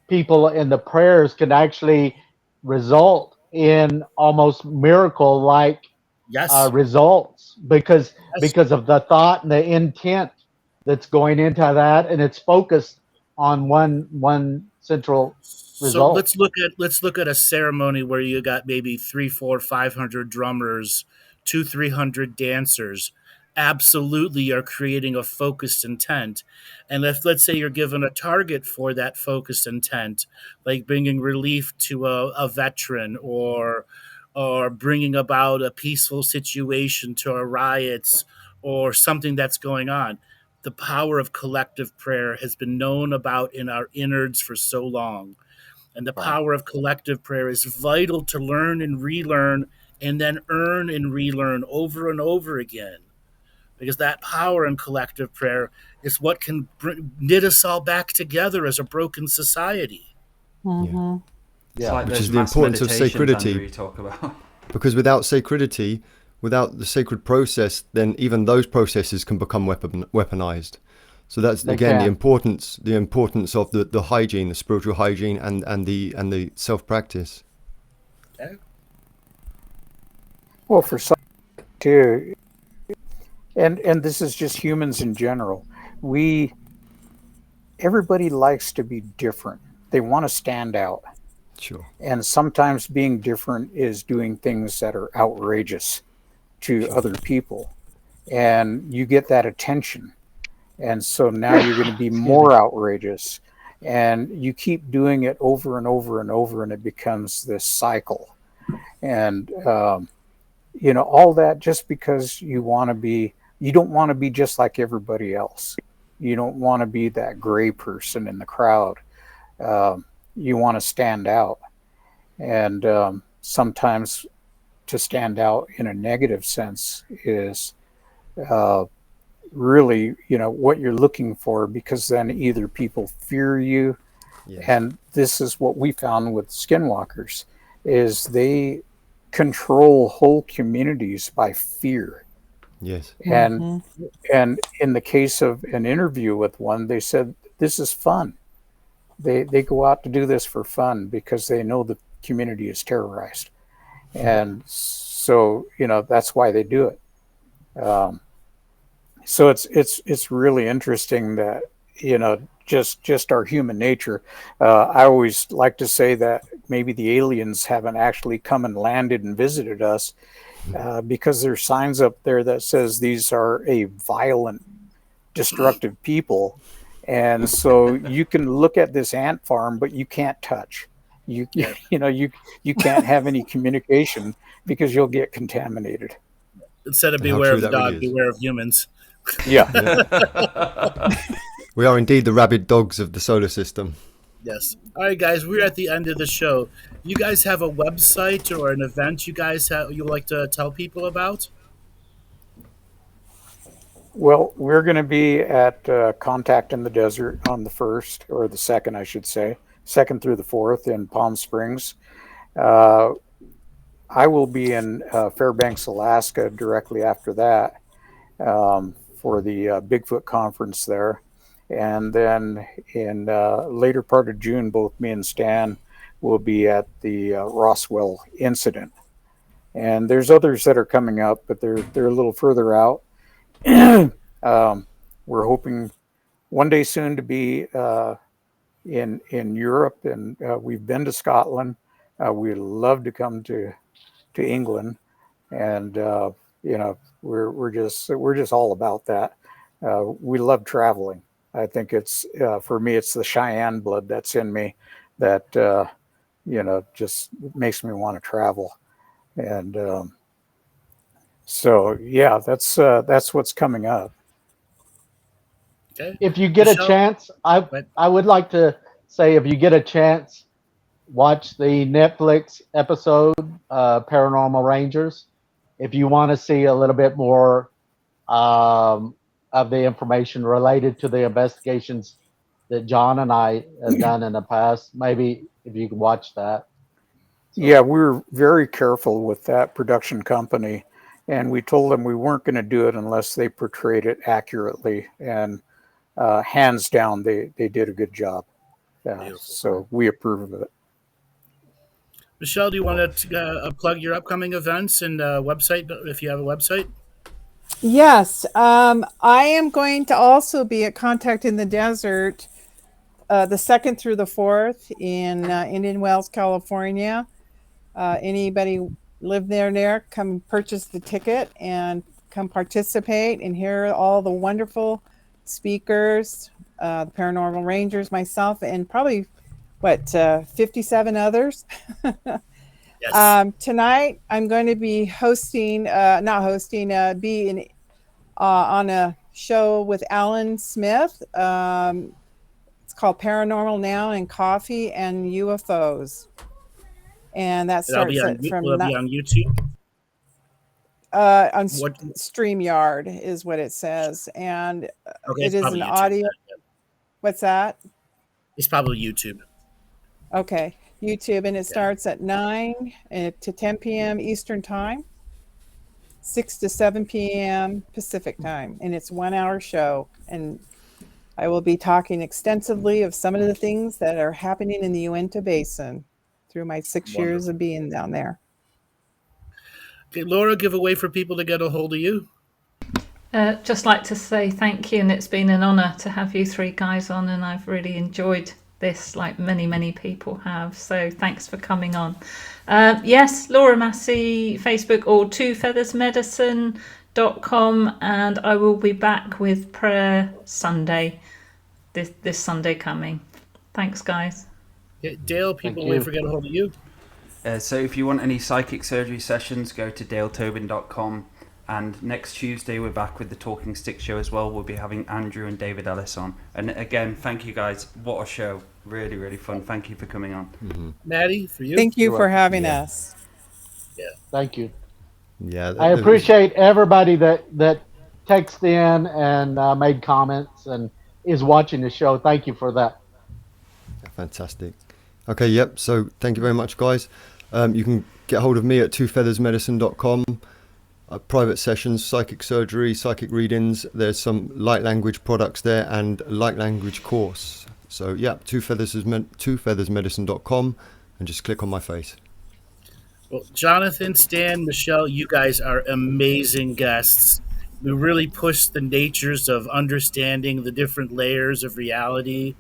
people in the prayers can actually result in almost miracle-like yes, results because yes. of the thought and the intent that's going into that, and it's focused on one central So result. let's look at a ceremony where you got maybe 3, 4, 500 drummers, 2, 300 dancers. Absolutely, you're creating a focused intent. And if let's say you're given a target for that focused intent, like bringing relief to a veteran or bringing about a peaceful situation to a riots or something that's going on. The power of collective prayer has been known about in our innards for so long. And the power of collective prayer is vital to learn and relearn and then earn and relearn over and over again. Because that power in collective prayer is what can knit us all back together as a broken society. Mm-hmm. It's like Which those is the mass importance of meditations, Andrew, sacredity. you talk about. Because without sacredity, without the sacred process, then even those processes can become weaponized. So that's again the importance of the hygiene, the spiritual hygiene, and the self practice. Okay. Well, for some too, and this is just humans in general. Everybody likes to be different. They want to stand out. Sure. And sometimes being different is doing things that are outrageous to other people. And you get that attention. And so now you're going to be more outrageous. And you keep doing it over and over and over, and it becomes this cycle. And, all that just because you don't want to be just like everybody else. You don't want to be that gray person in the crowd. You want to stand out. And sometimes to stand out in a negative sense is really, what you're looking for, because then either people fear you, and this is what we found with skinwalkers, is they control whole communities by fear. Yes. And in the case of an interview with one, they said this is fun. They go out to do this for fun because they know the community is terrorized, and so that's why they do it. So it's really interesting that just our human nature. I always like to say that maybe the aliens haven't actually come and landed and visited us, because there's signs up there that says these are a violent, destructive people. And so you can look at this ant farm, but you can't touch. You can't have any communication because you'll get contaminated. Instead of beware of the dog, beware of humans. Yeah. We are indeed the rabid dogs of the solar system. Yes. All right, guys, we're at the end of the show. You guys have a website or an event you like to tell people about? Well, we're going to be at Contact in the Desert on the 1st, or the 2nd, I should say, 2nd through the 4th in Palm Springs. I will be in Fairbanks, Alaska directly after that for the Bigfoot conference there. And then in later part of June, both me and Stan will be at the Roswell incident. And there's others that are coming up, but they're a little further out. We're hoping one day soon to be in Europe, and we've been to Scotland. We'd love to come to England, and we're just all about that. We love traveling. I think it's for me, it's the Cheyenne blood that's in me that just makes me want to travel, and so yeah, that's what's coming up. Okay. If you get Michele? a chance, I would like to say, if you get a chance, watch the Netflix episode Paranormal Rangers. If you want to see a little bit more of the information related to the investigations that John and I have done in the past, maybe if you can watch that. So. Yeah, we were very careful with that production company, and we told them we weren't going to do it unless they portrayed it accurately. And hands down, they did a good job. So we approve of it. Michele, do you want to plug your upcoming events and website, if you have a website? Yes. I am going to also be at Contact in the Desert the 2nd through the 4th in Indian Wells, California. Anybody live there, come purchase the ticket and come participate and hear all the wonderful speakers, the Paranormal Rangers, myself, and probably, 57 others. Yes. Tonight, I'm going to be hosting, on a show with Alan Smith. It's called Paranormal Now and Coffee and UFOs. And that starts will it be on YouTube? On StreamYard is what it says. And it is an YouTube, audio. What's that? It's probably YouTube. Okay. YouTube. And it starts at 9 to 10 p.m. Eastern Time, 6 to 7 p.m. Pacific Time. And it's a 1-hour show. And I will be talking extensively of some of the things that are happening in the Uinta Basin through my 6 years of being down there. Okay, Laura, give a way for people to get a hold of you. Just like to say thank you, and it's been an honour to have you three guys on, and I've really enjoyed this like many people have, so thanks for coming on. Yes, Laura Massey, Facebook, or twofeathersmedicine.com, and I will be back with Prayer Sunday this Sunday coming. Thanks, guys. Yeah, Dale, people will forget to hold of you. So if you want any psychic surgery sessions, go to daletobin.com. And next Tuesday, we're back with the Talking Stick show as well. We'll be having Andrew and David Ellis on. And again, thank you guys. What a show. Really, really fun. Thank you for coming on. Mm-hmm. Maddie, for you. Thank you for having us. Yeah. Thank you. Yeah. I appreciate everybody that texted in and made comments and is watching the show. Thank you for that. Fantastic. Okay, yep. So thank you very much, guys. You can get hold of me at twofeathersmedicine.com. Private sessions, psychic surgery, psychic readings. There's some light language products there and a light language course. So yeah, twofeathersmedicine.com, and just click on my face. Well, Jonathan, Stan, Michele, you guys are amazing guests. We really push the natures of understanding the different layers of reality.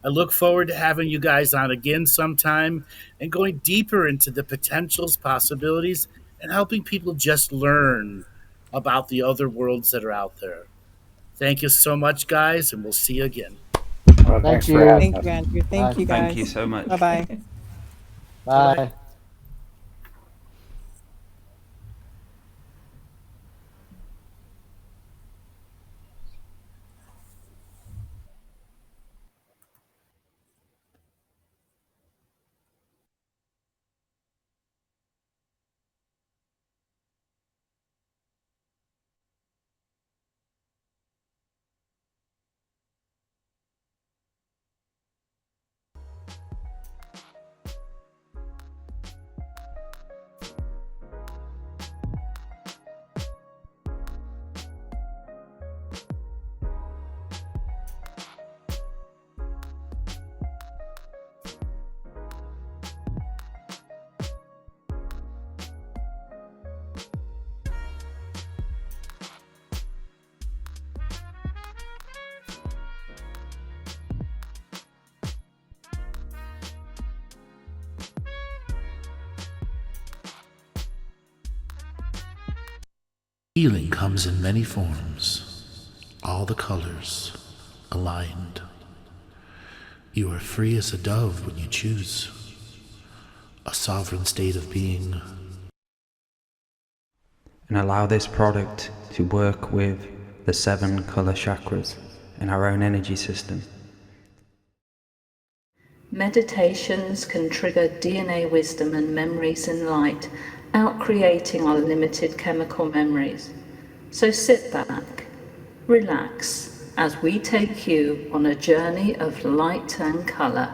I look forward to having you guys on again sometime and going deeper into the potentials, possibilities, and helping people just learn about the other worlds that are out there. Thank you so much, guys, and we'll see you again. Well, thank you, Andrew. Thank you, guys. Thank you so much. Bye-bye. Bye. Healing comes in many forms, all the colors aligned. You are free as a dove when you choose, a sovereign state of being. And allow this product to work with the 7 color chakras in our own energy system. Meditations can trigger DNA wisdom and memories in light, out-creating our limited chemical memories. So sit back, relax, as we take you on a journey of light and colour.